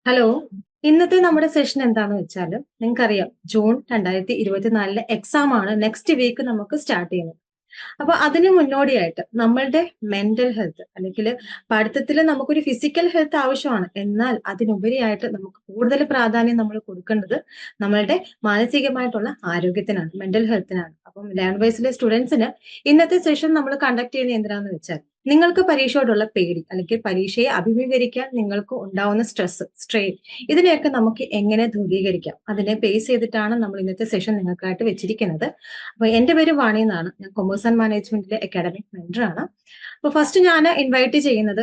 Hello. ഇന്നത്തെ നമ്മുടെ session എന്താന്ന് വെച്ചാല് നിങ്ങൾക്കറിയാം ജൂൺ 2024 എക്സാം ആണ് നെക്സ്റ്റ് വീക്ക് നമുക്ക് സ്റ്റാർട്ട് ചെയ്യുന്നത്. അപ്പൊ അതിന് മുന്നോടിയായിട്ട് നമ്മളുടെ മെന്റൽ ഹെൽത്ത് അല്ലെങ്കിൽ പഠിത്തത്തിൽ നമുക്കൊരു ഫിസിക്കൽ ഹെൽത്ത് ആവശ്യമാണ്. എന്നാൽ അതിനുപരിയായിട്ട് നമുക്ക് കൂടുതൽ പ്രാധാന്യം നമ്മൾ കൊടുക്കേണ്ടത് നമ്മളുടെ മാനസികമായിട്ടുള്ള ആരോഗ്യത്തിനാണ്, മെന്റൽ ഹെൽത്തിനാണ്. അപ്പം ലേൺ വൈസിലെ സ്റ്റുഡൻസിന് ഇന്നത്തെ സെഷൻ നമ്മൾ കണ്ടക്ട് ചെയ്യുന്നത് എന്തിനാന്ന് വെച്ചാൽ നിങ്ങൾക്ക് പരീക്ഷയോടുള്ള പേടി അല്ലെങ്കിൽ പരീക്ഷയെ അഭിമുഖീകരിക്കാൻ നിങ്ങൾക്ക് ഉണ്ടാവുന്ന സ്ട്രെസ്, സ്ട്രെയിൻ, ഇതിനെയൊക്കെ നമുക്ക് എങ്ങനെ ദൂരീകരിക്കാം, അതിനെ ബേസ് ചെയ്തിട്ടാണ് നമ്മൾ ഇന്നത്തെ സെഷൻ നിങ്ങൾക്കായിട്ട് വെച്ചിരിക്കുന്നത്. അപ്പൊ എന്റെ പേര് വാണി എന്നാണ്. ഞാൻ കൊമേഴ്സ് ആൻഡ് മാനേജ്മെന്റിലെ അക്കാഡമിക് മെന്റർ ആണ്. അപ്പൊ ഫസ്റ്റ് ഞാൻ ഇൻവൈറ്റ് ചെയ്യുന്നത്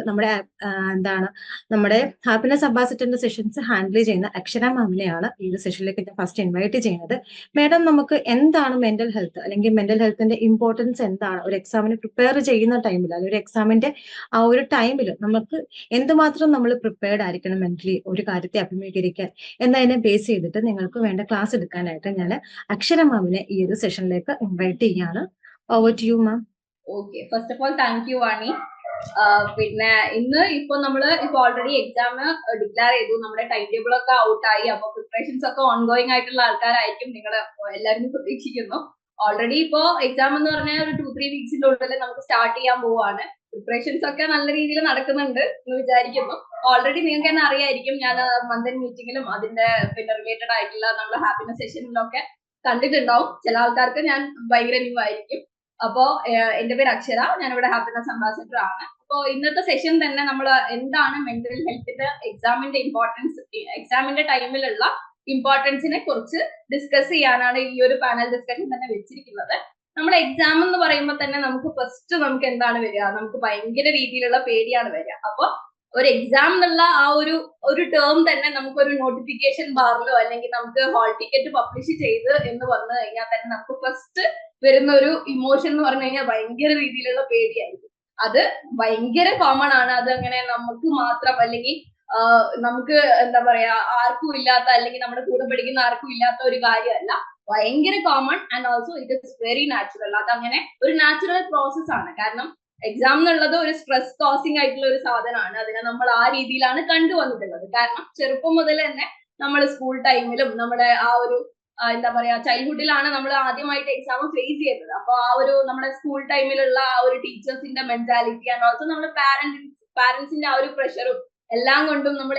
എന്താണ് നമ്മുടെ ഹാപ്പിനെസ് അംബാസിഡറിന്റെ സെഷൻസ് ഹാൻഡിൽ ചെയ്യുന്ന അക്ഷര മാമിനെയാണ് ഈ ഒരു സെഷനിലേക്ക് ഞാൻ ഫസ്റ്റ് ഇൻവൈറ്റ് ചെയ്യുന്നത്. മേഡം, നമുക്ക് എന്താണ് മെന്റൽ ഹെൽത്ത് അല്ലെങ്കിൽ മെന്റൽ ഹെൽത്തിന്റെ ഇമ്പോർട്ടൻസ് എന്താണ് ഒരു എക്സാമിന് പ്രിപ്പയർ ചെയ്യുന്ന ടൈമിൽ, അല്ലെങ്കിൽ ഒരു എക്സാമിന്റെ ആ ഒരു ടൈമിൽ നമുക്ക് എന്തുമാത്രം നമ്മൾ പ്രിപ്പയർഡ് ആയിരിക്കണം മെന്റലി ഒരു കാര്യത്തെ അഭിമുഖീകരിക്കാൻ എന്നതിനെ ബേസ് ചെയ്തിട്ട് നിങ്ങൾക്ക് വേണ്ട ക്ലാസ് എടുക്കാനായിട്ട് ഞാൻ അക്ഷര മാമിനെ ഈ ഒരു സെഷനിലേക്ക് ഇൻവൈറ്റ് ചെയ്യാണ്. Over to you ma'am. Okay, first of all thank you Vani. പിന്നെ ഇന്ന് ഇപ്പൊ ഓൾറെഡി എക്സാം ഡിക്ലെയർ ചെയ്തു, നമ്മുടെ ടൈം ടേബിൾ ഒക്കെ ഔട്ടായി. അപ്പൊ പ്രിപ്പറേഷൻസ് ഒക്കെ ഓൺഗോയിങ് ആയിട്ടുള്ള ആൾക്കാരായിരിക്കും നിങ്ങൾ എല്ലാവരും പ്രതീക്ഷിക്കുന്നു. ഓൾറെഡി ഇപ്പോ എക്സാം എന്ന് പറഞ്ഞാൽ ഒരു 2-3 വീക്സിന്റെ ഉള്ളിൽ നമുക്ക് സ്റ്റാർട്ട് ചെയ്യാൻ പോവാണ്. പ്രിപ്പറേഷൻസ് ഒക്കെ നല്ല രീതിയിൽ നടക്കുന്നുണ്ട് എന്ന് വിചാരിക്കുന്നു. ഓൾറെഡി നിങ്ങൾക്ക് തന്നെ അറിയായിരിക്കും, ഞാൻ മന്ത് മീറ്റിംഗിലും അതിന്റെ റിലേറ്റഡ് ആയിട്ടുള്ള നമ്മുടെ ഹാപ്പിനെസ് സെഷനിലൊക്കെ കണ്ടിട്ടുണ്ടാവും. ചില ആൾക്കാർക്ക് ഞാൻ ഭയങ്കര ന്യൂ ആയിരിക്കും. അപ്പോ എന്റെ പേര് അക്ഷര, ഞാനിവിടെ ഹാപ്പിനെസ് അംബാസിഡർ ആണ്. അപ്പോ ഇന്നത്തെ സെഷൻ തന്നെ നമ്മൾ എന്താണ് മെന്റൽ ഹെൽത്തിന്റെ എക്സാമിന്റെ ഇമ്പോർട്ടൻസ്, എക്സാമിന്റെ ടൈമിലുള്ള ഇമ്പോർട്ടൻസിനെ കുറിച്ച് ഡിസ്കസ് ചെയ്യാനാണ് ഈ ഒരു പാനൽ ഡിസ്കഷൻ തന്നെ വെച്ചിരിക്കുന്നത്. നമ്മൾ എക്സാം എന്ന് പറയുമ്പോൾ തന്നെ നമുക്ക് എന്താണ് വരിക, നമുക്ക് ഭയങ്കര രീതിയിലുള്ള പേടിയാണ് വരിക. അപ്പൊ ഒരു എക്സാം എന്നുള്ള ആ ഒരു ടേം തന്നെ നമുക്കൊരു നോട്ടിഫിക്കേഷൻ ബാറിലോ അല്ലെങ്കിൽ നമുക്ക് ഹാൾ ടിക്കറ്റ് പബ്ലിഷ് ചെയ്ത് എന്ന് പറഞ്ഞു കഴിഞ്ഞാൽ തന്നെ നമുക്ക് ഫസ്റ്റ് വരുന്ന ഒരു ഇമോഷൻ എന്ന് പറഞ്ഞു കഴിഞ്ഞാൽ ഭയങ്കര രീതിയിലുള്ള പേടിയായിരിക്കും. അത് ഭയങ്കര കോമൺ ആണ്. അത് അങ്ങനെ നമുക്ക് മാത്രം അല്ലെങ്കിൽ നമുക്ക് എന്താ പറയാ ആർക്കും ഇല്ലാത്ത, അല്ലെങ്കിൽ നമ്മുടെ കൂടെ പഠിക്കുന്ന ആർക്കും ഇല്ലാത്ത ഒരു കാര്യമല്ല. ഭയങ്കര common and also it is very natural. അതങ്ങനെ ഒരു നാച്ചുറൽ പ്രോസസ് ആണ്. കാരണം എക്സാം എന്നുള്ളത് ഒരു സ്ട്രെസ് കോസിങ് ആയിട്ടുള്ള ഒരു സാധനമാണ്. അതിനെ നമ്മൾ ആ രീതിയിലാണ് കണ്ടുവന്നിട്ടുള്ളത്. കാരണം ചെറുപ്പം മുതൽ തന്നെ നമ്മൾ സ്കൂൾ ടൈമിലും നമ്മുടെ ആ ഒരു എന്താ പറയാ ചൈൽഡ്ഹുഡിലാണ് നമ്മൾ ആദ്യമായിട്ട് എക്സാം ഫേസ് ചെയ്യുന്നത്. അപ്പൊ ആ ഒരു നമ്മുടെ സ്കൂൾ ടൈമിലുള്ള ആ ഒരു ടീച്ചേഴ്സിന്റെ മെന്റാലിറ്റി ആൻഡ് ഓൾസോ നമ്മുടെ പാരന്റ്സിന്റെ ആ ഒരു പ്രഷറും എല്ലാം കൊണ്ടും നമ്മൾ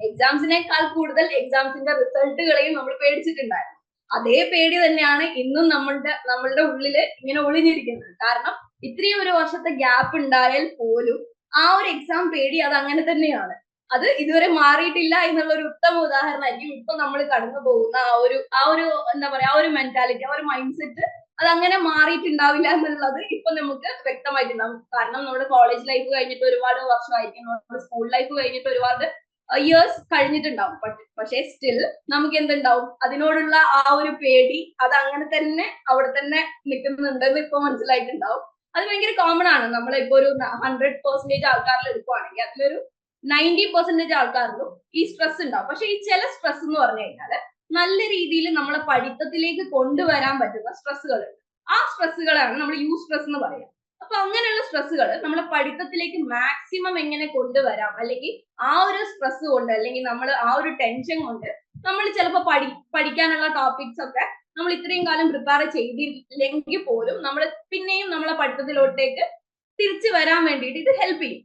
എക്സാംസിനേക്കാൾ കൂടുതൽ എക്സാംസിന്റെ റിസൾട്ടുകളെയും നമ്മൾ പേടിച്ചിട്ടുണ്ടായിരുന്നു. അതേ പേടി തന്നെയാണ് ഇന്നും നമ്മളുടെ ഉള്ളില് ഇങ്ങനെ ഒളിഞ്ഞിരിക്കുന്നത്. കാരണം ഇത്രയും ഒരു വർഷത്തെ ഗ്യാപ്പ് ഉണ്ടായാൽ പോലും ആ ഒരു എക്സാം പേടി അത് അങ്ങനെ തന്നെയാണ്. അത് ഇതുവരെ മാറിയിട്ടില്ല എന്നുള്ള ഒരു ഉത്തമ ഉദാഹരണമായിരിക്കും ഇപ്പൊ നമ്മൾ കടന്നു പോകുന്ന ആ ഒരു എന്താ പറയാ ആ ഒരു മെന്റാലിറ്റി, ആ ഒരു മൈൻഡ് സെറ്റ് അത് അങ്ങനെ മാറിയിട്ടുണ്ടാവില്ല എന്നുള്ളത് ഇപ്പൊ നമുക്ക് വ്യക്തമായിട്ടുണ്ടാവും. കാരണം നമ്മുടെ കോളേജ് ലൈഫ് കഴിഞ്ഞിട്ട് ഒരുപാട് വർഷമായിരിക്കും, നമ്മുടെ സ്കൂൾ ലൈഫ് കഴിഞ്ഞിട്ട് ഒരുപാട് ഇയേഴ്സ് കഴിഞ്ഞിട്ടുണ്ടാവും. പക്ഷേ സ്റ്റിൽ നമുക്ക് എന്തുണ്ടാവും, അതിനോടുള്ള ആ ഒരു പേടി അത് അങ്ങനെ തന്നെ അവിടെ തന്നെ നിൽക്കുന്നുണ്ടെന്ന് ഇപ്പൊ മനസ്സിലായിട്ടുണ്ടാവും. അത് ഭയങ്കര കോമൺ ആണ്. നമ്മളിപ്പോ ഒരു 100% ആൾക്കാരിൽ എടുക്കുവാണെങ്കിൽ അതിലൊരു 90% ആൾക്കാരിലും ഈ സ്ട്രെസ് ഉണ്ടാവും. പക്ഷെ ഈ ചില സ്ട്രെസ് എന്ന് പറഞ്ഞു കഴിഞ്ഞാല് നല്ല രീതിയിൽ നമ്മളെ പഠിത്തത്തിലേക്ക് കൊണ്ടുവരാൻ പറ്റുന്ന സ്ട്രെസ്സുകൾ ഉണ്ട്. ആ സ്ട്രെസ്സുകളാണ് നമ്മൾ യു സ്ട്രെസ് എന്ന് പറയുക. അപ്പൊ അങ്ങനെയുള്ള സ്ട്രെസ്സുകൾ നമ്മളെ പഠിത്തത്തിലേക്ക് മാക്സിമം എങ്ങനെ കൊണ്ടുവരാം, അല്ലെങ്കിൽ ആ ഒരു സ്ട്രെസ് കൊണ്ട് അല്ലെങ്കിൽ നമ്മൾ ആ ഒരു ടെൻഷൻ കൊണ്ട് നമ്മൾ ചിലപ്പോൾ പഠിക്കാനുള്ള ടോപ്പിക്സ് ഒക്കെ നമ്മൾ ഇത്രയും കാലം പ്രിപ്പയർ ചെയ്തില്ലെങ്കിൽ പോലും നമ്മൾ പിന്നെയും നമ്മളെ പഠിത്തത്തിലോട്ടേക്ക് തിരിച്ചു വരാൻ വേണ്ടിയിട്ട് ഇത് ഹെൽപ്പ് ചെയ്യും.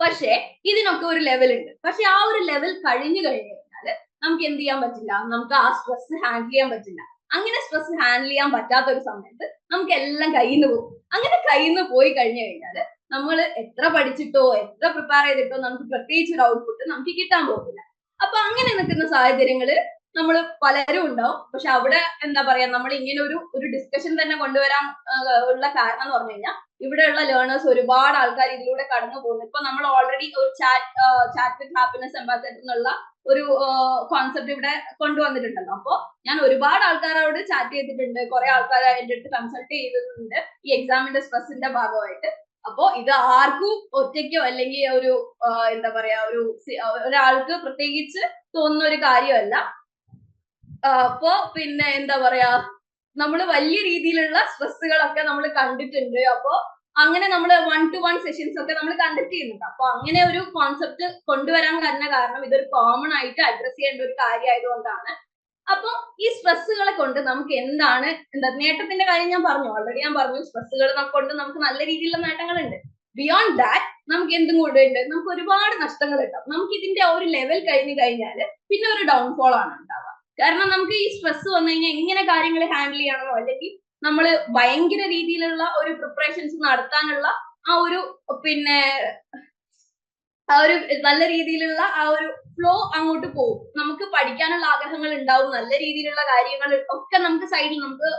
പക്ഷെ ഇതിനൊക്കെ ഒരു ലെവൽ ഉണ്ട്. പക്ഷെ ആ ഒരു ലെവൽ കഴിഞ്ഞു കഴിഞ്ഞാൽ നമുക്ക് എന്ത് ചെയ്യാൻ പറ്റില്ല, നമുക്ക് ആ സ്ട്രെസ് ഹാൻഡിൽ ചെയ്യാൻ പറ്റില്ല. അങ്ങനെ സ്ട്രെസ് ഹാൻഡിൽ ചെയ്യാൻ പറ്റാത്ത ഒരു സമയത്ത് നമുക്ക് എല്ലാം കയ്യിൽ നിന്ന് പോകും. അങ്ങനെ കയ്യിൽ നിന്ന് പോയി കഴിഞ്ഞു കഴിഞ്ഞാൽ നമ്മൾ എത്ര പഠിച്ചിട്ടോ എത്ര പ്രിപ്പയർ ചെയ്തിട്ടോ നമുക്ക് പ്രത്യേകിച്ച് ഒരു ഔട്ട്പുട്ട് നമുക്ക് കിട്ടാൻ പോകില്ല. അപ്പൊ അങ്ങനെ നിൽക്കുന്ന സാഹചര്യങ്ങള് നമ്മൾ പലരും ഉണ്ടാവും. പക്ഷെ അവിടെ എന്താ പറയാ നമ്മൾ ഇങ്ങനെ ഒരു ഡിസ്കഷൻ തന്നെ കൊണ്ടുവരാൻ ഉള്ള കാരണം എന്ന് പറഞ്ഞു കഴിഞ്ഞാൽ ഇവിടെയുള്ള ലേണേഴ്സ് ഒരുപാട് ആൾക്കാർ ഇതിലൂടെ കടന്നു പോകുന്നു. ഇപ്പൊ നമ്മൾ ഓൾറെഡി ഒരു ചാറ്റ് വിത്ത് ഹാപ്പിനെസ് അംബാസഡർ എന്നുള്ള ഒരു കോൺസെപ്റ്റ് ഇവിടെ കൊണ്ടുവന്നിട്ടുണ്ടല്ലോ. അപ്പൊ ഞാൻ ഒരുപാട് ആൾക്കാരോട് ചാറ്റ് ചെയ്തിട്ടുണ്ട്, കുറെ ആൾക്കാർ എന്റെ അടുത്ത് കൺസൾട്ട് ചെയ്തിട്ടുണ്ട് ഈ എക്സാമിന്റെ സ്ട്രെസ്സിന്റെ ഭാഗമായിട്ട്. അപ്പോ ഇത് ആർക്കും ഒറ്റയ്ക്കോ അല്ലെങ്കിൽ ഒരു എന്താ പറയാ ഒരാൾക്ക് പ്രത്യേകിച്ച് തോന്നുന്ന ഒരു കാര്യമല്ല. അപ്പോ പിന്നെ എന്താ പറയാ നമ്മൾ വലിയ രീതിയിലുള്ള സ്ട്രെസ്സുകളൊക്കെ നമ്മൾ കണ്ടിട്ടുണ്ട്. അപ്പോ അങ്ങനെ നമ്മൾ 1-to-1 സെഷൻസ് ഒക്കെ നമ്മൾ കണ്ടക്ട് ചെയ്യുന്നുണ്ട്. അപ്പൊ അങ്ങനെ ഒരു കോൺസെപ്റ്റ് കൊണ്ടുവരാൻ കാരണം ഇതൊരു കോമൺ ആയിട്ട് അഡ്രസ് ചെയ്യേണ്ട ഒരു കാര്യമായതുകൊണ്ടാണ്. അപ്പൊ ഈ സ്ട്രെസ്സുകളെ കൊണ്ട് നമുക്ക് എന്താണ് നേട്ടത്തിന്റെ കാര്യം ഞാൻ പറഞ്ഞു, ഓൾറെഡി ഞാൻ പറഞ്ഞു. സ്ട്രെസ്സുകൾ കൊണ്ട് നമുക്ക് നല്ല രീതിയിലുള്ള നേട്ടങ്ങളുണ്ട്. ബിയോണ്ട് ദാറ്റ് നമുക്ക് എന്തും കൊണ്ടുണ്ട്, നമുക്ക് ഒരുപാട് നഷ്ടങ്ങൾ ഉണ്ടാവും. നമുക്ക് ഇതിന്റെ ആ ഒരു ലെവൽ കഴിഞ്ഞു കഴിഞ്ഞാൽ പിന്നെ ഒരു ഡൗൺഫോൾ ആണ് ഉണ്ടാവുക. കാരണം നമുക്ക് ഈ സ്ട്രെസ് വന്നു കഴിഞ്ഞാൽ എങ്ങനെ കാര്യങ്ങൾ ഹാൻഡിൽ ചെയ്യണമോ, അല്ലെങ്കിൽ നമ്മൾ ഭയങ്കര രീതിയിലുള്ള ഒരു പ്രിപ്പറേഷൻസ് നടത്താനുള്ള ആ ഒരു പിന്നെ ആ ഒരു നല്ല രീതിയിലുള്ള ആ ഒരു ഫ്ലോ അങ്ങോട്ട് പോകും. നമുക്ക് പഠിക്കാനുള്ള ആഗ്രഹങ്ങൾ ഉണ്ടാവും, നല്ല രീതിയിലുള്ള കാര്യങ്ങൾ ഒക്കെ നമുക്ക് സൈഡിൽ നമുക്ക്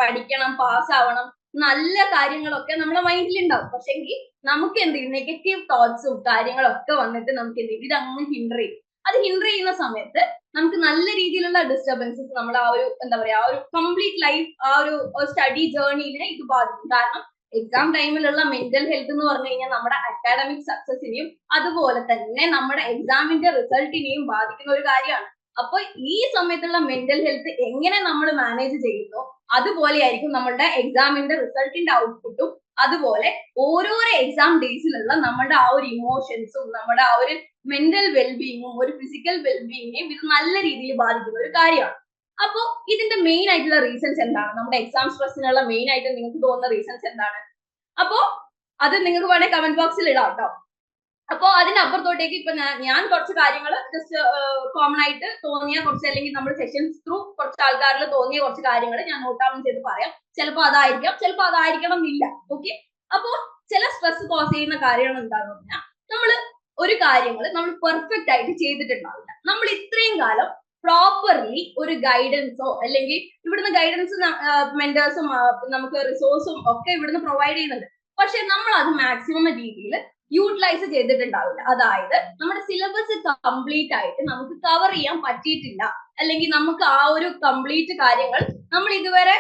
പഠിക്കണം, പാസ്സാവണം, നല്ല കാര്യങ്ങളൊക്കെ നമ്മുടെ മൈൻഡിൽ ഉണ്ടാവും. പക്ഷെങ്കിൽ നമുക്ക് എന്ത് ചെയ്യും, നെഗറ്റീവ് തോട്ട്സും കാര്യങ്ങളൊക്കെ വന്നിട്ട് നമുക്ക് എന്ത് ചെയ്യും, ഇത് അങ്ങ് ഹിൻഡർ ചെയ്യും. അത് ഹിൻഡർ ചെയ്യുന്ന സമയത്ത് നമുക്ക് നല്ല രീതിയിലുള്ള ഡിസ്റ്റർബൻസസ് നമ്മുടെ ആ ഒരു ആ ഒരു കംപ്ലീറ്റ് ലൈഫ്, ആ ഒരു സ്റ്റഡി ജേർണിനെ ഇത് ബാധിക്കും. കാരണം എക്സാം ടൈമിലുള്ള മെന്റൽ ഹെൽത്ത് എന്ന് പറഞ്ഞു കഴിഞ്ഞാൽ നമ്മുടെ അക്കാഡമിക് സക്സസിനെയും അതുപോലെ തന്നെ നമ്മുടെ എക്സാമിന്റെ റിസൾട്ടിനെയും ബാധിക്കുന്ന ഒരു കാര്യമാണ്. അപ്പൊ ഈ സമയത്തുള്ള മെന്റൽ ഹെൽത്ത് എങ്ങനെ നമ്മൾ മാനേജ് ചെയ്യുന്നു, അതുപോലെ ആയിരിക്കും നമ്മളുടെ എക്സാമിന്റെ റിസൾട്ടിന്റെ ഔട്ട്പുട്ടും. അതുപോലെ ഓരോരോ എക്സാം ഡേയ്സിലുള്ള നമ്മുടെ ആ ഒരു ഇമോഷൻസും നമ്മുടെ ആ ഒരു മെന്റൽ വെൽബീയിങ്ങും ഒരു ഫിസിക്കൽ വെൽബീയിങ്ങിനെയും ഇത് നല്ല രീതിയിൽ ബാധിക്കുന്ന ഒരു കാര്യമാണ്. അപ്പൊ ഇതിന്റെ മെയിൻ ആയിട്ടുള്ള റീസൺസ് എന്താണ്, നമ്മുടെ എക്സാം സ്ട്രെസ്സിനുള്ള മെയിൻ ആയിട്ട് നിങ്ങൾക്ക് തോന്നുന്ന റീസൺസ് എന്താണ്? അപ്പോ അത് നിങ്ങൾക്ക് വേണേ കമന്റ് ബോക്സിൽ ഇടാം കേട്ടോ. അപ്പോ അതിനപ്പുറത്തോട്ടേക്ക് ഇപ്പൊ ഞാൻ കുറച്ച് കാര്യങ്ങൾ ജസ്റ്റ് കോമൺ ആയിട്ട് തോന്നിയ കുറച്ച്, അല്ലെങ്കിൽ നമ്മൾ സെഷൻസ് ത്രൂ കുറച്ച് ആൾക്കാരിൽ തോന്നിയ കുറച്ച് കാര്യങ്ങൾ ഞാൻ നോട്ട് ഡൗൺ ചെയ്ത് പറയാം. ചിലപ്പോൾ അതായിരിക്കാം, ചിലപ്പോൾ അതായിരിക്കണം എന്നില്ല. ഓക്കെ, അപ്പോ ചില സ്ട്രെസ് കോസ് ചെയ്യുന്ന കാര്യങ്ങൾ എന്താണെന്ന് പറഞ്ഞാൽ നമ്മൾ ഒരു കാര്യങ്ങൾ നമ്മൾ പെർഫെക്റ്റ് ആയിട്ട് ചെയ്തിട്ടുണ്ടാവില്ല. നമ്മൾ ഇത്രയും കാലം പ്രോപ്പർലി ഒരു ഗൈഡൻസോ അല്ലെങ്കിൽ ഇവിടുന്ന് ഗൈഡൻസ് മെന്റേഴ്സും നമുക്ക് റിസോഴ്സും ഒക്കെ ഇവിടുന്ന് പ്രൊവൈഡ് ചെയ്യുന്നുണ്ട്. പക്ഷെ നമ്മൾ അത് മാക്സിമം രീതിയിൽ യൂട്ടിലൈസ് ചെയ്തിട്ടുണ്ടാവില്ല. അതായത് നമ്മുടെ സിലബസ് കംപ്ലീറ്റ് ആയിട്ട് നമുക്ക് കവർ ചെയ്യാൻ പറ്റിയിട്ടില്ല, അല്ലെങ്കിൽ നമുക്ക് ആ ഒരു കംപ്ലീറ്റ് കാര്യങ്ങൾ നമ്മൾ ഇതുവരെ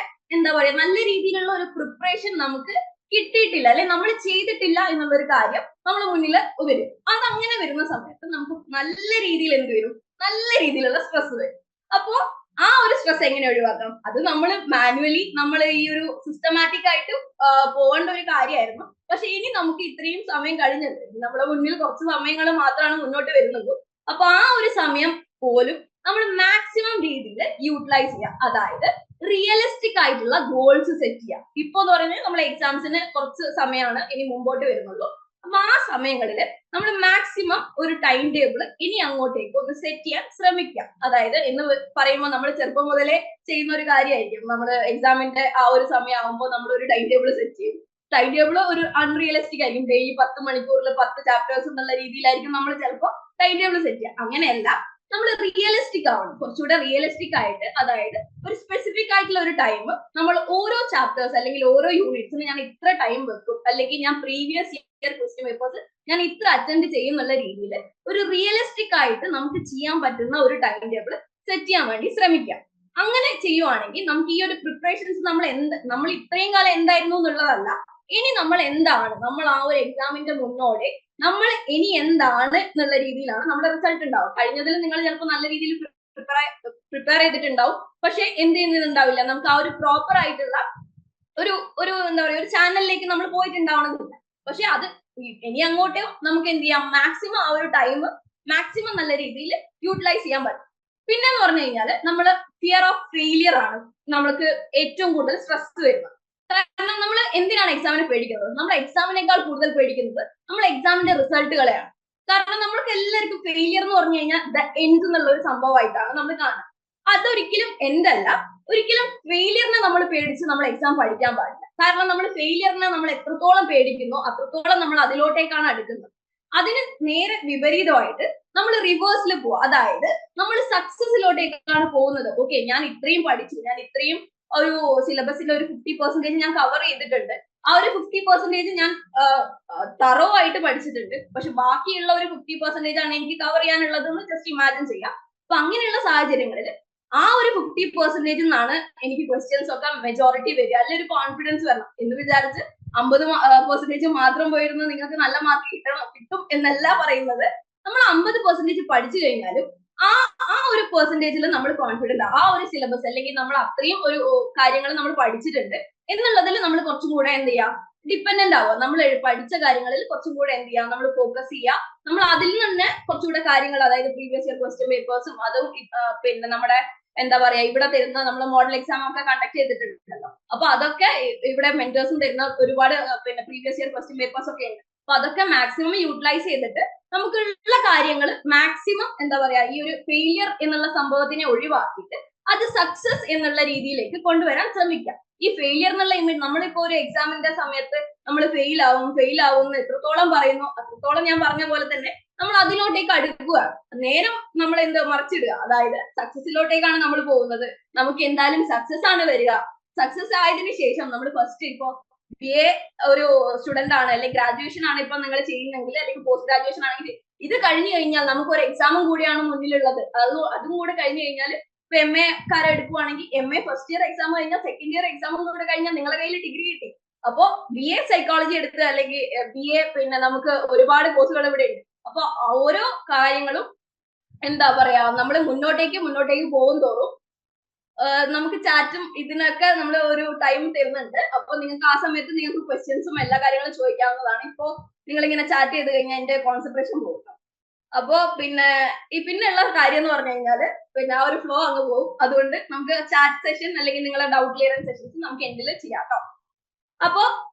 നല്ല രീതിയിലുള്ള ഒരു പ്രിപ്പറേഷൻ നമുക്ക് കിട്ടിയിട്ടില്ല, അല്ലെങ്കിൽ നമ്മൾ ചെയ്തിട്ടില്ല എന്നുള്ളൊരു കാര്യം നമ്മൾ മുന്നിൽ വരും. അതങ്ങനെ വരുന്ന സമയത്ത് നമുക്ക് നല്ല രീതിയിൽ എന്ത് വരും, നല്ല രീതിയിലുള്ള സ്ട്രെസ് വരും. അപ്പോ ആ ഒരു സ്ട്രെസ് എങ്ങനെ ഒഴിവാക്കാം? അത് നമ്മൾ മാനുവലി നമ്മൾ ഈ ഒരു സിസ്റ്റമാറ്റിക് ആയിട്ട് പോകേണ്ട ഒരു കാര്യമായിരുന്നു. പക്ഷെ ഇനി നമുക്ക് ഇത്രയും സമയം കഴിഞ്ഞത്, നമ്മുടെ മുന്നിൽ കുറച്ച് സമയങ്ങൾ മാത്രമാണ് മുന്നോട്ട് വരുന്നത്. അപ്പൊ ആ ഒരു സമയം പോലും നമ്മൾ മാക്സിമം രീതിയിൽ യൂട്ടിലൈസ് ചെയ്യാം. അതായത് റിയലിസ്റ്റിക് ആയിട്ടുള്ള ഗോൾസ് സെറ്റ് ചെയ്യാം. ഇപ്പൊ എന്ന് പറയുന്നത് നമ്മൾ എക്സാംസിന് കുറച്ച് സമയമാണ് ഇനി മുമ്പോട്ട് വരുന്നുള്ളൂ. അപ്പൊ ആ സമയങ്ങളിൽ നമ്മൾ മാക്സിമം ഒരു ടൈം ടേബിൾ ഇനി അങ്ങോട്ടേക്ക് ഒന്ന് സെറ്റ് ചെയ്യാൻ ശ്രമിക്കാം. അതായത് എന്ന് പറയുമ്പോൾ നമ്മൾ ചെറുപ്പം മുതലേ ചെയ്യുന്ന ഒരു കാര്യമായിരിക്കും. നമ്മൾ എക്സാമിന്റെ ആ ഒരു സമയം ആകുമ്പോൾ നമ്മൾ ഒരു ടൈം ടേബിൾ സെറ്റ് ചെയ്യും. ടൈം ടേബിൾ ഒരു അൺറിയലിസ്റ്റിക് ആയിരിക്കും. ഡെയിലി 10 മണിക്കൂറിൽ 10 ചാപ്റ്റേഴ്സ് എന്നുള്ള രീതിയിലായിരിക്കും നമ്മൾ ചിലപ്പോൾ ടൈം ടേബിൾ സെറ്റ് ചെയ്യുക. അങ്ങനെയല്ല, നമ്മൾ റിയലിസ്റ്റിക് ആവണം, കുറച്ചുകൂടെ റിയലിസ്റ്റിക് ആയിട്ട്. അതായത് ഒരു സ്പെസിഫിക് ആയിട്ടുള്ള ഒരു ടൈം നമ്മൾ ഓരോ ചാപ്റ്റേഴ്സ് അല്ലെങ്കിൽ ഓരോ യൂണിറ്റ്സിന് ഞാൻ ഇത്ര ടൈം വെക്കും, അല്ലെങ്കിൽ ഞാൻ പ്രീവിയസ് ഇയർ ക്വസ്റ്റ്യൻ പേപ്പേഴ്സ് ഞാൻ ഇത്ര അറ്റൻഡ് ചെയ്യും രീതിയിൽ ഒരു റിയലിസ്റ്റിക് ആയിട്ട് നമുക്ക് ചെയ്യാൻ പറ്റുന്ന ഒരു ടൈം ടേബിൾ സെറ്റ് ചെയ്യാൻ വേണ്ടി ശ്രമിക്കാം. അങ്ങനെ ചെയ്യുവാണെങ്കിൽ നമുക്ക് ഈ ഒരു പ്രിപ്പറേഷൻസ് നമ്മൾ ഇത്രയും കാലം എന്തായിരുന്നു എന്നുള്ളതല്ല, ഇനി നമ്മൾ എന്താണ്, നമ്മൾ ആ ഒരു എക്സാമിന്റെ മുന്നോടെ നമ്മൾ ഇനി എന്താണ് എന്നുള്ള രീതിയിലാണ് നമ്മുടെ റിസൾട്ട് ഉണ്ടാവും. കഴിഞ്ഞതിൽ നിങ്ങൾ ചിലപ്പോൾ നല്ല രീതിയിൽ പ്രിപ്പയർ ചെയ്തിട്ടുണ്ടാവും, പക്ഷെ എന്ത് ചെയ്യുന്നുണ്ടാവില്ല, നമുക്ക് ആ ഒരു പ്രോപ്പർ ആയിട്ടുള്ള ഒരു ഒരു ചാനലിലേക്ക് നമ്മൾ പോയിട്ടുണ്ടാവണമെന്നില്ല. പക്ഷെ അത് ഇനി അങ്ങോട്ട് നമുക്ക് എന്ത് ചെയ്യാം, മാക്സിമം ആ ഒരു ടൈം മാക്സിമം നല്ല രീതിയിൽ യൂട്ടിലൈസ് ചെയ്യാൻ പറ്റും. പിന്നെ എന്ന് പറഞ്ഞു കഴിഞ്ഞാൽ നമ്മൾ ഫിയർ ഓഫ് ഫെയിലിയർ ആണ് നമ്മൾക്ക് ഏറ്റവും കൂടുതൽ സ്ട്രെസ് വരുന്നത്. കാരണം നമ്മൾ എന്തിനാണ് എക്സാമിനെ പേടിക്കുന്നത്? നമ്മൾ എക്സാമിനേക്കാൾ കൂടുതൽ പേടിക്കുന്നത് നമ്മൾ എക്സാമിന്റെ റിസൾട്ടുകളെയാണ്. കാരണം നമ്മൾക്ക് എല്ലാവർക്കും ഫെയിലിയർ എന്ന് പറഞ്ഞു കഴിഞ്ഞാൽ ദ എൻഡ് എന്നുള്ള ഒരു സംഭവമായിട്ടാണ് നമ്മൾ കാണുന്നത്. അതൊരിക്കലും എൻഡ് അല്ല. ഒരിക്കലും ഫെയിലിയറിനെ നമ്മൾ പേടിച്ച് നമ്മൾ എക്സാം പഠിക്കാൻ പാടില്ല. കാരണം നമ്മൾ ഫെയിലിയറിനെ നമ്മൾ എത്രത്തോളം പേടിക്കുന്നോ അത്രത്തോളം നമ്മൾ അതിലോട്ടേക്കാണ് അടുക്കുന്നത്. അതിന് നേരെ വിപരീതമായിട്ട് നമ്മൾ റിവേഴ്സിൽ പോവുക. അതായത് നമ്മൾ സക്സസിലോട്ടേക്കാണ് പോകുന്നത്. ഓക്കെ, ഞാൻ ഇത്രയും പഠിച്ചു, ഞാൻ ഇത്രയും ഒരു സിലബസിൽ ഒരു 50% ഞാൻ കവർ ചെയ്തിട്ടുണ്ട്. ആ ഒരു 50% ഞാൻ തറോ ആയിട്ട് പഠിച്ചിട്ടുണ്ട്. പക്ഷെ ബാക്കിയുള്ള ഒരു 50% ആണ് എനിക്ക് കവർ ചെയ്യാനുള്ളതെന്ന് ജസ്റ്റ് ഇമാജിൻ ചെയ്യാം. അപ്പൊ അങ്ങനെയുള്ള സാഹചര്യങ്ങളിൽ ആ ഒരു 50% നിന്നാണ് എനിക്ക് ക്വസ്റ്റ്യൻസ് ഒക്കെ മെജോറിറ്റി വരിക, അല്ലെങ്കിൽ ഒരു കോൺഫിഡൻസ് വരണം എന്ന് വിചാരിച്ച് 50% മാത്രം പോയിരുന്നു നിങ്ങൾക്ക് നല്ല മാർക്ക് കിട്ടും എന്നല്ല പറയുന്നത്. നമ്മൾ 50% പഠിച്ചു കഴിഞ്ഞാലും ആ ഒരു പെർസെന്റേജിൽ നമ്മൾ കോൺഫിഡന്റ്, ആ ഒരു സിലബസ് അല്ലെങ്കിൽ നമ്മൾ അത്രയും ഒരു കാര്യങ്ങൾ നമ്മൾ പഠിച്ചിട്ടുണ്ട് എന്നുള്ളതിൽ നമ്മൾ കുറച്ചും കൂടെ എന്ത് ചെയ്യാം, ഡിപ്പെൻഡന്റ് ആവുക. നമ്മൾ പഠിച്ച കാര്യങ്ങളിൽ കുറച്ചും കൂടെ എന്ത് ചെയ്യാം, നമ്മൾ ഫോക്കസ് ചെയ്യുക. നമ്മൾ അതിൽ നിന്ന് കുറച്ചുകൂടെ കാര്യങ്ങൾ, അതായത് പ്രീവിയസ് ഇയർ ക്വസ്റ്റ്യൻ പേപ്പേഴ്സും അതും പിന്നെ നമ്മുടെ എന്താ പറയാ ഇവിടെ തരുന്ന നമ്മൾ മോഡൽ എക്സാം ഒക്കെ കണ്ടക്ട് ചെയ്തിട്ടുണ്ടല്ലോ. അപ്പൊ അതൊക്കെ ഇവിടെ മെന്റേഴ്സും തരുന്ന ഒരുപാട് പിന്നെ പ്രീവിയസ് ഇയർ ക്വസ്റ്റ്യൻ പേപ്പേഴ്സ് ഒക്കെ ഉണ്ട്. അപ്പൊ അതൊക്കെ മാക്സിമം യൂട്ടിലൈസ് ചെയ്തിട്ട് നമുക്കുള്ള കാര്യങ്ങൾ മാക്സിമം എന്താ പറയാ ഈ ഒരു ഫെയിലിയർ എന്നുള്ള സംഭവത്തിനെ ഒഴിവാക്കിയിട്ട് അത് സക്സസ് എന്നുള്ള രീതിയിലേക്ക് കൊണ്ടുവരാൻ ശ്രമിക്കാം. ഈ ഫെയിലിയർ എന്നുള്ള ഇമേജ്, നമ്മളിപ്പോ ഒരു എക്സാമിന്റെ സമയത്ത് നമ്മൾ ഫെയിൽ ആവും എന്ന് എത്രത്തോളം പറയുന്നു അത്രത്തോളം ഞാൻ പറഞ്ഞ പോലെ തന്നെ നമ്മൾ അതിലോട്ടേക്ക് അടുക്കുക, നേരം നമ്മൾ എന്ത് മറിച്ചിടുക, അതായത് സക്സസിലോട്ടേക്കാണ് നമ്മൾ പോകുന്നത്. നമുക്ക് എന്തായാലും സക്സസ് ആണ് വരിക. സക്സസ് ആയതിനു ശേഷം നമ്മൾ ഫസ്റ്റ് ഇപ്പോ BA ഒരു സ്റ്റുഡന്റ് ആണ്, അല്ലെങ്കിൽ ഗ്രാജുവേഷൻ ആണ് ഇപ്പൊ നിങ്ങൾ ചെയ്യുന്നെങ്കിൽ, അല്ലെങ്കിൽ പോസ്റ്റ് ഗ്രാജുവേഷൻ ആണെങ്കിൽ ഇത് കഴിഞ്ഞു കഴിഞ്ഞാൽ നമുക്ക് ഒരു എക്സാമും കൂടിയാണ് മുന്നിലുള്ളത്. അതും കൂടെ കഴിഞ്ഞു കഴിഞ്ഞാൽ ഇപ്പൊ MA കാരെ എടുക്കുവാണെങ്കിൽ MA ഫസ്റ്റ് ഇയർ എക്സാം കഴിഞ്ഞാൽ സെക്കൻഡ് ഇയർ എക്സാമും കൂടെ കഴിഞ്ഞാൽ നിങ്ങളുടെ കയ്യിൽ ഡിഗ്രി കിട്ടി. അപ്പോ BA സൈക്കോളജി എടുത്ത് അല്ലെങ്കിൽ BA പിന്നെ നമുക്ക് ഒരുപാട് കോഴ്സുകൾ ഇവിടെ ഉണ്ട്. അപ്പൊ ഓരോ കാര്യങ്ങളും എന്താ പറയാ നമ്മൾ മുന്നോട്ടേക്ക് പോകും തോറും നമുക്ക് ചാറ്റും ഇതിനൊക്കെ നമ്മൾ ഒരു ടൈം തരുന്നുണ്ട്. അപ്പൊ നിങ്ങൾക്ക് ആ സമയത്ത് നിങ്ങൾക്ക് ക്വസ്റ്റ്യൻസും എല്ലാ കാര്യങ്ങളും ചോദിക്കാവുന്നതാണ്. ഇപ്പോ നിങ്ങൾ ഇങ്ങനെ ചാറ്റ് ചെയ്ത് കഴിഞ്ഞാൽ എന്റെ കോൺസെൻട്രേഷൻ പോകും. അപ്പോ പിന്നെയുള്ള കാര്യം എന്ന് പറഞ്ഞു കഴിഞ്ഞാല് പിന്നെ ആ ഒരു ഫ്ലോ അങ്ങ് പോകും. അതുകൊണ്ട് നമുക്ക് ചാറ്റ് സെഷൻ അല്ലെങ്കിൽ നിങ്ങളെ ഡൗട്ട് ക്ലിയറൻസ് സെഷൻസ് നമുക്ക് എൻഡിൽ ചെയ്യാം കേട്ടോ. അപ്പോ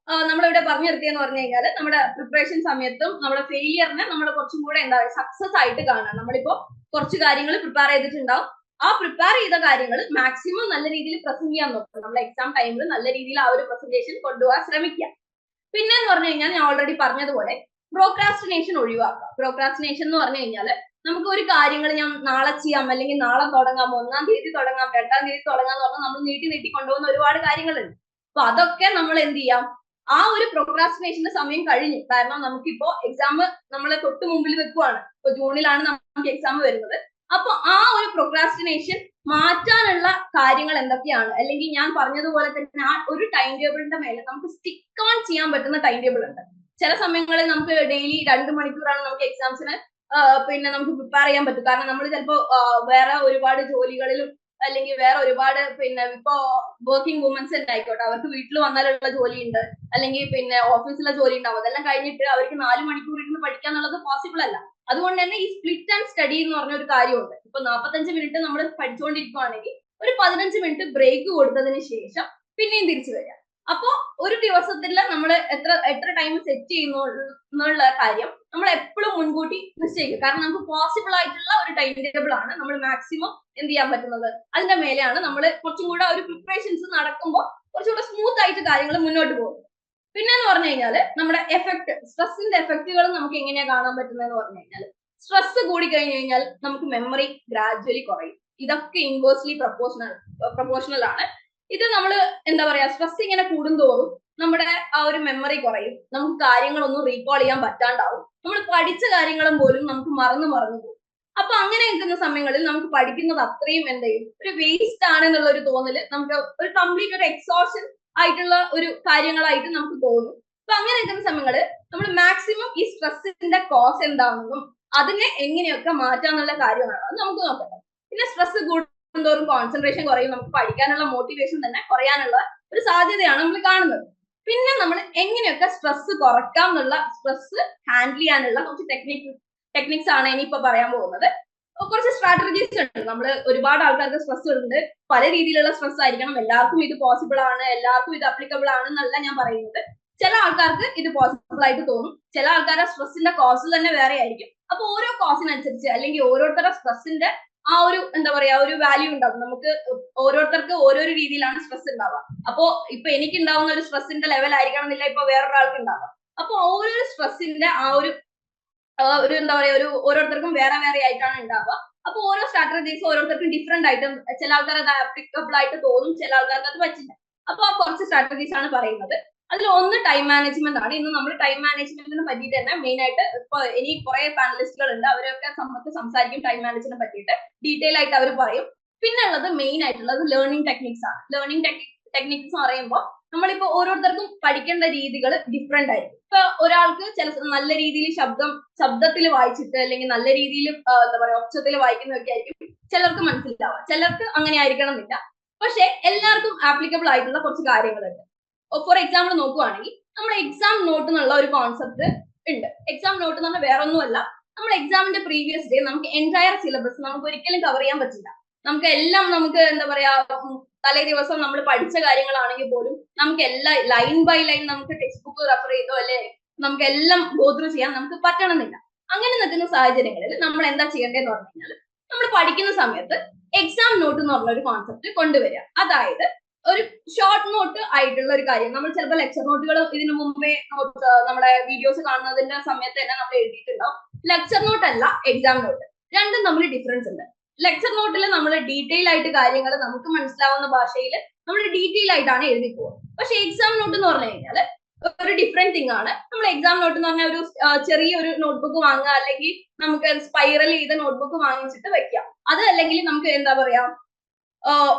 നമ്മളിവിടെ പറഞ്ഞു നിർത്തിയെന്ന് പറഞ്ഞു കഴിഞ്ഞാൽ നമ്മുടെ പ്രിപ്പറേഷൻ സമയത്തും നമ്മുടെ ഫെയിലിയറിനെ നമ്മൾ കുറച്ചും കൂടെ എന്താ സക്സസ് ആയിട്ട് കാണാം. നമ്മളിപ്പോ കുറച്ച് കാര്യങ്ങൾ പ്രിപ്പയർ ചെയ്തിട്ടുണ്ടാവും. ആ പ്രിപ്പയർ ചെയ്ത കാര്യങ്ങൾ മാക്സിമം നല്ല രീതിയിൽ പ്രസന്റ് ചെയ്യാൻ നോക്കും. നമ്മൾ എക്സാം ടൈമിൽ നല്ല രീതിയിൽ ആ ഒരു പ്രസന്റേഷൻ കൊണ്ടുപോകാൻ ശ്രമിക്കുക. പിന്നെ എന്ന് പറഞ്ഞു കഴിഞ്ഞാൽ ഞാൻ ഓൾറെഡി പറഞ്ഞതുപോലെ പ്രോക്രാസ്റ്റിനേഷൻ ഒഴിവാക്കുക. പ്രോക്രാസ്റ്റിനേഷൻ എന്ന് പറഞ്ഞു കഴിഞ്ഞാൽ നമുക്ക് ഒരു കാര്യങ്ങൾ ഞാൻ നാളെ ചെയ്യാം, അല്ലെങ്കിൽ നാളെ തുടങ്ങാം, 1-ാം തീയതി തുടങ്ങാം, 2-ാം തീയതി തുടങ്ങാം എന്ന് പറഞ്ഞാൽ നമ്മൾ നീട്ടി കൊണ്ടുപോകുന്ന ഒരുപാട് കാര്യങ്ങളുണ്ട്. അപ്പൊ അതൊക്കെ നമ്മൾ എന്ത് ചെയ്യാം, ആ ഒരു പ്രോക്രാസ്റ്റിനേഷന്റെ സമയം കഴിഞ്ഞു. കാരണം നമുക്കിപ്പോ എക്സാം നമ്മളെ തൊട്ട് മുമ്പിൽ വെക്കുവാണ്. ഇപ്പൊ ജൂണിലാണ് നമുക്ക് എക്സാം വരുന്നത്. അപ്പൊ ആ ഒരു പ്രോക്രാസ്റ്റിനേഷൻ മാറ്റാനുള്ള കാര്യങ്ങൾ എന്തൊക്കെയാണ്, അല്ലെങ്കിൽ ഞാൻ പറഞ്ഞതുപോലെ തന്നെ ആ ഒരു ടൈം ടേബിളിന്റെ മേലെ നമുക്ക് സ്റ്റിക്ക് ഓൺ ചെയ്യാൻ പറ്റുന്ന ടൈം ടേബിൾ ഉണ്ട്. ചില സമയങ്ങളിൽ നമുക്ക് ഡെയിലി 2 മണിക്കൂറാണ് നമുക്ക് എക്സാംസിന് പിന്നെ നമുക്ക് പ്രിപ്പയർ ചെയ്യാൻ പറ്റും. കാരണം നമ്മൾ ചിലപ്പോ വേറെ ഒരുപാട് ജോലികളിലും അല്ലെങ്കിൽ വേറെ ഒരുപാട് പിന്നെ ഇപ്പോ വർക്കിംഗ് വുമൻസ് തന്നെ ആയിക്കോട്ടെ, അവർക്ക് വീട്ടിൽ വന്നാലുള്ള ജോലിയുണ്ട്, അല്ലെങ്കിൽ പിന്നെ ഓഫീസിലെ ജോലി ഉണ്ടാവും. അതെല്ലാം കഴിഞ്ഞിട്ട് അവർക്ക് 4 മണിക്കൂർ ഇരുന്ന് പഠിക്കുക എന്നുള്ളത് പോസിബിൾ അല്ല. അതുകൊണ്ട് തന്നെ ഈ സ്പ്ലിറ്റ് ആൻഡ് സ്റ്റഡി എന്ന് പറഞ്ഞ ഒരു കാര്യമുണ്ട്. ഇപ്പൊ 45 മിനിറ്റ് നമ്മൾ പഠിച്ചുകൊണ്ടിരിക്കുകയാണെങ്കിൽ ഒരു 15 മിനിറ്റ് ബ്രേക്ക് കൊടുത്തതിന് ശേഷം പിന്നെയും തിരിച്ചു വരിക. അപ്പോ ഒരു ദിവസത്തിൽ നമ്മൾ എത്ര ടൈം സെറ്റ് ചെയ്യുന്നു എന്നുള്ള കാര്യം നമ്മൾ എപ്പോഴും മുൻകൂട്ടി നിശ്ചയിക്കുക. കാരണം നമുക്ക് പോസിബിൾ ആയിട്ടുള്ള ഒരു ടൈം ടേബിൾ ആണ് നമ്മൾ മാക്സിമം എന്ത് ചെയ്യാൻ പറ്റുന്നത്. അതിന്റെ മേലെയാണ് നമ്മൾ കുറച്ചും കൂടെ ഒരു പ്രിപ്പറേഷൻസ് നടക്കുമ്പോൾ കുറച്ചുകൂടെ സ്മൂത്ത് ആയിട്ട് കാര്യങ്ങൾ മുന്നോട്ട് പോകും. പിന്നെ എന്ന് പറഞ്ഞു കഴിഞ്ഞാൽ നമ്മുടെ എഫക്ട്, സ്ട്രെസ്സിന്റെ എഫക്റ്റുകൾ നമുക്ക് എങ്ങനെയാ കാണാൻ പറ്റുന്നതെന്ന് പറഞ്ഞു കഴിഞ്ഞാൽ, സ്ട്രെസ് കൂടി കഴിഞ്ഞു കഴിഞ്ഞാൽ നമുക്ക് മെമ്മറി ഗ്രാജുവലി കുറയും. ഇതൊക്കെ ഇൻവേഴ്സ്ലി പ്രൊപ്പോർഷണൽ ആണ്. ഇത് നമ്മൾ എന്താ പറയാ സ്ട്രെസ് ഇങ്ങനെ കൂടുന്തോറും നമ്മുടെ ആ ഒരു മെമ്മറി കുറയും. നമുക്ക് കാര്യങ്ങളൊന്നും റീകോൾ ചെയ്യാൻ പറ്റാണ്ടാവും. നമ്മൾ പഠിച്ച കാര്യങ്ങളും പോലും നമുക്ക് മറന്നു പോകും. അപ്പൊ അങ്ങനെ നിൽക്കുന്ന സമയങ്ങളിൽ നമുക്ക് പഠിക്കുന്നത് അത്രയും എന്ത് ചെയ്യും, ഒരു വേസ്റ്റ് ആണെന്നുള്ള ഒരു തോന്നല്, നമുക്ക് ഒരു കംപ്ലീറ്റ് ഒരു എക്സോഷൻ ആയിട്ടുള്ള ഒരു കാര്യങ്ങളായിട്ട് നമുക്ക് തോന്നും. അപ്പൊ അങ്ങനെ നിൽക്കുന്ന സമയങ്ങളിൽ നമ്മൾ മാക്സിമം ഈ സ്ട്രെസ്സിന്റെ കോസ് എന്താണെന്നും അതിനെ എങ്ങനെയൊക്കെ മാറ്റാന്നുള്ള കാര്യമാണ് അത് നമുക്ക് നോക്കട്ടെ. പിന്നെ സ്ട്രെസ് കൂടുന്തോറും കോൺസെൻട്രേഷൻ കുറയും, നമുക്ക് പഠിക്കാനുള്ള മോട്ടിവേഷൻ തന്നെ കുറയാനുള്ള ഒരു സാധ്യതയാണ് നമ്മൾ കാണുന്നത്. പിന്നെ നമ്മൾ എങ്ങനെയൊക്കെ സ്ട്രെസ് കുറയ്ക്കാം എന്നുള്ള, സ്ട്രെസ് ഹാൻഡിൽ ചെയ്യാനുള്ള കുറച്ച് ടെക്നിക്സ് ആണ് ഇനിയിപ്പോ പറയാൻ പോകുന്നത്. കുറച്ച് സ്ട്രാറ്റജീസ് ഉണ്ട്. നമ്മൾ ഒരുപാട് ആൾക്കാർക്ക് സ്ട്രെസ് ഉണ്ട്, പല രീതിയിലുള്ള സ്ട്രെസ് ആയിരിക്കണം. എല്ലാവർക്കും ഇത് പോസിബിൾ ആണ്, എല്ലാവർക്കും ഇത് അപ്ലിക്കബിൾ ആണ് എന്നല്ല ഞാൻ പറയുന്നത്. ചില ആൾക്കാർക്ക് ഇത് പോസിബിൾ ആയിട്ട് തോന്നും, ചില ആൾക്കാരുടെ സ്ട്രെസ്സിന്റെ കോസ് തന്നെ വേറെ ആയിരിക്കും. അപ്പൊ ഓരോ കോസിനനുസരിച്ച് അല്ലെങ്കിൽ ഓരോരുത്തരുടെ സ്ട്രെസ്സിന്റെ ആ ഒരു എന്താ പറയാ ഒരു വാല്യൂ ഉണ്ടാവും. നമുക്ക് ഓരോരുത്തർക്ക് ഓരോരോ രീതിയിലാണ് സ്ട്രെസ് ഉണ്ടാവുക. അപ്പോ ഇപ്പൊ എനിക്ക് ഉണ്ടാവുന്ന ഒരു സ്ട്രെസ്സിന്റെ ലെവൽ ആയിരിക്കണം എന്നില്ല ഇപ്പൊ വേറൊരാൾക്ക് ഉണ്ടാവുക. അപ്പൊ ഓരോ സ്ട്രെസ്സിന്റെ ആ ഒരു എന്താ പറയാ ഓരോരുത്തർക്കും വേറെ ആയിട്ടാണ് ഉണ്ടാവുക. അപ്പൊ ഓരോ സ്ട്രാറ്റജീസ് ഓരോരുത്തർക്കും ഡിഫറെന്റ് ആയിട്ട്, ചില ആൾക്കാർ അത് ആപ്ലിക്കബിൾ ആയിട്ട് തോന്നും, ചില ആൾക്കാർക്ക് അത് പറ്റില്ല. അപ്പൊ കുറച്ച് സ്ട്രാറ്റജീസ് ആണ് പറയുന്നത്. അതിൽ ഒന്ന് ടൈം മാനേജ്മെന്റ് ആണ്. ഇന്ന് നമ്മൾ ടൈം മാനേജ്മെന്റിനെ പറ്റിയിട്ട് തന്നെ മെയിൻ ആയിട്ട് ഇപ്പൊ ഇനി കുറെ പാനലിസ്റ്റുകൾ ഉണ്ട്, അവരൊക്കെ നമുക്ക് സംസാരിക്കും ടൈം മാനേജ്മെന്റിനെ പറ്റിയിട്ട് ഡീറ്റെയിൽ ആയിട്ട് അവർ പറയും. പിന്നെ ഉള്ളത് മെയിൻ ആയിട്ടുള്ളത് ലേണിംഗ് ടെക്നിക്സ് ആണ്. ലേണിംഗ് ടെക്നിക്സ് എന്ന് പറയുമ്പോൾ നമ്മളിപ്പോ ഓരോരുത്തർക്കും പഠിക്കേണ്ട രീതികൾ ഡിഫറെന്റ് ആയിരിക്കും. ഇപ്പൊ ഒരാൾക്ക് ചില നല്ല രീതിയിൽ ശബ്ദത്തിൽ വായിച്ചിട്ട് അല്ലെങ്കിൽ നല്ല രീതിയിൽ എന്താ പറയാ ഒച്ചത്തിൽ വായിക്കുന്നതൊക്കെ ആയിരിക്കും ചിലർക്ക് മനസ്സിലാവുക, ചിലർക്ക് അങ്ങനെ ആയിരിക്കണം എന്നില്ല. പക്ഷെ എല്ലാവർക്കും ആപ്ലിക്കബിൾ ആയിട്ടുള്ള കുറച്ച് കാര്യങ്ങളുണ്ട്. ഫോർ എക്സാമ്പിൾ നോക്കുവാണെങ്കിൽ നമ്മുടെ എക്സാം നോട്ട് എന്നുള്ള ഒരു കോൺസെപ്റ്റ് ഉണ്ട്. എക്സാം നോട്ട് എന്ന് പറഞ്ഞാൽ വേറെ ഒന്നുമല്ല, നമ്മുടെ എക്സാമിന്റെ പ്രീവിയസ് ഡേ നമുക്ക് എൻറ്റയർ സിലബസ് നമുക്ക് ഒരിക്കലും കവർ ചെയ്യാൻ പറ്റില്ല. നമുക്ക് എല്ലാം നമുക്ക് എന്താ പറയാ, തലേ ദിവസം നമ്മൾ പഠിച്ച കാര്യങ്ങളാണെങ്കിൽ പോലും നമുക്ക് എല്ലാം ലൈൻ ബൈ ലൈൻ നമുക്ക് ടെക്സ്റ്റ് ബുക്ക് റെഫർ ചെയ്തോ അല്ലെ നമുക്ക് എല്ലാം ഗോ ത്രൂ ചെയ്യാൻ നമുക്ക് പറ്റണമെന്നില്ല. അങ്ങനെ നിൽക്കുന്ന സാഹചര്യങ്ങളിൽ നമ്മൾ എന്താ ചെയ്യേണ്ടതെന്ന് പറഞ്ഞു കഴിഞ്ഞാൽ, നമ്മൾ പഠിക്കുന്ന സമയത്ത് എക്സാം നോട്ട് എന്ന് പറഞ്ഞ ഒരു കോൺസെപ്റ്റ് കൊണ്ടുവരിക. അതായത് ഒരു ഷോർട്ട് നോട്ട് ആയിട്ടുള്ള ഒരു കാര്യം. നമ്മൾ ചിലപ്പോൾ ലെക്ചർ നോട്ടുകൾ ഇതിനു മുമ്പേ നമ്മുടെ വീഡിയോസ് കാണുന്നതിന്റെ സമയത്ത് തന്നെ നമ്മൾ എഴുതിയിട്ടുണ്ടാവും. ലെക്ചർ നോട്ട് അല്ല എക്സാം നോട്ട്, രണ്ടും തമ്മിൽ ഡിഫറൻസ് ഉണ്ട്. ലെക്ചർ നോട്ടിൽ നമ്മൾ ഡീറ്റെയിൽ ആയിട്ട് കാര്യങ്ങൾ നമുക്ക് മനസ്സിലാവുന്ന ഭാഷയിൽ നമ്മൾ ഡീറ്റെയിൽ ആയിട്ടാണ് എഴുതി പോകുക. പക്ഷെ എക്സാം നോട്ട് എന്ന് പറഞ്ഞു കഴിഞ്ഞാൽ ഒരു ഡിഫറെന്റ് തിങ് ആണ്. നമ്മൾ എക്സാം നോട്ട് എന്ന് പറഞ്ഞാൽ ഒരു ചെറിയൊരു നോട്ട്ബുക്ക് വാങ്ങുക, അല്ലെങ്കിൽ നമുക്ക് സ്പൈറൽ ചെയ്ത നോട്ട്ബുക്ക് വാങ്ങിച്ചിട്ട് വെക്കാം. അത് അല്ലെങ്കിൽ നമുക്ക് എന്താ പറയാ,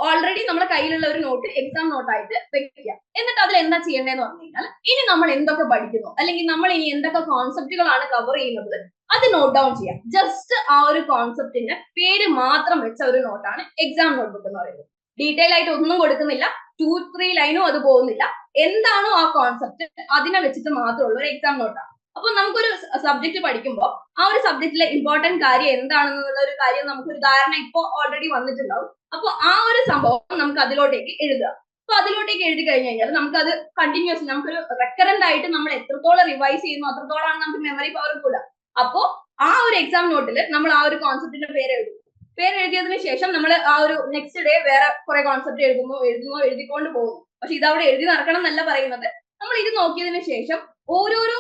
ഓൾറെഡി നമ്മുടെ കയ്യിലുള്ള ഒരു നോട്ട് എക്സാം നോട്ടായിട്ട് വെക്കുക. എന്നിട്ട് അതിൽ എന്താ ചെയ്യേണ്ടതെന്ന് പറഞ്ഞു കഴിഞ്ഞാൽ, ഇനി നമ്മൾ എന്തൊക്കെ പഠിക്കുന്നു അല്ലെങ്കിൽ നമ്മൾ ഇനി എന്തൊക്കെ കോൺസെപ്റ്റുകളാണ് കവർ ചെയ്യുന്നത് അത് നോട്ട് ഡൗൺ ചെയ്യാം. ജസ്റ്റ് ആ ഒരു കോൺസെപ്റ്റിന്റെ പേര് മാത്രം വെച്ച ഒരു നോട്ടാണ് എക്സാം നോട്ട്ബുക്ക് എന്ന് പറയുന്നത്. ഡീറ്റെയിൽ ആയിട്ട് ഒന്നും കൊടുക്കുന്നില്ല, 2-3 ലൈനും അത് പോകുന്നില്ല. എന്താണോ ആ കോൺസെപ്റ്റ് അതിനെ വെച്ചിട്ട് മാത്രമുള്ള ഒരു എക്സാം നോട്ടാണ്. അപ്പൊ നമുക്കൊരു സബ്ജക്ട് പഠിക്കുമ്പോൾ ആ ഒരു സബ്ജക്റ്റിലെ ഇമ്പോർട്ടന്റ് കാര്യം എന്താണെന്നുള്ള ഒരു കാര്യം നമുക്കൊരു ധാരണ ഇപ്പോൾ ഓൾറെഡി വന്നിട്ടുണ്ടാവും. അപ്പൊ ആ ഒരു സംഭവം നമുക്ക് അതിലോട്ടേക്ക് എഴുതുക. അപ്പൊ അതിലോട്ടേക്ക് എഴുതി കഴിഞ്ഞു കഴിഞ്ഞാൽ നമുക്ക് അത് കണ്ടിന്യൂസ് നമുക്കൊരു റെക്കറന്റ് ആയിട്ട് നമ്മൾ എത്രത്തോളം റിവൈസ് ചെയ്യുന്നു അത്രത്തോളമാണ് നമുക്ക് മെമ്മറി പവർ കൂടുക. അപ്പോ ആ ഒരു എക്സാം നോട്ടിൽ നമ്മൾ ആ ഒരു കോൺസെപ്റ്റിന്റെ പേര് എഴുതും. പേര് എഴുതിയതിനു ശേഷം നമ്മൾ ആ ഒരു നെക്സ്റ്റ് ഡേ വേറെ കുറെ കോൺസെപ്റ്റ് എഴുതിക്കൊണ്ട് പോകുന്നു. പക്ഷെ ഇത് അവിടെ എഴുതി നടക്കണം എന്നല്ല പറയുന്നത്. നമ്മൾ ഇത് നോക്കിയതിനു ശേഷം ഓരോരോ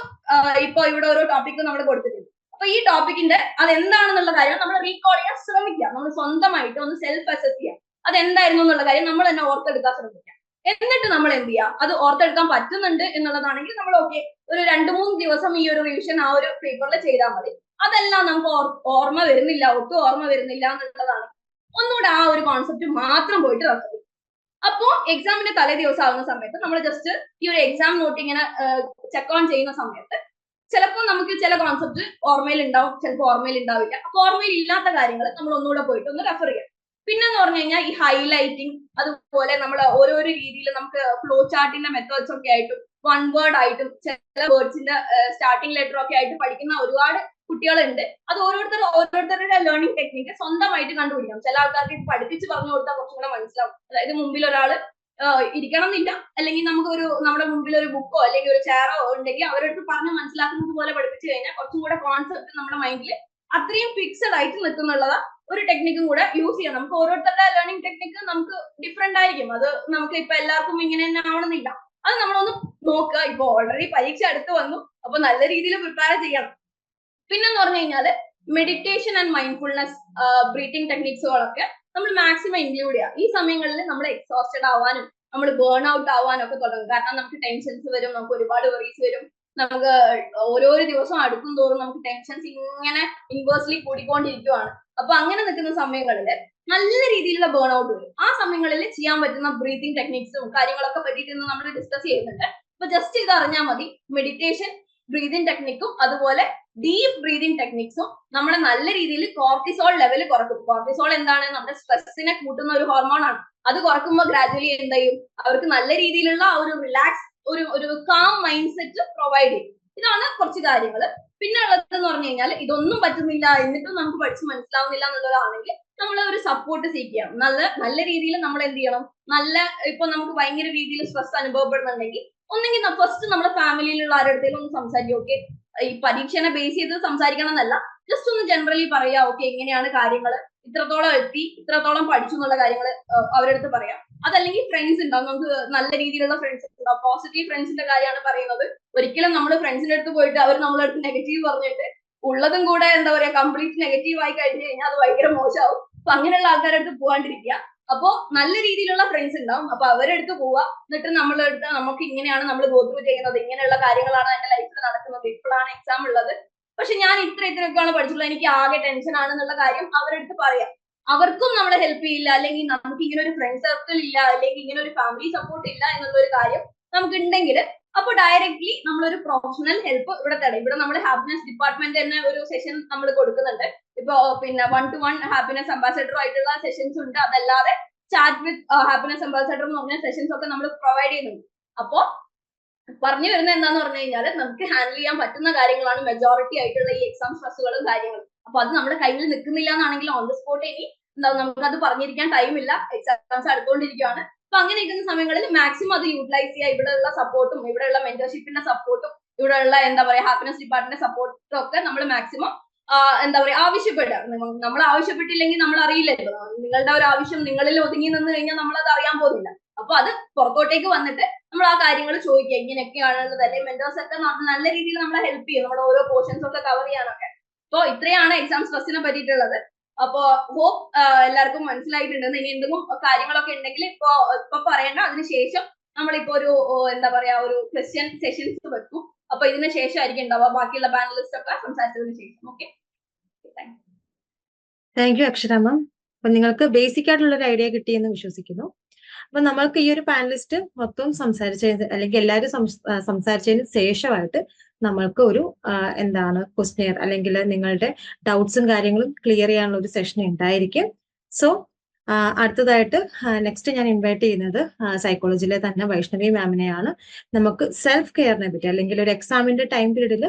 ഇപ്പൊ ഇവിടെ ഓരോ ടോപ്പിക് നമ്മൾ കൊടുത്തിട്ടുണ്ട്. അപ്പൊ ഈ ടോപ്പിക്കിന്റെ അത് എന്താണെന്നുള്ള കാര്യം നമ്മൾ റീകോൾ ചെയ്യാൻ ശ്രമിക്കുക. നമ്മൾ സ്വന്തമായിട്ട് ഒന്ന് സെൽഫ് അസസ് ചെയ്യാം. അത് എന്തായിരുന്നു എന്നുള്ള കാര്യം നമ്മൾ തന്നെ ഓർത്തെടുക്കാൻ ശ്രമിക്കാം. എന്നിട്ട് നമ്മൾ എന്ത് ചെയ്യുക, അത് ഓർത്തെടുക്കാൻ പറ്റുന്നുണ്ട് എന്നുള്ളതാണെങ്കിൽ നമ്മൾ ഓക്കെ, ഒരു 2-3 ദിവസം ഈ ഒരു റിവിഷൻ ആ ഒരു പേപ്പറിൽ ചെയ്താൽ മതി. അതെല്ലാം നമുക്ക് ഓർമ്മ വരുന്നില്ല, ഒട്ടും ഓർമ്മ വരുന്നില്ല എന്നുള്ളതാണ്, ഒന്നുകൂടെ ആ ഒരു കോൺസെപ്റ്റ് മാത്രം പോയിട്ട് റെഫർ ചെയ്യും. അപ്പോ എക്സാമിന്റെ തലേ ദിവസം ആവുന്ന സമയത്ത് നമ്മൾ ജസ്റ്റ് ഈ ഒരു എക്സാം നോട്ട് ഇങ്ങനെ ചെക്ക് ഓൺ ചെയ്യുന്ന സമയത്ത് ചിലപ്പോൾ നമുക്ക് ചില കോൺസെപ്റ്റ് ഓർമ്മയിൽ ഉണ്ടാവും, ചിലപ്പോൾ ഓർമ്മയിൽ ഉണ്ടാവില്ല. അപ്പൊ ഓർമ്മയിൽ ഇല്ലാത്ത കാര്യങ്ങൾ നമ്മൾ ഒന്നുകൂടെ പോയിട്ട് ഒന്ന് റെഫർ ചെയ്യാം. പിന്നെന്ന് പറഞ്ഞു കഴിഞ്ഞാൽ ഈ ഹൈലൈറ്റിംഗ്, അതുപോലെ നമ്മൾ ഓരോരോ രീതിയിൽ നമുക്ക് ഫ്ലോ ചാർട്ടിന്റെ മെത്തേഡ്സ് ഒക്കെ ആയിട്ടും 1 വേർഡ് ആയിട്ടും ചില വേർഡ്സിന്റെ സ്റ്റാർട്ടിംഗ് ലെറ്റർ ഒക്കെ ആയിട്ട് പഠിക്കുന്ന ഒരുപാട് കുട്ടികളുണ്ട്. അത് ഓരോരുത്തരുടെ ലേണിംഗ് ടെക്നിക്ക് സ്വന്തമായിട്ട് കണ്ടുപിടിക്കണം. ചില ആൾക്കാർക്ക് പഠിപ്പിച്ച് പറഞ്ഞു കൊടുത്താൽ കുറച്ചും കൂടെ മനസ്സിലാവും. അതായത് മുമ്പിൽ ഒരാള് ഇരിക്കണം എന്നില്ല, അല്ലെങ്കിൽ നമുക്ക് നമ്മുടെ മുമ്പിൽ ഒരു ബുക്കോ അല്ലെങ്കിൽ ഒരു ചെയറോ ഉണ്ടെങ്കിൽ അവരടുത്ത് പറഞ്ഞ് മനസ്സിലാക്കുന്നത് പോലെ പഠിപ്പിച്ചു കഴിഞ്ഞാൽ കുറച്ചും കൂടെ കോൺസെപ്റ്റ് നമ്മുടെ മൈൻഡിൽ അത്രയും ഫിക്സഡ് ആയിട്ട് നിൽക്കുന്നുള്ളത് ഒരു ടെക്നിക്കും കൂടെ യൂസ് ചെയ്യാം. നമുക്ക് ഓരോരുത്തരുടെ ലേണിംഗ് ടെക്നിക്ക് നമുക്ക് ഡിഫറെന്റ് ആയിരിക്കും. അത് നമുക്ക് ഇപ്പൊ എല്ലാവർക്കും ഇങ്ങനെ തന്നെ ആവണമെന്നില്ല. അത് നമ്മളൊന്ന് നോക്കുക. ഇപ്പൊ ഓൾറെഡി പരീക്ഷ അടുത്ത് വന്നു, അപ്പൊ നല്ല രീതിയിൽ പ്രിപ്പയർ ചെയ്യണം. പിന്നെന്ന് പറഞ്ഞു കഴിഞ്ഞാൽ മെഡിറ്റേഷൻ ആൻഡ് മൈൻഡ്ഫുൾനെസ് ബ്രീത്തിങ് ടെക്നിക്സുകളൊക്കെ നമ്മൾ മാക്സിമം ഇൻക്ലൂഡ് ചെയ്യുക. ഈ സമയങ്ങളിൽ നമ്മൾ എക്സോസ്റ്റഡ് ആവാനും നമ്മൾ ബേൺ ഔട്ട് ആവാനും ഒക്കെ തുടങ്ങും. കാരണം നമുക്ക് ടെൻഷൻസ് വരും, നമുക്ക് ഒരുപാട് വെറീസ് വരും. നമുക്ക് ഓരോരോ ദിവസം അടുക്കും തോറും നമുക്ക് ടെൻഷൻസ് ഇങ്ങനെ ഇൻവേഴ്സ്ലി കൂടിക്കൊണ്ടിരിക്കുവാണ്. അപ്പൊ അങ്ങനെ നിൽക്കുന്ന സമയങ്ങളിൽ നല്ല രീതിയിലുള്ള ബേൺ ഔട്ട് വരും. ആ സമയങ്ങളിൽ ചെയ്യാൻ പറ്റുന്ന ബ്രീത്തിങ് ടെക്നിക്സും കാര്യങ്ങളൊക്കെ പറ്റിയിട്ട് നമ്മൾ ഡിസ്കസ് ചെയ്യുന്നുണ്ട്. അപ്പൊ ജസ്റ്റ് ഇത് അറിഞ്ഞാൽ മതി. മെഡിറ്റേഷൻ, ബ്രീതിങ് ടെക്നിക്കും അതുപോലെ ഡീപ് ബ്രീതിങ് ടെക്നിക്സും നമ്മളെ നല്ല രീതിയിൽ കോർട്ടിസോൾ ലെവൽ കുറക്കും. കോർട്ടിസോൾ എന്താണ്? നമ്മുടെ സ്ട്രെസ്സിനെ കൂട്ടുന്ന ഒരു ഹോർമോൺ ആണ്. അത് കുറക്കുമ്പോൾ ഗ്രാജുവലി എന്ത് ചെയ്യും, അവർക്ക് നല്ല രീതിയിലുള്ള ഒരു റിലാക്സ്, ഒരു കാം മൈൻഡ് സെറ്റ് പ്രൊവൈഡ് ചെയ്യും. ഇതാണ് കുറച്ച് കാര്യങ്ങൾ. പിന്നെ ഉള്ളതെന്ന് പറഞ്ഞു കഴിഞ്ഞാൽ, ഇതൊന്നും പറ്റുന്നില്ല എന്നിട്ടും നമുക്ക് പഠിച്ച് മനസ്സിലാവുന്നില്ല എന്നുള്ളതാണെങ്കിൽ നമ്മൾ ഒരു സപ്പോർട്ട് സീക്ക് ചെയ്യണം. നല്ല രീതിയിൽ നമ്മൾ എന്ത് ചെയ്യണം, ഇപ്പൊ നമുക്ക് ഭയങ്കര രീതിയിൽ സ്ട്രെസ് അനുഭവപ്പെടുന്നുണ്ടെങ്കിൽ ഒന്നെങ്കിൽ ഫസ്റ്റ് നമ്മുടെ ഫാമിലിയിലുള്ള ആരുടെയും ഒന്ന് സംസാരിക്കും. ഓക്കെ, ഈ പരീക്ഷനെ ബേസ് ചെയ്ത് സംസാരിക്കണം എന്നല്ല, ജസ്റ്റ് ഒന്ന് ജനറലി പറയാ. ഓക്കെ, എങ്ങനെയാണ് കാര്യങ്ങൾ, ഇത്രത്തോളം എത്തി, ഇത്രത്തോളം പഠിച്ചു എന്നുള്ള കാര്യങ്ങൾ അവരടുത്ത് പറയാം. അതല്ലെങ്കിൽ ഫ്രണ്ട്സ് ഉണ്ടാവും, നമുക്ക് നല്ല രീതിയിലുള്ള ഫ്രണ്ട്സ് ഉണ്ടാവും. പോസിറ്റീവ് ഫ്രണ്ട്സിന്റെ കാര്യമാണ് പറയുന്നത്. ഒരിക്കലും നമ്മൾ ഫ്രണ്ട്സിന്റെ അടുത്ത് പോയിട്ട് അവർ നമ്മളെ അടുത്ത് നെഗറ്റീവ് പറഞ്ഞിട്ട് ഉള്ളതും കൂടെ എന്താ പറയാ കംപ്ലീറ്റ് നെഗറ്റീവ് ആയി കഴിഞ്ഞു കഴിഞ്ഞാൽ അത് ഭയങ്കര മോശമാവും. അപ്പൊ അങ്ങനെയുള്ള ആൾക്കാരുടെ അടുത്ത് പോകാണ്ടിരിക്കുക. അപ്പോ നല്ല രീതിയിലുള്ള ഫ്രണ്ട്സ് ഉണ്ടാവും, അപ്പൊ അവരെടുത്ത് പോവുക. എന്നിട്ട് നമ്മളെടുത്ത് നമുക്ക് ഇങ്ങനെയാണ് നമ്മൾ ഗോ ത്രൂ ചെയ്യുന്നത്, ഇങ്ങനെയുള്ള കാര്യങ്ങളാണ് എന്റെ ലൈഫിൽ നടക്കുന്നത്, ഇപ്പോഴാണ് എക്സാം ഉള്ളത്, പക്ഷെ ഞാൻ ഇത്രയൊക്കെയാണ് പഠിച്ചിട്ടുള്ളത്, എനിക്ക് ആകെ ടെൻഷൻ ആണെന്നുള്ള കാര്യം അവരെടുത്ത് പറയാം. അവർക്കും നമ്മളെ ഹെൽപ്പ് ചെയ്യില്ല, അല്ലെങ്കിൽ നമുക്ക് ഇങ്ങനെ ഒരു ഫ്രണ്ട് സർക്കിൾ ഇല്ല, അല്ലെങ്കിൽ ഇങ്ങനെ ഒരു ഫാമിലി സപ്പോർട്ട് ഇല്ല എന്നുള്ള ഒരു കാര്യം നമുക്ക് ഉണ്ടെങ്കിൽ അപ്പൊ ഡയറക്ട്ലി നമ്മളൊരു പ്രൊഫഷണൽ ഹെൽപ്പ് ഇവിടെ തേടാം. ഇവിടെ നമ്മൾ ഹാപ്പിനെസ് ഡിപ്പാർട്ട്മെന്റ് തന്നെ ഒരു സെഷൻ നമ്മൾ കൊടുക്കുന്നുണ്ട്. ഇപ്പൊ പിന്നെ 1-to-1 ഹാപ്പിനെസ് അംബാസഡർ ആയിട്ടുള്ള സെഷൻസ് ഉണ്ട്. അതല്ലാതെ ചാറ്റ് വിത്ത് ഹാപ്പിനെസ് അംബാസഡർ എന്ന് പറഞ്ഞ സെഷൻസ് ഒക്കെ നമ്മൾ പ്രൊവൈഡ് ചെയ്യുന്നുണ്ട്. അപ്പോ പറഞ്ഞു വരുന്നത് എന്താന്ന് പറഞ്ഞു കഴിഞ്ഞാൽ നമുക്ക് ഹാൻഡിൽ ചെയ്യാൻ പറ്റുന്ന കാര്യങ്ങളാണ് മെജോറിറ്റി ആയിട്ടുള്ള ഈ എക്സാം സ്ട്രെസ്സുകളും കാര്യങ്ങളും. അപ്പൊ അത് നമ്മുടെ കയ്യിൽ നിൽക്കുന്നില്ല എന്നാണെങ്കിൽ ഓൺ ദ സ്പോട്ട് ഇനി എന്താ നമുക്കത് പറഞ്ഞിരിക്കാൻ ടൈമില്ല, എക്സാംസ് അടുത്തുകൊണ്ടിരിക്കുകയാണ്. അപ്പൊ അങ്ങനെ ഇരിക്കുന്ന സമയങ്ങളിൽ മാക്സിമം അത് യൂട്ടിലൈസ് ചെയ്യുക. ഇവിടെയുള്ള സപ്പോർട്ടും ഇവിടെയുള്ള മെന്റർഷിപ്പിന്റെ സപ്പോർട്ടും ഇവിടെയുള്ള എന്താ പറയാ ഹാപ്പിനെസ് ഡിപ്പാർട്ട്മെന്റ് സപ്പോർട്ടും ഒക്കെ നമ്മൾ മാക്സിമം എന്താ പറയാ ആവശ്യപ്പെടുക. നമ്മൾ ആവശ്യപ്പെട്ടില്ലെങ്കിൽ നമ്മൾ അറിയില്ലല്ലോ. നിങ്ങളുടെ ഒരു ആവശ്യം നിങ്ങളിൽ ഒതുങ്ങി നിന്ന് കഴിഞ്ഞാൽ നമ്മൾ അത് അറിയാൻ പോകുന്നില്ല. അപ്പൊ അത് പുറത്തോട്ടേക്ക് വന്നിട്ട് നമ്മൾ ആ കാര്യങ്ങൾ ചോദിക്കുക, ഇങ്ങനെയൊക്കെയാണുള്ളത്. അല്ലെങ്കിൽ മെന്റേഴ്സ് ഒക്കെ നല്ല രീതിയിൽ നമ്മളെ ഹെൽപ്പ് ചെയ്യും, നമ്മുടെ ഓരോ പോർഷൻസ് ഒക്കെ കവർ ചെയ്യാനൊക്കെ. അപ്പൊ ഇത്രയാണ് എക്സാം സ്ട്രെസ്സിനെ പറ്റിയിട്ടുള്ളത്. അപ്പൊ ഹോപ്പ് എല്ലാവർക്കും മനസ്സിലായിട്ടുണ്ടെന്ന്. ഇനി എന്തെങ്കിലും കാര്യങ്ങളൊക്കെ ഉണ്ടെങ്കിൽ ഇപ്പൊ പറയണ്ട, അതിനുശേഷം നമ്മളിപ്പോ ഒരു എന്താ പറയാ ഒരു ക്വസ്റ്റ്യൻ സെഷൻസ് വെക്കും. അപ്പൊ ഇതിന് ശേഷമായിരിക്കും ഉണ്ടാവുക ബാക്കിയുള്ള പാനലിസ്റ്റ് ഒക്കെ സംസാരിച്ചതിന് ശേഷം. ഓക്കെ, താങ്ക് യു അക്ഷര മാം. അപ്പൊ നിങ്ങൾക്ക് ബേസിക് ആയിട്ടുള്ള ഒരു ഐഡിയ കിട്ടിയെന്ന് വിശ്വസിക്കുന്നു. അപ്പൊ നമ്മൾക്ക് ഈ ഒരു പാനലിസ്റ്റ് മൊത്തം സംസാരിച്ചതിന് അല്ലെങ്കിൽ എല്ലാവരും സംസാരിച്ചതിന് ശേഷമായിട്ട് നമ്മൾക്ക് ഒരു എന്താണ് ക്വസ്റ്റ്യൻ അല്ലെങ്കിൽ നിങ്ങളുടെ ഡൗട്ട്സും കാര്യങ്ങളും ക്ലിയർ ചെയ്യാനുള്ള ഒരു സെഷൻ ഉണ്ടായിരിക്കും. സോ അടുത്തതായിട്ട് നെക്സ്റ്റ് ഞാൻ ഇൻവൈറ്റ് ചെയ്യുന്നത് സൈക്കോളജിയിലെ തന്നെ വൈഷ്ണവി മാമിനെയാണ്. നമുക്ക് സെൽഫ് കെയറിനെ പറ്റി അല്ലെങ്കിൽ ഒരു എക്സാമിന്റെ ടൈം പീരീഡിൽ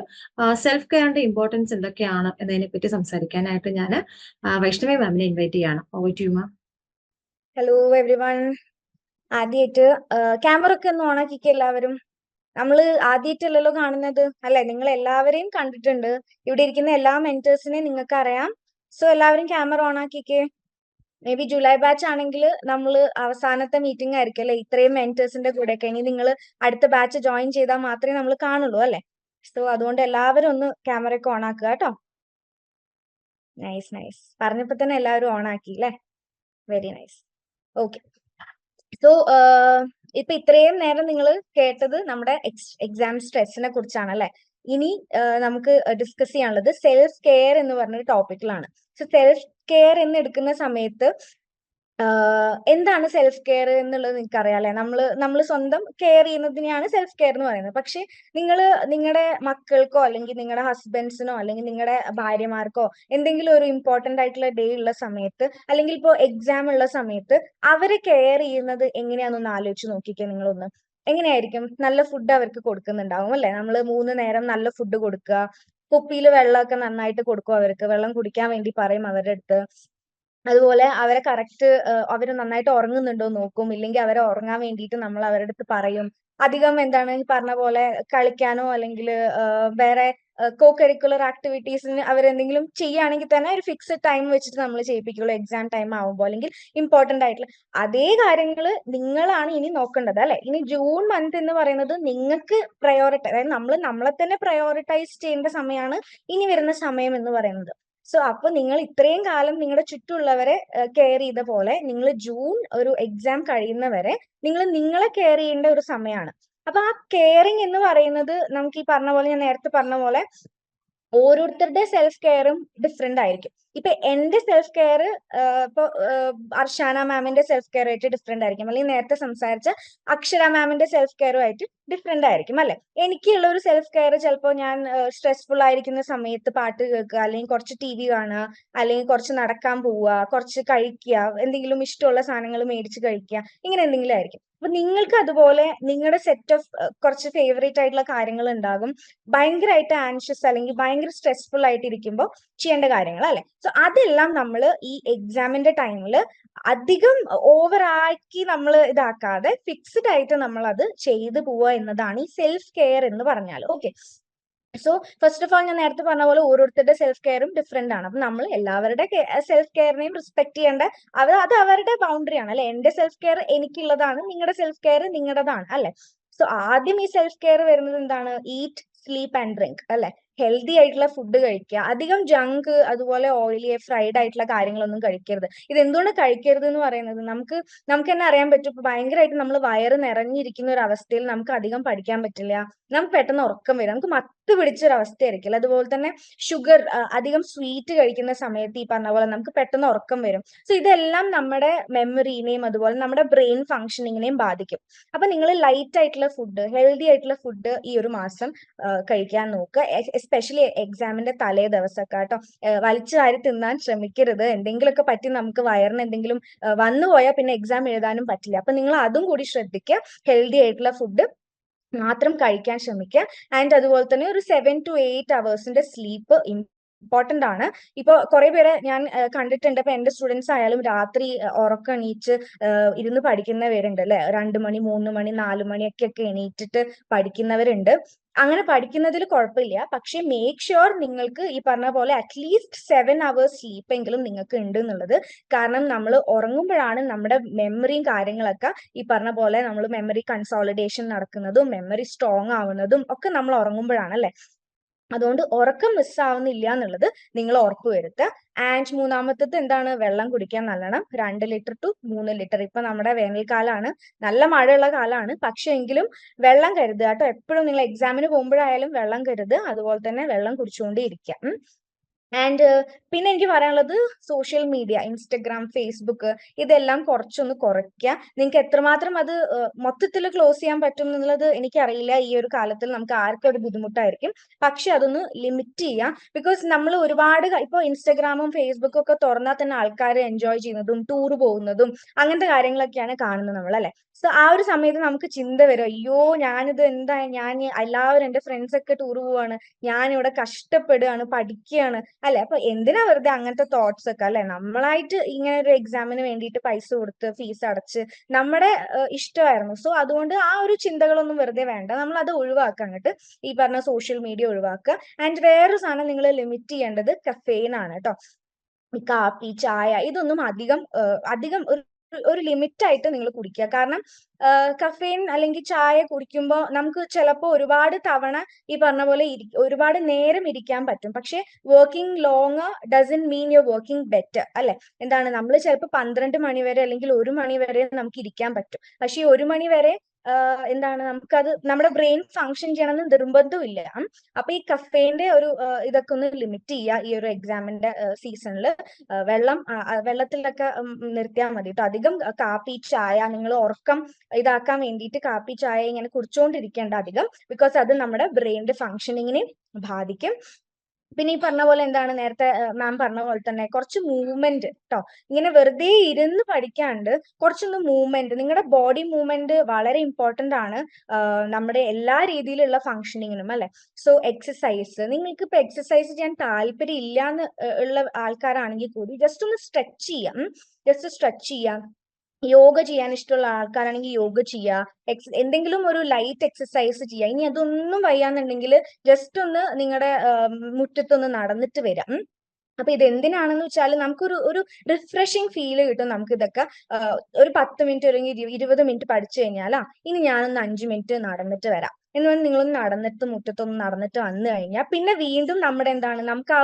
സെൽഫ് കെയറിന്റെ ഇമ്പോർട്ടൻസ് എന്തൊക്കെയാണ് എന്നതിനെ പറ്റി സംസാരിക്കാനായിട്ട് ഞാൻ വൈഷ്ണവി മാമിനെ ഇൻവൈറ്റ് ചെയ്യാണ്. Over to you ma'am. Hello everyone. ആദ്യമായിട്ട് ക്യാമറ ഒക്കെ ഒന്ന് ഓണാക്കിക്കുക എല്ലാവരും. നമ്മള് ആദ്യമായിട്ടല്ലല്ലോ കാണുന്നത് അല്ലെ? നിങ്ങൾ എല്ലാവരെയും കണ്ടിട്ടുണ്ട്, ഇവിടെ ഇരിക്കുന്ന എല്ലാ മെന്റേഴ്സിനെയും നിങ്ങൾക്ക് അറിയാം. സോ എല്ലാവരും ക്യാമറ ഓണാക്കിക്കേ. മേ ബി ജൂലൈ ബാച്ച് ആണെങ്കിൽ നമ്മൾ അവസാനത്തെ മീറ്റിംഗ് ആയിരിക്കും അല്ലെ ഇത്രയും മെന്റേഴ്സിന്റെ കൂടെ ഒക്കെ. ഇനി നിങ്ങൾ അടുത്ത ബാച്ച് ജോയിൻ ചെയ്താൽ മാത്രമേ നമ്മൾ കാണുള്ളൂ അല്ലെ? സോ അതുകൊണ്ട് എല്ലാവരും ഒന്ന് ക്യാമറ ഒക്കെ ഓണാക്കുക കേട്ടോ. നൈസ് നൈസ്, പറഞ്ഞപ്പോ തന്നെ എല്ലാവരും ഓണാക്കി അല്ലെ? Very nice. ഓക്കെ, സോ ഇപ്പൊ ഇത്രയും നേരം നിങ്ങൾ കേട്ടത് നമ്മുടെ എക്സാം സ്ട്രെസ്സിനെ കുറിച്ചാണ് അല്ലെ? ഇനി നമുക്ക് ഡിസ്കസ് ചെയ്യാനുള്ളത് സെൽഫ് കെയർ എന്ന് പറഞ്ഞൊരു ടോപ്പിക്കിലാണ്. സോ സെൽഫ് കെയർ എന്ന് എടുക്കുന്ന സമയത്ത് എന്താണ് സെൽഫ് കെയർ എന്നുള്ളത് നിങ്ങൾക്ക് അറിയാം അല്ലെ? നമ്മൾ സ്വന്തം കെയർ ചെയ്യുന്നതിനെയാണ് സെൽഫ് കെയർ എന്ന് പറയുന്നത്. പക്ഷെ നിങ്ങൾ നിങ്ങളുടെ മക്കൾക്കോ അല്ലെങ്കിൽ നിങ്ങളുടെ ഹസ്ബൻഡ്സിനോ അല്ലെങ്കിൽ നിങ്ങളുടെ ഭാര്യമാർക്കോ എന്തെങ്കിലും ഒരു ഇമ്പോർട്ടന്റ് ആയിട്ടുള്ള ഡേ ഉള്ള സമയത്ത് അല്ലെങ്കിൽ ഇപ്പോൾ എക്സാം ഉള്ള സമയത്ത് അവരെ കെയർ ചെയ്യുന്നത് എങ്ങനെയാണെന്നൊന്ന് ആലോചിച്ച് നോക്കിക്കേ. നിങ്ങളൊന്ന് എങ്ങനെയായിരിക്കും? നല്ല ഫുഡ് അവർക്ക് കൊടുക്കുന്നുണ്ടാവും അല്ലെ? നമ്മൾ 3 നേരം നല്ല ഫുഡ് കൊടുക്കുക, കുപ്പിയിൽ വെള്ളമൊക്കെ നന്നായിട്ട് കൊടുക്കും, അവർക്ക് വെള്ളം കുടിക്കാൻ വേണ്ടി പറയും അവരുടെ അടുത്ത്. അതുപോലെ അവരെ കറക്റ്റ് അവര് നന്നായിട്ട് ഉറങ്ങുന്നുണ്ടോ നോക്കും, ഇല്ലെങ്കിൽ അവരെ ഉറങ്ങാൻ വേണ്ടിയിട്ട് നമ്മൾ അവരുടെ അടുത്ത് പറയും. അധികം എന്താണ് ഈ പറഞ്ഞ പോലെ കളിക്കാനോ അല്ലെങ്കിൽ വേറെ കോ കരിക്കുലർ ആക്ടിവിറ്റീസിന് അവരെന്തെങ്കിലും ചെയ്യുകയാണെങ്കിൽ തന്നെ ഒരു ഫിക്സഡ് ടൈം വെച്ചിട്ട് നമ്മൾ ചെയ്യിപ്പിക്കുള്ളൂ എക്സാം ടൈം ആവുമ്പോൾ. അല്ലെങ്കിൽ ഇമ്പോർട്ടന്റ് ആയിട്ടുള്ള അതേ കാര്യങ്ങൾ നിങ്ങളാണ് ഇനി നോക്കേണ്ടത് അല്ലെ? ഇനി ജൂൺ മന്ത് എന്ന് പറയുന്നത് നിങ്ങൾക്ക് പ്രയോറിറ്റി, അതായത് നമ്മളെ തന്നെ പ്രയോറിറ്റൈസ് ചെയ്യേണ്ട സമയമാണ് ഇനി വരുന്ന സമയം എന്ന് പറയുന്നത്. സോ അപ്പൊ നിങ്ങൾ ഇത്രയും കാലം നിങ്ങളുടെ ചുറ്റുമുള്ളവരെ കെയർ ചെയ്ത പോലെ നിങ്ങൾ ജൂൺ ഒരു എക്സാം കഴിയുന്നവരെ നിങ്ങൾ നിങ്ങളെ കെയർ ചെയ്യേണ്ട ഒരു സമയമാണ്. അപ്പൊ ആ കെയറിങ് എന്ന് പറയുന്നത് നമുക്ക് ഈ പറഞ്ഞ പോലെ, ഞാൻ നേരത്തെ പറഞ്ഞ പോലെ ഓരോരുത്തരുടെ സെൽഫ് കെയറും ഡിഫറെന്റ് ആയിരിക്കും. ഇപ്പൊ എന്റെ സെൽഫ് കെയർ ഇപ്പൊ അർഷാന മാമിന്റെ സെൽഫ് കെയർ ആയിട്ട് ഡിഫറെന്റ് ആയിരിക്കും, അല്ലെങ്കിൽ നേരത്തെ സംസാരിച്ച അക്ഷര മാമിന്റെ സെൽഫ് കെയറുമായിട്ട് ഡിഫറെന്റ് ആയിരിക്കും അല്ലെ? എനിക്കുള്ള ഒരു സെൽഫ് കെയർ ചിലപ്പോൾ ഞാൻ സ്ട്രെസ്ഫുൾ ആയിരിക്കുന്ന സമയത്ത് പാട്ട് കേൾക്കുക, അല്ലെങ്കിൽ കുറച്ച് TV കാണുക, അല്ലെങ്കിൽ കുറച്ച് നടക്കാൻ പോവുക, കുറച്ച് കഴിക്കുക, എന്തെങ്കിലും ഇഷ്ടമുള്ള സാധനങ്ങൾ മേടിച്ച് കഴിക്കുക, ഇങ്ങനെ എന്തെങ്കിലും ആയിരിക്കും. അപ്പൊ നിങ്ങൾക്ക് അതുപോലെ നിങ്ങളുടെ സെറ്റ് ഓഫ് കുറച്ച് ഫേവറേറ്റ് ആയിട്ടുള്ള കാര്യങ്ങൾ ഉണ്ടാകും. ഭയങ്കരമായിട്ട് ആൻഷ്യസ് അല്ലെങ്കിൽ ഭയങ്കര സ്ട്രെസ്ഫുൾ ആയിട്ട് ഇരിക്കുമ്പോൾ ചെയ്യേണ്ട കാര്യങ്ങൾ അല്ലെ? സോ അതെല്ലാം നമ്മൾ ഈ എക്സാമിന്റെ ടൈമിൽ അധികം ഓവറാക്കി നമ്മൾ ഇതാക്കാതെ ഫിക്സ്ഡ് ആയിട്ട് നമ്മൾ അത് ചെയ്തു പോവുക എന്നതാണ് ഈ സെൽഫ് കെയർ എന്ന് പറഞ്ഞാൽ. Okay, so first of all ഞാൻ നേരത്തെ പറഞ്ഞ പോലെ ഓരോരുത്തരുടെ സെൽഫ് കെയറും ഡിഫറെന്റ് ആണ്. അപ്പൊ നമ്മൾ എല്ലാവരുടെ സെൽഫ് കെയറിനെയും റെസ്പെക്ട് ചെയ്യേണ്ട, അത് അവരുടെ ബൗണ്ടറി ആണ് അല്ലെ? എന്റെ സെൽഫ് കെയർ എനിക്കുള്ളതാണ്, നിങ്ങളുടെ സെൽഫ് കെയർ നിങ്ങളുടേതാണ് അല്ലെ? സോ ആദ്യം ഈ സെൽഫ് കെയർ വരുന്നത് എന്താണ്? ഈറ്റ്, സ്ലീപ്പ് ആൻഡ് ഡ്രിങ്ക് അല്ലെ? ഹെൽത്തി ആയിട്ടുള്ള ഫുഡ് കഴിക്കുക, അധികം ജങ്ക് അതുപോലെ ഓയിലി ഫ്രൈഡ് ആയിട്ടുള്ള കാര്യങ്ങളൊന്നും കഴിക്കരുത്. ഇത് എന്തുകൊണ്ട് കഴിക്കരുത് എന്ന് പറയുന്നത് നമുക്ക് തന്നെ അറിയാൻ പറ്റും. ഇപ്പൊ ഭയങ്കരമായിട്ട് നമ്മൾ വയറ് നിറഞ്ഞിരിക്കുന്ന ഒരു അവസ്ഥയിൽ നമുക്ക് അധികം പഠിക്കാൻ പറ്റില്ല, നമുക്ക് പെട്ടെന്ന് ഉറക്കം വരും, നമുക്ക് മത്ത് പിടിച്ചൊരവസ്ഥയായിരിക്കും. അതുപോലെ തന്നെ ഷുഗർ, അധികം സ്വീറ്റ് കഴിക്കുന്ന സമയത്ത് ഈ പറഞ്ഞ പോലെ നമുക്ക് പെട്ടെന്ന് ഉറക്കം വരും. സോ ഇതെല്ലാം നമ്മുടെ മെമ്മറിനെയും അതുപോലെ നമ്മുടെ ബ്രെയിൻ ഫങ്ഷനിങ്ങിനെയും ബാധിക്കും. അപ്പൊ നിങ്ങൾ ലൈറ്റ് ആയിട്ടുള്ള ഫുഡ്, ഹെൽത്തി ആയിട്ടുള്ള ഫുഡ് ഈ ഒരു മാസം കഴിക്കാൻ നോക്കുക. എസ്പെഷ്യലി എക്സാമിന്റെ തലേ ദിവസമൊക്കെ കേട്ടോ. വലിച്ചു വാരി തിന്നാൻ ശ്രമിക്കരുത്. എന്തെങ്കിലുമൊക്കെ പറ്റി നമുക്ക് വയറിന് എന്തെങ്കിലും വന്നു പോയാൽ പിന്നെ എക്സാം എഴുതാനും പറ്റില്ല. അപ്പൊ നിങ്ങൾ അതും കൂടി ശ്രദ്ധിക്കുക. ഹെൽത്തി ആയിട്ടുള്ള ഫുഡ് മാത്രം കഴിക്കാൻ ശ്രമിക്കുക. ആൻഡ് അതുപോലെ തന്നെ ഒരു 7 to 8 അവേഴ്സിന്റെ സ്ലീപ്പ് ഇമ്പോർട്ടന്റ് ആണ്. ഇപ്പൊ കുറെ പേരെ ഞാൻ കണ്ടിട്ടുണ്ട്. ഇപ്പൊ എന്റെ സ്റ്റുഡൻസ് ആയാലും രാത്രി ഉറക്കം എണീച്ച് ഇരുന്ന് പഠിക്കുന്നവരുണ്ട് അല്ലെ. 2 മണി 3 മണി 4 മണിയൊക്കെ എണീറ്റിട്ട് പഠിക്കുന്നവരുണ്ട്. അങ്ങനെ പഠിക്കുന്നതിൽ കുഴപ്പമില്ല. പക്ഷെ മേക്ക് ഷുവർ നിങ്ങൾക്ക് ഈ പറഞ്ഞ പോലെ അറ്റ്ലീസ്റ്റ് 7 അവേഴ്സ് സ്ലീപ്പ് എങ്കിലും നിങ്ങൾക്ക് ഉണ്ട് എന്നുള്ളത്. കാരണം നമ്മൾ ഉറങ്ങുമ്പോഴാണ് നമ്മുടെ മെമ്മറിയും കാര്യങ്ങളൊക്കെ ഈ പറഞ്ഞ പോലെ നമ്മൾ മെമ്മറി കൺസോളിഡേഷൻ നടക്കുന്നതും മെമ്മറി സ്ട്രോങ് ആവുന്നതും ഒക്കെ നമ്മൾ ഉറങ്ങുമ്പോഴാണ് അല്ലെ. അതുകൊണ്ട് ഉറക്കം മിസ്സാവുന്നില്ല എന്നുള്ളത് നിങ്ങൾ ഉറപ്പുവരുത്തുക. ആൻഡ് മൂന്നാമത്തത് എന്താണ്, വെള്ളം കുടിക്കാൻ നല്ലോണം 2 ലിറ്റർ to 3 ലിറ്റർ. ഇപ്പൊ നമ്മുടെ വേനൽക്കാലമാണ്, നല്ല മഴയുള്ള കാലമാണ്, പക്ഷെ എങ്കിലും വെള്ളം കരുതുക കേട്ടോ. എപ്പോഴും നിങ്ങൾ എക്സാമിന് പോകുമ്പോഴായാലും വെള്ളം കരുതുക. അതുപോലെ തന്നെ വെള്ളം കുടിച്ചുകൊണ്ടേ ഇരിക്കുക. ആൻഡ് പിന്നെ എനിക്ക് പറയാനുള്ളത് സോഷ്യൽ മീഡിയ, ഇൻസ്റ്റഗ്രാം, ഫേസ്ബുക്ക് ഇതെല്ലാം കുറച്ചൊന്ന് കുറയ്ക്കുക. നിങ്ങൾക്ക് എത്രമാത്രം അത് മൊത്തത്തിൽ ക്ലോസ് ചെയ്യാൻ പറ്റും എന്നുള്ളത് എനിക്കറിയില്ല. ഈ ഒരു കാലത്തിൽ നമുക്ക് ആർക്കും ഒരു ബുദ്ധിമുട്ടായിരിക്കും. പക്ഷെ അതൊന്ന് ലിമിറ്റ് ചെയ്യുക. ബിക്കോസ് നമ്മൾ ഒരുപാട് ഇപ്പോൾ ഇൻസ്റ്റഗ്രാമും ഫേസ്ബുക്കും ഒക്കെ തുറന്നാൽ തന്നെ ആൾക്കാർ എൻജോയ് ചെയ്യുന്നതും ടൂർ പോകുന്നതും അങ്ങനത്തെ കാര്യങ്ങളൊക്കെയാണ് കാണുന്നത് നമ്മൾ അല്ലെ. സോ ആ ഒരു സമയത്ത് നമുക്ക് ചിന്ത വരും, അയ്യോ ഞാനിത് എന്താ, ഞാൻ എല്ലാവരും എൻ്റെ ഫ്രണ്ട്സ് ഒക്കെ ടൂർ പോവാണ്, ഞാനിവിടെ കഷ്ടപ്പെടുകയാണ്, പഠിക്കുകയാണ് അല്ലെ. അപ്പൊ എന്തിനാ വെറുതെ അങ്ങനത്തെ തോട്ട്സ് ഒക്കെ അല്ലെ. നമ്മളായിട്ട് ഇങ്ങനെ ഒരു എക്സാമിന് വേണ്ടിയിട്ട് പൈസ കൊടുത്ത് ഫീസ് അടച്ച് നമ്മുടെ ഇഷ്ടമായിരുന്നു. സോ അതുകൊണ്ട് ആ ഒരു ചിന്തകളൊന്നും വെറുതെ വേണ്ട. നമ്മൾ അത് ഒഴിവാക്കുക. അങ്ങോട്ട് ഈ പറഞ്ഞ സോഷ്യൽ മീഡിയ ഒഴിവാക്കുക. ആൻഡ് വേറൊരു സാധനം നിങ്ങൾ ലിമിറ്റ് ചെയ്യേണ്ടത് കഫെയിൻ ആണ് കേട്ടോ. ഈ കാപ്പി, ചായ ഇതൊന്നും അധികം ഒരു ലിമിറ്റ് ആയിട്ട് നിങ്ങൾ കുടിക്കുക. കാരണം കഫെയിൻ അല്ലെങ്കിൽ ചായ കുടിക്കുമ്പോൾ നമുക്ക് ചിലപ്പോൾ ഒരുപാട് തവണ ഈ പറഞ്ഞ പോലെ ഒരുപാട് നേരം ഇരിക്കാൻ പറ്റും. പക്ഷെ working long doesn't mean you working better അല്ലെ. എന്താണ്, നമ്മൾ ചിലപ്പോൾ 12 മണി വരെ അല്ലെങ്കിൽ 1 മണി വരെ നമുക്ക് ഇരിക്കാൻ പറ്റും. പക്ഷെ ഈ 1 മണി വരെ എന്താണ്, നമുക്കത് നമ്മുടെ ബ്രെയിൻ ഫങ്ഷൻ ചെയ്യണമെന്ന് നിർബന്ധമില്ല. അപ്പൊ ഈ കഫെയിന്റെ ഒരു ഇതൊക്കെ ഒന്ന് ലിമിറ്റ് ചെയ്യുക ഈ ഒരു എക്സാമിന്റെ സീസണിൽ. വെള്ളത്തിലൊക്കെ നിർത്തിയാൽ മതി കേട്ടോ. അധികം കാപ്പി ചായ നിങ്ങൾ ഉറക്കം ഇതാക്കാൻ വേണ്ടിയിട്ട് കാപ്പി ചായ ഇങ്ങനെ കുടിച്ചുകൊണ്ടിരിക്കേണ്ട അധികം. ബിക്കോസ് അത് നമ്മുടെ ബ്രെയിനിന്റെ ഫങ്ഷനിങ്ങിനെ ബാധിക്കും. പിന്നെ ഈ പറഞ്ഞ പോലെ എന്താണ്, നേരത്തെ മാം പറഞ്ഞ പോലെ തന്നെ കുറച്ച് മൂവ്മെന്റ് കേട്ടോ. ഇങ്ങനെ വെറുതെ ഇരുന്ന് പഠിക്കാണ്ട് കുറച്ചൊന്ന് മൂവ്മെന്റ്, നിങ്ങളുടെ ബോഡി മൂവ്മെന്റ് വളരെ ഇമ്പോർട്ടന്റ് ആണ് നമ്മുടെ എല്ലാ രീതിയിലുള്ള ഫങ്ഷനിങ്ങിനും അല്ലെ. സോ എക്സസൈസ്, നിങ്ങൾക്ക് ഇപ്പൊ എക്സസൈസ് ചെയ്യാൻ താല്പര്യം ഇല്ലാന്ന് ഉള്ള ആൾക്കാരാണെങ്കിൽ കൂടി ജസ്റ്റ് ഒന്ന് സ്ട്രെച്ച് ചെയ്യാം. ജസ്റ്റ് സ്ട്രെച്ച് ചെയ്യാം. യോഗ ചെയ്യാൻ ഇഷ്ടമുള്ള ആൾക്കാരാണെങ്കിൽ യോഗ ചെയ്യുക. എന്തെങ്കിലും ഒരു ലൈറ്റ് എക്സസൈസ് ചെയ്യുക. ഇനി അതൊന്നും വയ്യാന്നുണ്ടെങ്കിൽ ജസ്റ്റ് ഒന്ന് നിങ്ങളുടെ മുറ്റത്തൊന്ന് നടന്നിട്ട് വരാം. അപ്പൊ ഇത് എന്തിനാണെന്ന് വെച്ചാൽ നമുക്കൊരു ഒരു റിഫ്രഷിങ് ഫീൽ കിട്ടും. നമുക്ക് ഇതൊക്കെ ഒരു 10 മിനിറ്റ് അല്ലെങ്കിൽ 20 മിനിറ്റ് പഠിച്ചു കഴിഞ്ഞാലാ ഇനി ഞാനൊന്ന് 5 മിനിറ്റ് നടന്നിട്ട് വരാം എന്ന് പറഞ്ഞാൽ നിങ്ങളൊന്ന് നടന്നിട്ട് മുറ്റത്തൊന്ന് നടന്നിട്ട് വന്നു കഴിഞ്ഞാൽ പിന്നെ വീണ്ടും നമ്മുടെ എന്താണ്, നമുക്ക് ആ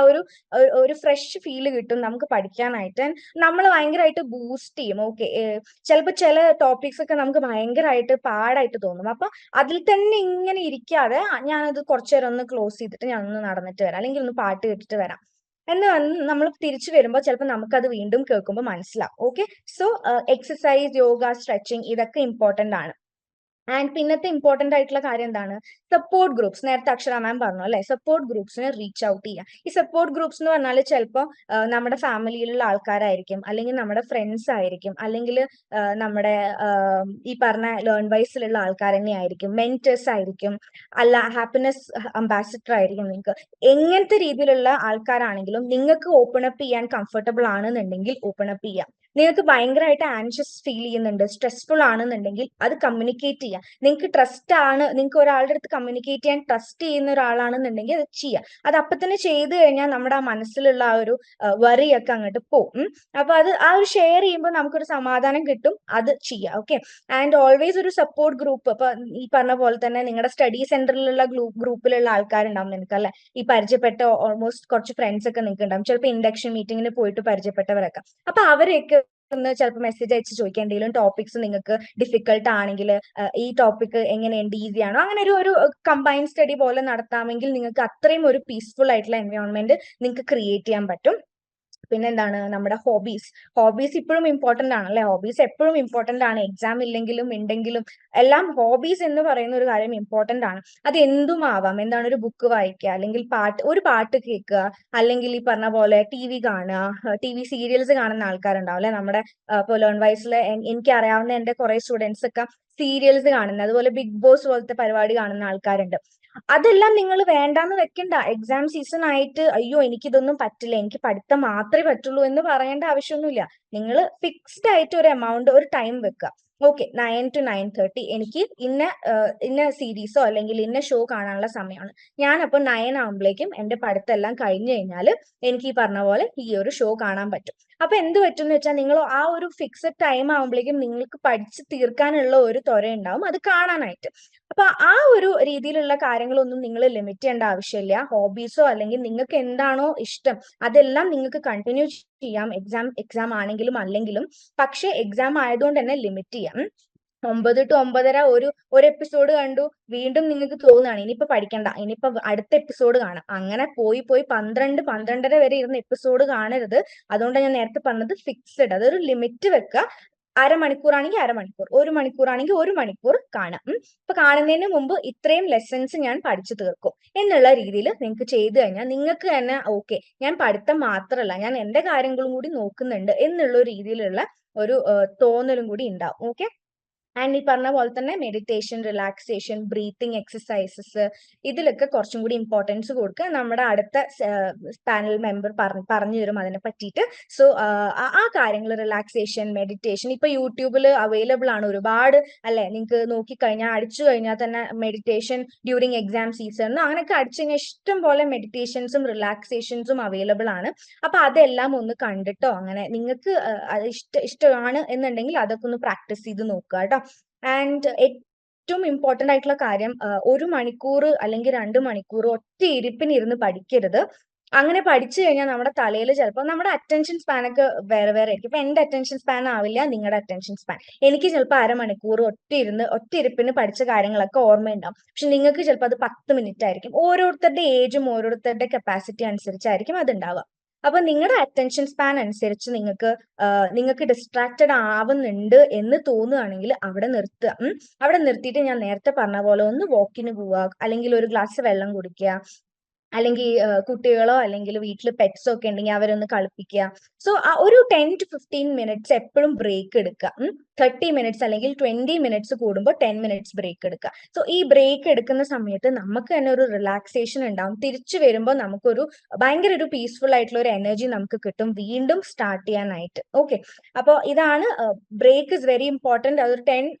ഒരു ഫ്രഷ് ഫീൽ കിട്ടും നമുക്ക് പഠിക്കാനായിട്ട്. നമ്മൾ ഭയങ്കരമായിട്ട് ബൂസ്റ്റ് ചെയ്യും. ഓക്കെ, ചിലപ്പോൾ ചില ടോപ്പിക്സ് ഒക്കെ നമുക്ക് ഭയങ്കരമായിട്ട് പാടായിട്ട് തോന്നും. അപ്പൊ അതിൽ തന്നെ ഇങ്ങനെ ഇരിക്കാതെ ഞാനത് കുറച്ചു നേരം ഒന്ന് ക്ലോസ് ചെയ്തിട്ട് ഞാനൊന്ന് നടന്നിട്ട് വരാം, അല്ലെങ്കിൽ ഒന്ന് പാട്ട് കേട്ടിട്ട് വരാം എന്ന് നമ്മൾ തിരിച്ചു വരുമ്പോൾ ചിലപ്പോൾ നമുക്കത് വീണ്ടും കേൾക്കുമ്പോൾ മനസ്സിലാവും. Okay, so exercise, yoga, stretching ഇതൊക്കെ ഇമ്പോർട്ടന്റ് ആണ്. ആൻഡ് പിന്നത്തെ ഇമ്പോർട്ടന്റ് ആയിട്ടുള്ള കാര്യം എന്താണ്, സപ്പോർട്ട് ഗ്രൂപ്പ്സ്. നേരത്തെ അക്ഷര മാം പറഞ്ഞു അല്ലെ, സപ്പോർട്ട് ഗ്രൂപ്പ്സിനെ റീച്ച് ഔട്ട് ചെയ്യുക. ഈ സപ്പോർട്ട് ഗ്രൂപ്പ്സ് എന്ന് പറഞ്ഞാൽ ചിലപ്പോൾ നമ്മുടെ ഫാമിലിയിലുള്ള ആൾക്കാരായിരിക്കും, അല്ലെങ്കിൽ നമ്മുടെ ഫ്രണ്ട്സ് ആയിരിക്കും, അല്ലെങ്കിൽ നമ്മുടെ ഈ പറഞ്ഞ ലേൺ വൈസിലുള്ള ആൾക്കാർ തന്നെ ആയിരിക്കും, മെന്റേഴ്സ് ആയിരിക്കും, അല്ല ഹാപ്പിനെസ് അംബാസിഡർ ആയിരിക്കും. നിങ്ങൾക്ക് എങ്ങനത്തെ രീതിയിലുള്ള ആൾക്കാരാണെങ്കിലും നിങ്ങൾക്ക് ഓപ്പൺ അപ്പ് ചെയ്യാൻ കംഫർട്ടബിൾ ആണെന്നുണ്ടെങ്കിൽ ഓപ്പൺ അപ്പ് ചെയ്യാം. നിങ്ങൾക്ക് ഭയങ്കരമായിട്ട് ആൻഷ്യസ് ഫീൽ ചെയ്യുന്നുണ്ട്, സ്ട്രെസ്ഫുൾ ആണെന്നുണ്ടെങ്കിൽ അത് കമ്മ്യൂണിക്കേറ്റ് ചെയ്യാം. നിങ്ങൾക്ക് ട്രസ്റ്റ് ആണ്, നിങ്ങൾക്ക് ഒരാളുടെ അടുത്ത് കമ്മ്യൂണിക്കേറ്റ് ചെയ്യാൻ ട്രസ്റ്റ് ചെയ്യുന്ന ഒരാളാണെന്നുണ്ടെങ്കിൽ അത് ചെയ്യാം. അത് അപ്പൊ തന്നെ ചെയ്തു കഴിഞ്ഞാൽ നമ്മുടെ ആ മനസ്സിലുള്ള ആ ഒരു വറിയൊക്കെ അങ്ങോട്ട് പോകും. അപ്പൊ അത് ആ ഒരു ഷെയർ ചെയ്യുമ്പോൾ നമുക്കൊരു സമാധാനം കിട്ടും, അത് ചെയ്യാം. ഓക്കെ, ആൻഡ് ഓൾവേസ് ഒരു സപ്പോർട്ട് ഗ്രൂപ്പ്. ഇപ്പൊ ഈ പറഞ്ഞ പോലെ തന്നെ നിങ്ങളുടെ സ്റ്റഡി സെന്ററിലുള്ള ഗ്രൂപ്പിലുള്ള ആൾക്കാരുണ്ടാവും നിങ്ങൾക്ക് അല്ലെ. ഈ പരിചയപ്പെട്ട ഓൾമോസ്റ്റ് കുറച്ച് ഫ്രണ്ട്സ് ഒക്കെ നിങ്ങൾക്ക് ഉണ്ടാവും, ചിലപ്പോൾ ഇൻഡക്ഷൻ മീറ്റിങ്ങിന് പോയിട്ട് പരിചയപ്പെട്ടവരൊക്കെ. അപ്പൊ അവരെയൊക്കെ ഒന്ന് ചിലപ്പോൾ മെസ്സേജ് അയച്ച് ചോദിക്കുക, എന്തെങ്കിലും ടോപ്പിക്സ് നിങ്ങൾക്ക് ഡിഫിക്കൽട്ട് ആണെങ്കിൽ ഈ ടോപ്പിക് എങ്ങനെയുണ്ട്, ഈസി ആണോ, അങ്ങനെ ഒരു കമ്പൈൻ സ്റ്റഡി പോലെ നടത്താമെങ്കിൽ നിങ്ങൾക്ക് അത്രയും ഒരു പീസ്ഫുൾ ആയിട്ടുള്ള എൻവയോൺമെന്റ് നിങ്ങൾക്ക് ക്രിയേറ്റ് ചെയ്യാൻ പറ്റും. പിന്നെ എന്താണ് നമ്മുടെ ഹോബീസ് ഇപ്പോഴും ഇമ്പോർട്ടന്റ് ആണ് അല്ലെ? ഹോബീസ് എപ്പോഴും ഇമ്പോർട്ടന്റ് ആണ്. എക്സാം ഇല്ലെങ്കിലും ഉണ്ടെങ്കിലും എല്ലാം ഹോബീസ് എന്ന് പറയുന്ന ഒരു കാര്യം ഇമ്പോർട്ടന്റ് ആണ്. അത് എന്തും ആവാം. എന്താണ്, ഒരു ബുക്ക് വായിക്കുക, അല്ലെങ്കിൽ ഒരു പാട്ട് കേൾക്കുക, അല്ലെങ്കിൽ ഈ പറഞ്ഞ പോലെ TV കാണുക, TV സീരിയൽസ് കാണുന്ന ആൾക്കാരുണ്ടാവും അല്ലെ? നമ്മുടെ ഇപ്പോൾ ലേൺ വൈസിൽ എനിക്ക് അറിയാവുന്ന എന്റെ കുറെ സ്റ്റുഡൻസ് ഒക്കെ സീരിയൽസ് കാണുന്നത്, അതുപോലെ ബിഗ് ബോസ് പോലത്തെ പരിപാടി കാണുന്ന ആൾക്കാരുണ്ട്. അതെല്ലാം നിങ്ങൾ വേണ്ടാന്ന് വെക്കണ്ട. എക്സാം സീസൺ ആയിട്ട് അയ്യോ എനിക്കിതൊന്നും പറ്റില്ല, എനിക്ക് പഠിത്തം മാത്രമേ പറ്റുള്ളൂ എന്ന് പറയേണ്ട ആവശ്യമൊന്നുമില്ല. നിങ്ങൾ ഫിക്സ്ഡ് ആയിട്ട് ഒരു എമൗണ്ട്, ഒരു ടൈം വെക്കുക. ഓക്കെ, 9 to 9:30 എനിക്ക് ഇന്ന സീരീസോ അല്ലെങ്കിൽ ഇന്ന ഷോ കാണാനുള്ള സമയമാണ്. ഞാൻ അപ്പോൾ 9 ആകുമ്പോഴേക്കും എന്റെ പഠിത്തം എല്ലാം കഴിഞ്ഞു കഴിഞ്ഞാൽ എനിക്ക് ഈ പറഞ്ഞ പോലെ ഈ ഒരു ഷോ കാണാൻ പറ്റും. അപ്പൊ എന്ത് പറ്റും എന്ന് വെച്ചാൽ, നിങ്ങൾ ആ ഒരു ഫിക്സഡ് ടൈം ആകുമ്പോഴേക്കും നിങ്ങൾക്ക് പഠിച്ച് തീർക്കാനുള്ള ഒരു ത്വര ഉണ്ടാവും അത് കാണാനായിട്ട്. അപ്പൊ ആ ഒരു രീതിയിലുള്ള കാര്യങ്ങളൊന്നും നിങ്ങൾ ലിമിറ്റ് ചെയ്യേണ്ട ആവശ്യമില്ല. ഹോബീസോ അല്ലെങ്കിൽ നിങ്ങൾക്ക് എന്താണോ ഇഷ്ടം അതെല്ലാം നിങ്ങൾക്ക് കണ്ടിന്യൂ ചെയ്യാം, എക്സാം ആണെങ്കിലും അല്ലെങ്കിലും. പക്ഷെ എക്സാം ആയതുകൊണ്ട് തന്നെ ലിമിറ്റ് ചെയ്യാം. 9 to 9:30 ഒരു എപ്പിസോഡ് കണ്ടു, വീണ്ടും നിങ്ങൾക്ക് തോന്നുകയാണ് ഇനിയിപ്പോ പഠിക്കണ്ട, ഇനിയിപ്പോ അടുത്ത എപ്പിസോഡ് കാണാം. അങ്ങനെ പോയി 12-12:30 വരെ ഇരുന്ന എപ്പിസോഡ് കാണരുത്. അതുകൊണ്ടാണ് ഞാൻ നേരത്തെ പറഞ്ഞത് ഫിക്സഡ്, അതൊരു ലിമിറ്റ് വെക്കുക. അരമണിക്കൂറാണെങ്കിൽ അരമണിക്കൂർ, 1 മണിക്കൂറാണെങ്കിൽ 1 മണിക്കൂർ കാണാം. ഇപ്പൊ കാണുന്നതിന് മുമ്പ് ഇത്രയും ലെസൺസ് ഞാൻ പഠിച്ചു തീർക്കും എന്നുള്ള രീതിയിൽ നിങ്ങൾക്ക് ചെയ്തു കഴിഞ്ഞാൽ നിങ്ങൾക്ക് തന്നെ ഓക്കെ, ഞാൻ പഠിത്തം മാത്രമല്ല ഞാൻ എന്റെ കാര്യങ്ങളും കൂടി നോക്കുന്നുണ്ട് എന്നുള്ള രീതിയിലുള്ള ഒരു തോന്നലും കൂടി ഉണ്ടാവും. ഓക്കെ, ആൻഡ് ഈ പറഞ്ഞ പോലെ തന്നെ മെഡിറ്റേഷൻ, റിലാക്സേഷൻ, ബ്രീത്തിങ് എക്സസൈസസ്, ഇതിലൊക്കെ കുറച്ചും കൂടി ഇമ്പോർട്ടൻസ് കൊടുക്കുക. നമ്മുടെ അടുത്ത പാനൽ മെമ്പർ പറഞ്ഞു തരും അതിനെ പറ്റിയിട്ട്. സോ ആ കാര്യങ്ങൾ, റിലാക്സേഷൻ, മെഡിറ്റേഷൻ ഇപ്പൊ യൂട്യൂബിൽ അവൈലബിൾ ആണ് ഒരുപാട് അല്ലെ? നിങ്ങൾക്ക് നോക്കിക്കഴിഞ്ഞാൽ അടിച്ചു കഴിഞ്ഞാൽ തന്നെ മെഡിറ്റേഷൻ ഡ്യൂറിങ് എക്സാം സീസൺ അങ്ങനെയൊക്കെ അടിച്ചു കഴിഞ്ഞാൽ ഇഷ്ടം പോലെ മെഡിറ്റേഷൻസും റിലാക്സേഷൻസും അവൈലബിൾ ആണ്. അപ്പൊ അതെല്ലാം ഒന്ന് കണ്ടിട്ടോ, അങ്ങനെ നിങ്ങൾക്ക് അത് ഇഷ്ടമാണ് എന്നുണ്ടെങ്കിൽ അതൊക്കെ ഒന്ന് പ്രാക്ടീസ് ചെയ്ത് നോക്കുക കേട്ടോ. ആൻഡ് ഏറ്റവും ഇമ്പോർട്ടന്റ് ആയിട്ടുള്ള കാര്യം, 1 മണിക്കൂർ അല്ലെങ്കിൽ 2 മണിക്കൂർ ഒറ്റ ഇരുപ്പിനിരുന്ന് പഠിക്കരുത്. അങ്ങനെ പഠിച്ചു കഴിഞ്ഞാൽ നമ്മുടെ തലയിൽ ചിലപ്പോൾ നമ്മുടെ അറ്റൻഷൻ സ്പാൻ ഒക്കെ വേറെ വേറെ ആയിരിക്കും. ഇപ്പൊ എന്റെ അറ്റൻഷൻ സ്പാൻ ആവില്ല നിങ്ങളുടെ അറ്റൻഷൻ സ്പാൻ. എനിക്ക് ചിലപ്പോൾ അരമണിക്കൂർ ഒറ്റ ഇരുപ്പിന് പഠിച്ച കാര്യങ്ങളൊക്കെ ഓർമ്മയുണ്ടാവും. പക്ഷെ നിങ്ങൾക്ക് ചിലപ്പോൾ അത് 10 മിനിറ്റ് ആയിരിക്കും. ഓരോരുത്തരുടെ ഏജും ഓരോരുത്തരുടെ കപ്പാസിറ്റി അനുസരിച്ചായിരിക്കും അത് ഉണ്ടാവുക. അപ്പൊ നിങ്ങളുടെ അറ്റൻഷൻ സ്പാൻ അനുസരിച്ച് നിങ്ങൾക്ക് ഡിസ്ട്രാക്റ്റഡ് ആവുന്നുണ്ട് എന്ന് തോന്നുകയാണെങ്കിൽ അവിടെ നിർത്തുക. അവിടെ നിർത്തിയിട്ട് ഞാൻ നേരത്തെ പറഞ്ഞ പോലെ ഒന്ന് വാക്കിന് പോവുക, അല്ലെങ്കിൽ ഒരു ഗ്ലാസ് വെള്ളം കുടിക്കുക, അല്ലെങ്കിൽ കുട്ടികളോ അല്ലെങ്കിൽ വീട്ടിൽ പെറ്റ്സോ ഒക്കെ ഉണ്ടെങ്കിൽ അവരൊന്ന് കളിപ്പിക്കുക. സോ ഒരു 10 to 15 മിനിറ്റ്സ് എപ്പോഴും ബ്രേക്ക് എടുക്കുക. 30 മിനിറ്റ്സ് അല്ലെങ്കിൽ 20 മിനിറ്റ്സ് കൂടുമ്പോൾ 10 മിനിറ്റ്സ് ബ്രേക്ക് എടുക്കുക. സോ ഈ ബ്രേക്ക് എടുക്കുന്ന സമയത്ത് നമുക്ക് തന്നെ ഒരു റിലാക്സേഷൻ ഉണ്ടാവും. തിരിച്ചു വരുമ്പോൾ നമുക്കൊരു ഭയങ്കര ഒരു പീസ്ഫുൾ ആയിട്ടുള്ള ഒരു എനർജി നമുക്ക് കിട്ടും വീണ്ടും സ്റ്റാർട്ട് ചെയ്യാനായിട്ട്. ഓക്കെ, അപ്പോൾ ഇതാണ് ബ്രേക്ക് ഇസ് വെരി ഇമ്പോർട്ടന്റ്. അതൊരു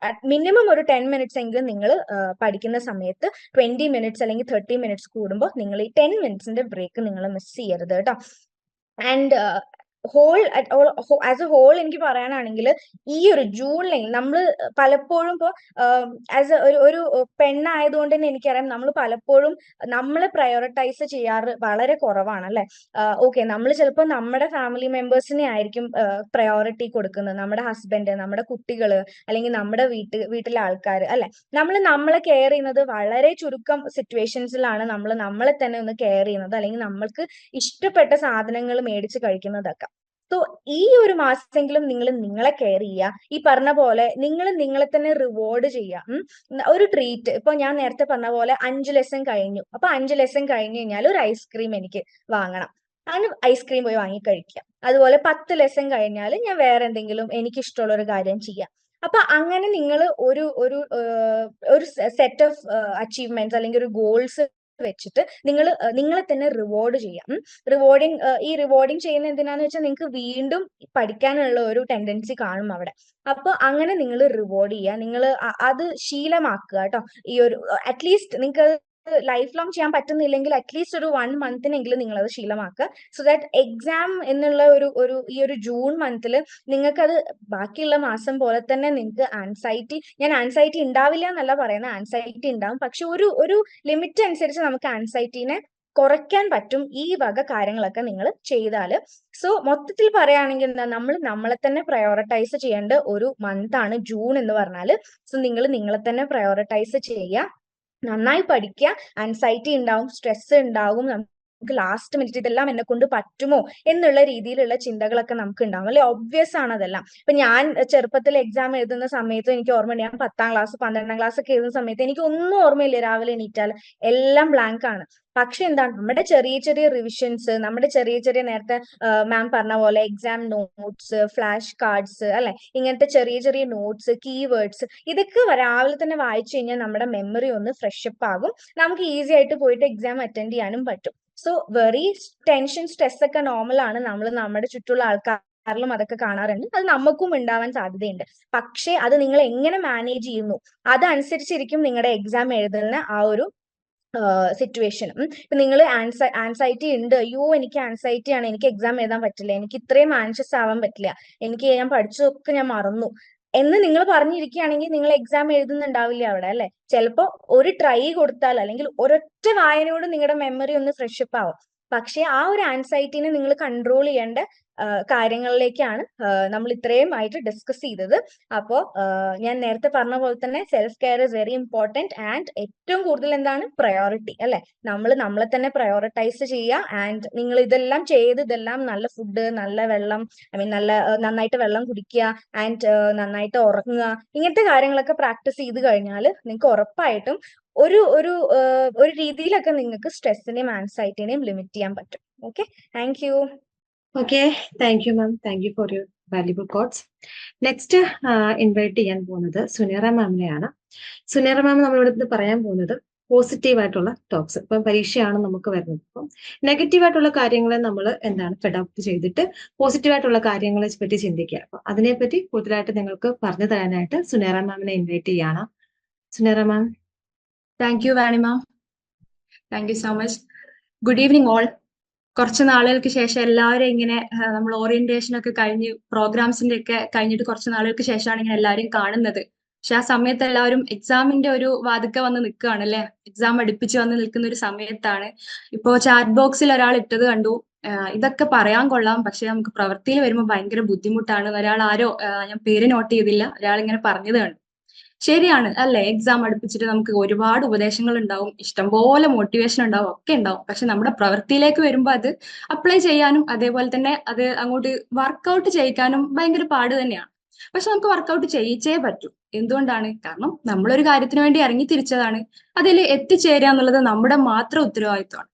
മിനിമം ഒരു 10 മിനിറ്റ്സ് എങ്കിലും നിങ്ങൾ പഠിക്കുന്ന സമയത്ത് 20 മിനിറ്റ്സ് അല്ലെങ്കിൽ 30 മിനിറ്റ്സ് കൂടുമ്പോൾ നിങ്ങൾ ഈ 10 മിനിറ്റ്സിന്റെ ബ്രേക്ക് നിങ്ങൾ മിസ് ചെയ്യരുത് കേട്ടോ. ആൻഡ് ആസ് എ ഹോൾ എനിക്ക് പറയാനാണെങ്കിൽ ഈ ഒരു ജൂണിൽ നമ്മൾ പലപ്പോഴും ഇപ്പോൾ ആസ് ഒരു പെണ്ണായതുകൊണ്ട് തന്നെ എനിക്കറിയാം നമ്മൾ പലപ്പോഴും നമ്മളെ പ്രയോറിറ്റൈസ് ചെയ്യാറ് വളരെ കുറവാണ് അല്ലെ? ഓക്കെ, നമ്മൾ ചിലപ്പോൾ നമ്മുടെ ഫാമിലി മെമ്പേഴ്സിനെ ആയിരിക്കും പ്രയോറിറ്റി കൊടുക്കുന്നത്, നമ്മുടെ ഹസ്ബൻഡ്, നമ്മുടെ കുട്ടികള്, അല്ലെങ്കിൽ നമ്മുടെ വീട്ടിലെ ആൾക്കാർ അല്ലെ? നമ്മളെ കെയർ ചെയ്യുന്നത് വളരെ ചുരുക്കം സിറ്റുവേഷൻസിലാണ് നമ്മൾ നമ്മളെ തന്നെ ഒന്ന് കെയർ ചെയ്യുന്നത്, അല്ലെങ്കിൽ നമ്മൾക്ക് ഇഷ്ടപ്പെട്ട സാധനങ്ങൾ മേടിച്ച് കഴിക്കുന്നതൊക്കെ. സോ ഈ ഒരു മാസമെങ്കിലും നിങ്ങൾ നിങ്ങളെ കെയർ ചെയ്യുക. ഈ പറഞ്ഞ പോലെ നിങ്ങൾ നിങ്ങളെ തന്നെ റിവാർഡ് ചെയ്യുക. ഒരു ട്രീറ്റ്, ഇപ്പൊ ഞാൻ നേരത്തെ പറഞ്ഞ പോലെ 5 ലെസൺ കഴിഞ്ഞു, അപ്പൊ 5 ലെസൺ കഴിഞ്ഞു കഴിഞ്ഞാൽ ഒരു ഐസ്ക്രീം എനിക്ക് വാങ്ങണം, അതിന് ഐസ്ക്രീം പോയി വാങ്ങി കഴിക്കാം. അതുപോലെ 10 ലെസൺ കഴിഞ്ഞാൽ ഞാൻ വേറെ എന്തെങ്കിലും എനിക്ക് ഇഷ്ടമുള്ള ഒരു കാര്യം ചെയ്യാം. അപ്പൊ അങ്ങനെ നിങ്ങൾ ഒരു സെറ്റ് ഓഫ് അച്ചീവ്മെന്റ്സ് അല്ലെങ്കിൽ ഒരു ഗോൾസ് വെച്ചിട്ട് നിങ്ങളെ തന്നെ റിവാർഡ് ചെയ്യാം. ഈ റിവാർഡിങ് ചെയ്യുന്ന എന്തിനാന്ന് വെച്ചാൽ നിങ്ങൾക്ക് വീണ്ടും പഠിക്കാനുള്ള ഒരു ടെൻഡൻസി കാണും അവിടെ. അപ്പൊ അങ്ങനെ നിങ്ങൾ റിവാർഡ് ചെയ്യുക, നിങ്ങൾ അത് ശീലമാക്കുക കേട്ടോ. ഈ ഒരു അറ്റ്ലീസ്റ്റ് നിങ്ങൾക്ക് ലൈഫ് ലോങ് ചെയ്യാൻ പറ്റുന്നില്ലെങ്കിൽ അറ്റ്ലീസ്റ്റ് ഒരു 1 മന്തിനെങ്കിലും നിങ്ങൾ അത് ശീലമാക്കുക. സോ ദാറ്റ് എക്സാം എന്നുള്ള ഈ ഒരു ജൂൺ മന്തിൽ നിങ്ങൾക്കത് ബാക്കിയുള്ള മാസം പോലെ തന്നെ നിങ്ങൾക്ക് ആൻസൈറ്റി ഉണ്ടാവില്ല എന്നല്ല പറയുന്നത്, ആൻസൈറ്റി ഉണ്ടാവും. പക്ഷെ ഒരു ലിമിറ്റ് അനുസരിച്ച് നമുക്ക് ആൻസൈറ്റിനെ കുറയ്ക്കാൻ പറ്റും ഈ വക കാര്യങ്ങളൊക്കെ നിങ്ങൾ ചെയ്താൽ. സോ മൊത്തത്തിൽ പറയുകയാണെങ്കിൽ എന്താ, നമ്മളെ തന്നെ പ്രയോറിറ്റൈസ് ചെയ്യേണ്ട ഒരു മന്താണ് ജൂൺ എന്ന് പറഞ്ഞാൽ. സോ നിങ്ങൾ നിങ്ങളെ തന്നെ പ്രയോറിറ്റൈസ് ചെയ്യുക, നന്നായി പഠിക്കുക. ആൻസൈറ്റി ഉണ്ടാവും, സ്ട്രെസ് ഉണ്ടാവും, നമുക്ക് ലാസ്റ്റ് മിനിറ്റ് ഇതെല്ലാം എന്നെ കൊണ്ട് പറ്റുമോ എന്നുള്ള രീതിയിലുള്ള ചിന്തകളൊക്കെ നമുക്ക് ഉണ്ടാവും അല്ലെ. ഒബ്വിയസ് ആണ് അതെല്ലാം. ഇപ്പൊ ഞാൻ ചെറുപ്പത്തിൽ എക്സാം എഴുതുന്ന സമയത്ത് എനിക്ക് ഓർമ്മയുണ്ട്, ഞാൻ 10ാം ക്ലാസ് 12ാം ക്ലാസ് ഒക്കെ എഴുതുന്ന സമയത്ത് എനിക്ക് ഒന്നും ഓർമ്മയില്ല. രാവിലെ എണീറ്റാൽ എല്ലാം ബ്ലാങ്ക് ആണ്. പക്ഷെ എന്താണ്, നമ്മുടെ ചെറിയ ചെറിയ റിവിഷൻസ്, നമ്മുടെ ചെറിയ ചെറിയ നേരത്തെ മാം പറഞ്ഞ പോലെ എക്സാം നോട്ട്സ്, ഫ്ലാഷ് കാർഡ്സ് അല്ലെ, ഇങ്ങനത്തെ ചെറിയ ചെറിയ നോട്ട്സ്, കീവേഡ്സ്, ഇതൊക്കെ രാവിലെ തന്നെ വായിച്ചു കഴിഞ്ഞാൽ നമ്മുടെ മെമ്മറി ഒന്ന് ഫ്രഷപ്പ് ആകും. നമുക്ക് ഈസി ആയിട്ട് പോയിട്ട് എക്സാം അറ്റൻഡ് ചെയ്യാനും പറ്റും. സോ വെറി ടെൻഷൻ സ്ട്രെസ് ഒക്കെ നോർമൽ ആണ്. നമ്മൾ നമ്മുടെ ചുറ്റുള്ള ആൾക്കാരിലും അതൊക്കെ കാണാറുണ്ട്. അത് നമുക്കും ഉണ്ടാവാൻ സാധ്യതയുണ്ട്. പക്ഷെ അത് നിങ്ങൾ എങ്ങനെ മാനേജ് ചെയ്യുന്നു അതനുസരിച്ചിരിക്കും നിങ്ങളുടെ എക്സാം എഴുതുന്ന ആ ഒരു സിറ്റുവേഷനും. ഇപ്പൊ നിങ്ങൾ ആൻസൈറ്റി ഉണ്ട്, അയ്യോ എനിക്ക് ആൻസൈറ്റി ആണ്, എനിക്ക് എക്സാം എഴുതാൻ പറ്റില്ല, എനിക്ക് ഇത്രയും ആൻഷ്യസ് ആവാൻ പറ്റില്ല, എനിക്ക് ഞാൻ പഠിച്ചതൊക്കെ ഞാൻ മറന്നു എന്ന് നിങ്ങൾ പറഞ്ഞിരിക്കുകയാണെങ്കിൽ നിങ്ങൾ എക്സാം എഴുതുന്നുണ്ടാവില്ല അവിടെ അല്ലെ. ചിലപ്പോ ഒരു ട്രൈ കൊടുത്താൽ അല്ലെങ്കിൽ ഒരൊറ്റ വായനയോട് നിങ്ങളുടെ മെമ്മറി ഒന്ന് ഫ്രഷപ്പ് ആവും. പക്ഷെ ആ ഒരു ആൻസൈറ്റിനെ നിങ്ങൾ കൺട്രോൾ ചെയ്യേണ്ട കാര്യങ്ങളിലേക്കാണ് നമ്മൾ ഇത്രയും ആയിട്ട് ഡിസ്കസ് ചെയ്തത്. അപ്പോ ഞാൻ നേരത്തെ പറഞ്ഞ പോലെ തന്നെ self care is very important and ഏറ്റവും കൂടുതൽ എന്താണ് പ്രയോറിറ്റി അല്ലെ. നമ്മൾ നമ്മളെ തന്നെ പ്രയോറിറ്റൈസ് ചെയ്യുക. ആൻഡ് നിങ്ങൾ ഇതെല്ലാം ചെയ്ത് ഇതെല്ലാം നല്ല ഫുഡ്, നല്ല വെള്ളം, നല്ല നന്നായിട്ട് വെള്ളം കുടിക്കുക, ആൻഡ് നന്നായിട്ട് ഉറങ്ങുക, ഇങ്ങനത്തെ കാര്യങ്ങളൊക്കെ പ്രാക്ടീസ് ചെയ്ത് കഴിഞ്ഞാൽ നിങ്ങൾക്ക് ഉറപ്പായിട്ടും ഒരു ഒരു ഒരു രീതിയിലൊക്കെ നിങ്ങൾക്ക് സ്ട്രെസ്സിനെയും ആൻസൈറ്റിനെയും ലിമിറ്റ് ചെയ്യാൻ പറ്റും. Okay, thank U. Okay, thank you ma'am. Thank you for your valuable quotes. Next invite ചെയ്യാൻ പോകുന്നത് സുനേറ മാമിനെയാണ്. സുനേറ മാം നമ്മളോട് ഇന്ന് പറയാൻ പോകുന്നത് പോസിറ്റീവ് ആയിട്ടുള്ള ടോക്സ്. ഇപ്പം പരീക്ഷയാണ് നമുക്ക് വരുന്നത്. അപ്പം നെഗറ്റീവ് ആയിട്ടുള്ള കാര്യങ്ങളെ നമ്മൾ എന്താണ് അഡോപ്റ്റ് ചെയ്തിട്ട് പോസിറ്റീവ് ആയിട്ടുള്ള കാര്യങ്ങളെ പറ്റി ചിന്തിക്കുക. അപ്പൊ അതിനെപ്പറ്റി കൂടുതലായിട്ട് നിങ്ങൾക്ക് പറഞ്ഞു തരാനായിട്ട് സുനേറ മാമിനെ ഇൻവൈറ്റ് ചെയ്യാണ്. Sunera ma'am. Thank you Vani ma'am. Thank you so much. Good evening all. കുറച്ച് നാളുകൾക്ക് ശേഷം എല്ലാവരും ഇങ്ങനെ നമ്മൾ ഓറിയന്റേഷൻ ഒക്കെ കഴിഞ്ഞ് പ്രോഗ്രാംസിന്റെ ഒക്കെ കഴിഞ്ഞിട്ട് കുറച്ച് നാളുകൾക്ക് ശേഷമാണ് ഇങ്ങനെ എല്ലാവരും കാണുന്നത്. പക്ഷെ ആ സമയത്ത് എല്ലാവരും എക്സാമിന്റെ ഒരു വാതിക്ക വന്ന് നിൽക്കുകയാണ് അല്ലെ. എക്സാം അടുപ്പിച്ച് വന്ന് നിൽക്കുന്ന ഒരു സമയത്താണ് ഇപ്പോ ചാറ്റ് ബോക്സിൽ ഒരാൾ ഇട്ടത് കണ്ടു, ഇതൊക്കെ പറയാൻ കൊള്ളാം പക്ഷെ നമുക്ക് പ്രവൃത്തിയിൽ വരുമ്പോൾ ഭയങ്കര ബുദ്ധിമുട്ടാണ്. ഒരാൾ ആരോ, ഞാൻ പേര് നോട്ട് ചെയ്തില്ല, ഒരാൾ ഇങ്ങനെ പറഞ്ഞത് കണ്ടു. ശരിയാണ് അല്ലെ. എക്സാം അടുപ്പിച്ചിട്ട് നമുക്ക് ഒരുപാട് ഉപദേശങ്ങൾ ഉണ്ടാവും, ഇഷ്ടംപോലെ മോട്ടിവേഷൻ ഉണ്ടാവും, ഒക്കെ ഉണ്ടാവും. പക്ഷെ നമ്മുടെ പ്രവൃത്തിയിലേക്ക് വരുമ്പോൾ അത് അപ്ലൈ ചെയ്യാനും അതേപോലെ തന്നെ അത് അങ്ങോട്ട് വർക്കൗട്ട് ചെയ്യിക്കാനും ഭയങ്കര പാട് തന്നെയാണ്. പക്ഷെ നമുക്ക് വർക്കൗട്ട് ചെയ്യിച്ചേ പറ്റൂ. എന്തുകൊണ്ടാണ്? കാരണം നമ്മളൊരു കാര്യത്തിന് വേണ്ടി ഇറങ്ങി തിരിച്ചതാണ്. അതിൽ എത്തിച്ചേരുക എന്നുള്ളത് നമ്മുടെ മാത്രം ഉത്തരവാദിത്വമാണ്.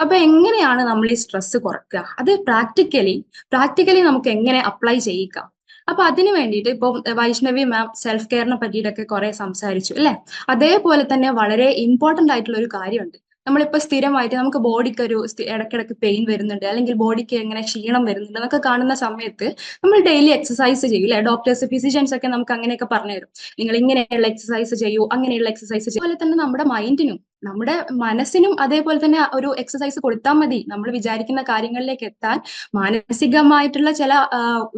അപ്പൊ എങ്ങനെയാണ് നമ്മൾ ഈ സ്ട്രെസ് കുറയ്ക്കുക? അത് പ്രാക്ടിക്കലി നമുക്ക് എങ്ങനെ അപ്ലൈ ചെയ്യിക്കാം? അപ്പൊ അതിനു വേണ്ടിയിട്ട് ഇപ്പൊ വൈഷ്ണവി മാം സെൽഫ് കെയറിനെ പറ്റിയിട്ടൊക്കെ കുറെ സംസാരിച്ചു അല്ലെ. അതേപോലെ തന്നെ വളരെ ഇമ്പോർട്ടന്റ് ആയിട്ടുള്ള ഒരു കാര്യമുണ്ട്. നമ്മളിപ്പോ സ്ഥിരമായിട്ട് നമുക്ക് ബോഡിക്ക് ഒരു ഇടയ്ക്കിടയ്ക്ക് പെയിൻ വരുന്നുണ്ട്, അല്ലെങ്കിൽ ബോഡിക്ക് എങ്ങനെ ക്ഷീണം വരുന്നുണ്ട് എന്നൊക്കെ കാണുന്ന സമയത്ത് നമ്മൾ ഡെയിലി എക്സസൈസ് ചെയ്യും അല്ലെ. ഡോക്ടേഴ്സ്, ഫിസിഷ്യൻസ് ഒക്കെ നമുക്ക് അങ്ങനെയൊക്കെ പറഞ്ഞുതരും, നിങ്ങൾ ഇങ്ങനെയുള്ള എക്സസൈസ് ചെയ്യൂ, അങ്ങനെയുള്ള എക്സസൈസ് ചെയ്യൂ. അതുപോലെ തന്നെ നമ്മുടെ മൈൻഡിനും നമ്മുടെ മനസ്സിനും അതേപോലെ തന്നെ ഒരു എക്സസൈസ് കൊടുത്താൽ മതി നമ്മൾ വിചാരിക്കുന്ന കാര്യങ്ങളിലേക്ക് എത്താൻ. മാനസികമായിട്ടുള്ള ചില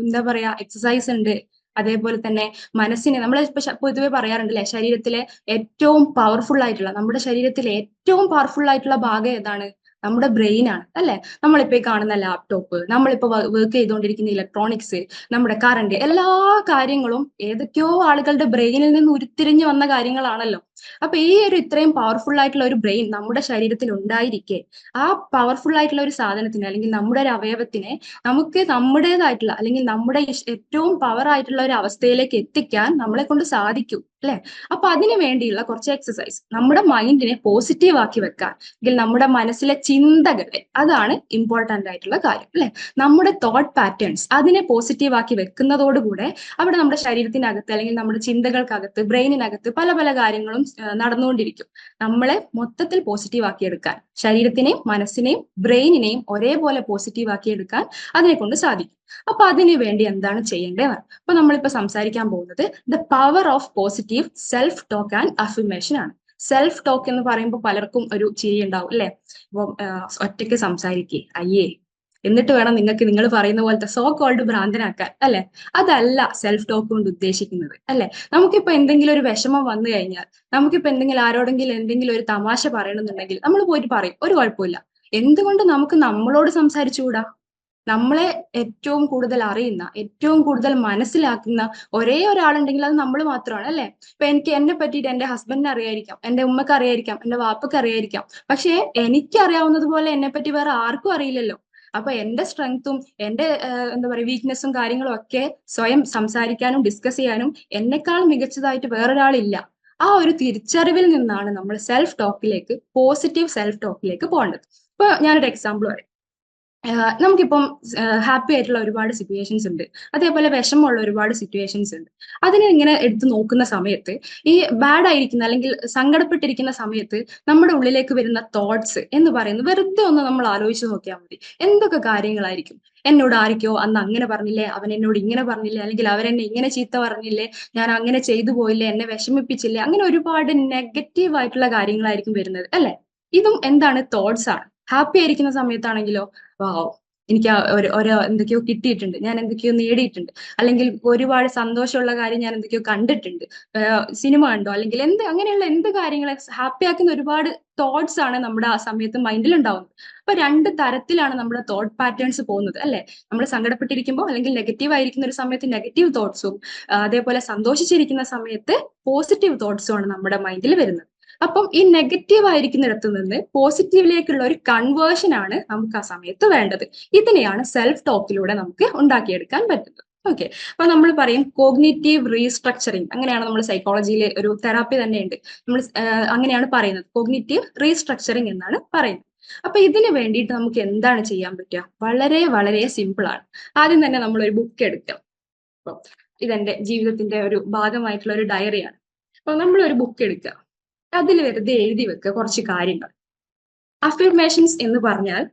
എന്താ പറയാ എക്സസൈസ് ഉണ്ട്. അതേപോലെ തന്നെ മനസ്സിനെ നമ്മൾ ഇപ്പൊ പൊതുവെ പറയാറുണ്ടല്ലേ, ശരീരത്തിലെ ഏറ്റവും പവർഫുൾ ആയിട്ടുള്ള, നമ്മുടെ ശരീരത്തിലെ ഏറ്റവും പവർഫുൾ ആയിട്ടുള്ള ഭാഗം ഏതാണ്? നമ്മുടെ ബ്രെയിൻ ആണ് അല്ലെ. നമ്മളിപ്പോ ഈ കാണുന്ന ലാപ്ടോപ്പ്, നമ്മളിപ്പോ വർക്ക് ചെയ്തുകൊണ്ടിരിക്കുന്ന ഇലക്ട്രോണിക്സ്, നമ്മുടെ കറണ്ട്, എല്ലാ കാര്യങ്ങളും ഏതൊക്കെയോ ആളുകളുടെ ബ്രെയിനിൽ നിന്ന് ഉരുത്തിരിഞ്ഞു വന്ന കാര്യങ്ങളാണല്ലോ. അപ്പൊ ഈ ഒരു ഇത്രയും പവർഫുൾ ആയിട്ടുള്ള ഒരു ബ്രെയിൻ നമ്മുടെ ശരീരത്തിൽ ഉണ്ടായിരിക്കെ ആ പവർഫുൾ ആയിട്ടുള്ള ഒരു സാധനത്തിന് അല്ലെങ്കിൽ നമ്മുടെ ഒരു അവയവത്തിനെ നമുക്ക് നമ്മുടേതായിട്ടുള്ള അല്ലെങ്കിൽ നമ്മുടെ ഏറ്റവും പവർ ആയിട്ടുള്ള ഒരു അവസ്ഥയിലേക്ക് എത്തിക്കാൻ നമ്മളെ കൊണ്ട് സാധിക്കും അല്ലെ. അപ്പൊ അതിനു വേണ്ടിയുള്ള കുറച്ച് എക്സസൈസ്, നമ്മുടെ മൈൻഡിനെ പോസിറ്റീവ് ആക്കി വെക്കാൻ, അല്ലെങ്കിൽ നമ്മുടെ മനസ്സിലെ ചിന്തകളെ, അതാണ് ഇമ്പോർട്ടന്റ് ആയിട്ടുള്ള കാര്യം അല്ലെ. നമ്മുടെ തോട്ട് പാറ്റേൺസ് അതിനെ പോസിറ്റീവ് ആക്കി വെക്കുന്നതോടുകൂടെ അവിടെ നമ്മുടെ ശരീരത്തിനകത്ത് അല്ലെങ്കിൽ നമ്മുടെ ചിന്തകൾക്കകത്ത് ബ്രെയിനിനകത്ത് പല പല കാര്യങ്ങളും നടന്നുകൊണ്ടിരിക്കും. നമ്മളെ മൊത്തത്തിൽ പോസിറ്റീവ് ആക്കി എടുക്കാൻ, ശരീരത്തിനെയും മനസ്സിനെയും ബ്രെയിനിനെയും ഒരേപോലെ പോസിറ്റീവ് ആക്കി എടുക്കാൻ അതിനെ കൊണ്ട് സാധിക്കും. അപ്പൊ അതിനു വേണ്ടി എന്താണ് ചെയ്യേണ്ടത്? അപ്പൊ നമ്മളിപ്പോ സംസാരിക്കാൻ പോകുന്നത് the power of positive self talk and affirmation ആണ്. സെൽഫ് ടോക്ക് എന്ന് പറയുമ്പോൾ പലർക്കും ഒരു ചിരി ഉണ്ടാവും അല്ലെ. ഇപ്പൊ ഒറ്റയ്ക്ക് സംസാരിക്കേ, അയ്യേ, എന്നിട്ട് വേണം നിങ്ങൾക്ക് നിങ്ങൾ പറയുന്ന പോലത്തെ സോ കോൾഡ് ഭ്രാന്തനാക്കാൻ അല്ലെ. അതല്ല സെൽഫ് ടോക്ക് കൊണ്ട് ഉദ്ദേശിക്കുന്നത് അല്ലെ. നമുക്കിപ്പോ എന്തെങ്കിലും ഒരു വിഷമം വന്നു കഴിഞ്ഞാൽ, നമുക്കിപ്പോ എന്തെങ്കിലും ആരോടെങ്കിലും എന്തെങ്കിലും ഒരു തമാശ പറയണമെന്നുണ്ടെങ്കിൽ നമ്മൾ പോയിട്ട് പറയും, ഒരു കുഴപ്പമില്ല. എന്തുകൊണ്ട് നമുക്ക് നമ്മളോട് സംസാരിച്ചുകൂടാ? നമ്മളെ ഏറ്റവും കൂടുതൽ അറിയുന്ന, ഏറ്റവും കൂടുതൽ മനസ്സിലാക്കുന്ന ഒരേ ഒരാളുണ്ടെങ്കിൽ അത് നമ്മൾ മാത്രമാണ്, അല്ലെ? ഇപ്പൊ എനിക്ക് എന്നെ പറ്റിയിട്ട് എന്റെ ഹസ്ബൻഡിന് അറിയായിരിക്കാം, എന്റെ ഉമ്മക്ക് അറിയായിരിക്കാം, എന്റെ വാപ്പക്ക് അറിയായിരിക്കാം. പക്ഷെ എനിക്ക് അറിയാവുന്നത് പോലെ എന്നെ പറ്റി വേറെ ആർക്കും അറിയില്ലല്ലോ. അപ്പൊ എന്റെ സ്ട്രെങ്ത്തും എന്റെ എന്താ പറയുക വീക്ക്നെസ്സും കാര്യങ്ങളും ഒക്കെ സ്വയം സംസാരിക്കാനും ഡിസ്കസ് ചെയ്യാനും എന്നെക്കാൾ മികച്ചതായിട്ട് വേറൊരാളില്ല. ആ ഒരു തിരിച്ചറിവിൽ നിന്നാണ് നമ്മൾ സെൽഫ് ടോക്കിലേക്ക്, പോസിറ്റീവ് സെൽഫ് ടോക്കിലേക്ക് പോകേണ്ടത്. ഇപ്പൊ ഞാനൊരു എക്സാമ്പിൾ പറയാം. നമുക്കിപ്പം ഹാപ്പി ആയിട്ടുള്ള ഒരുപാട് സിറ്റുവേഷൻസ് ഉണ്ട്, അതേപോലെ വിഷമമുള്ള ഒരുപാട് സിറ്റുവേഷൻസ് ഉണ്ട്. അതിനെ ഇങ്ങനെ എടുത്തു നോക്കുന്ന സമയത്ത് ഈ ബാഡ് ആയിരിക്കുന്ന അല്ലെങ്കിൽ സങ്കടപ്പെട്ടിരിക്കുന്ന സമയത്ത് നമ്മുടെ ഉള്ളിലേക്ക് വരുന്ന തോട്ട്സ് എന്ന് പറയുന്നത് വെറുതെ ഒന്ന് നമ്മൾ ആലോചിച്ച് നോക്കിയാൽ മതി. എന്തൊക്കെ കാര്യങ്ങളായിരിക്കും? എന്നോട് ആയിരിക്കോ അന്ന് അങ്ങനെ പറഞ്ഞില്ലേ, അവൻ എന്നോട് ഇങ്ങനെ പറഞ്ഞില്ലേ, അല്ലെങ്കിൽ അവരെന്നെ ഇങ്ങനെ ചീത്ത പറഞ്ഞില്ലേ, ഞാൻ അങ്ങനെ ചെയ്തു പോയില്ലേ, എന്നെ വിഷമിപ്പിച്ചില്ലേ, അങ്ങനെ ഒരുപാട് നെഗറ്റീവ് ആയിട്ടുള്ള കാര്യങ്ങളായിരിക്കും വരുന്നത്, അല്ലെ? ഇതും എന്താണ്? തോട്ട്സ് ആണ്. ഹാപ്പി ആയിരിക്കുന്ന സമയത്താണെങ്കിലോ, വാവ്, എനിക്ക് ഒരു എന്തൊക്കെയോ കിട്ടിയിട്ടുണ്ട്, ഞാൻ എന്തൊക്കെയോ നേടിയിട്ടുണ്ട്, അല്ലെങ്കിൽ ഒരുപാട് സന്തോഷമുള്ള കാര്യം ഞാൻ എന്തൊക്കെയോ കണ്ടിട്ടുണ്ട്, സിനിമ കണ്ടോ, അല്ലെങ്കിൽ അങ്ങനെയുള്ള എന്ത് കാര്യങ്ങളെ ഹാപ്പി ആക്കുന്ന ഒരുപാട് തോട്ട്സ് ആണ് നമ്മുടെ ആ സമയത്ത് മൈൻഡിൽ ഉണ്ടാവുന്നത്. അപ്പൊ രണ്ട് തരത്തിലാണ് നമ്മുടെ തോട്ട് പാറ്റേൺസ് പോകുന്നത്, അല്ലെ? നമ്മൾ സങ്കടപ്പെട്ടിരിക്കുമ്പോൾ അല്ലെങ്കിൽ നെഗറ്റീവ് ആയിരിക്കുന്ന ഒരു സമയത്ത് നെഗറ്റീവ് തോട്ട്സും, അതേപോലെ സന്തോഷിച്ചിരിക്കുന്ന സമയത്ത് പോസിറ്റീവ് തോട്ട്സും ആണ് നമ്മുടെ മൈൻഡിൽ വരുന്നത്. അപ്പം ഈ നെഗറ്റീവ് ആയിരിക്കുന്നിടത്ത് നിന്ന് പോസിറ്റീവിലേക്കുള്ള ഒരു കൺവേർഷൻ ആണ് നമുക്ക് ആ സമയത്ത് വേണ്ടത്. ഇതിനെയാണ് സെൽഫ് ടോക്കിലൂടെ നമുക്ക് ഉണ്ടാക്കിയെടുക്കാൻ പറ്റുന്നത്. ഓക്കെ, അപ്പൊ നമ്മൾ പറയും കോഗ്നിറ്റീവ് റീസ്ട്രക്ചറിങ്, അങ്ങനെയാണ് നമ്മൾ സൈക്കോളജിയിലെ ഒരു തെറാപ്പി തന്നെയുണ്ട്, നമ്മൾ അങ്ങനെയാണ് പറയുന്നത്, കോഗ്നിറ്റീവ് റീസ്ട്രക്ചറിങ് എന്നാണ് പറയുന്നത്. അപ്പൊ ഇതിന് വേണ്ടിയിട്ട് നമുക്ക് എന്താണ് ചെയ്യാൻ പറ്റുക? വളരെ വളരെ സിമ്പിൾ ആണ്. ആദ്യം തന്നെ നമ്മൾ ഒരു ബുക്ക് എടുക്കാം. അപ്പൊ ഇതെന്റെ ജീവിതത്തിന്റെ ഒരു ഭാഗമായിട്ടുള്ള ഒരു ഡയറിയാണ്. അപ്പൊ നമ്മൾ ഒരു ബുക്ക് എടുക്കുക, അതിൽ വെറുതെ എഴുതി വെക്കുക കുറച്ച് കാര്യങ്ങൾ. അഫർമേഷൻസ് എന്ന് പറഞ്ഞാൽ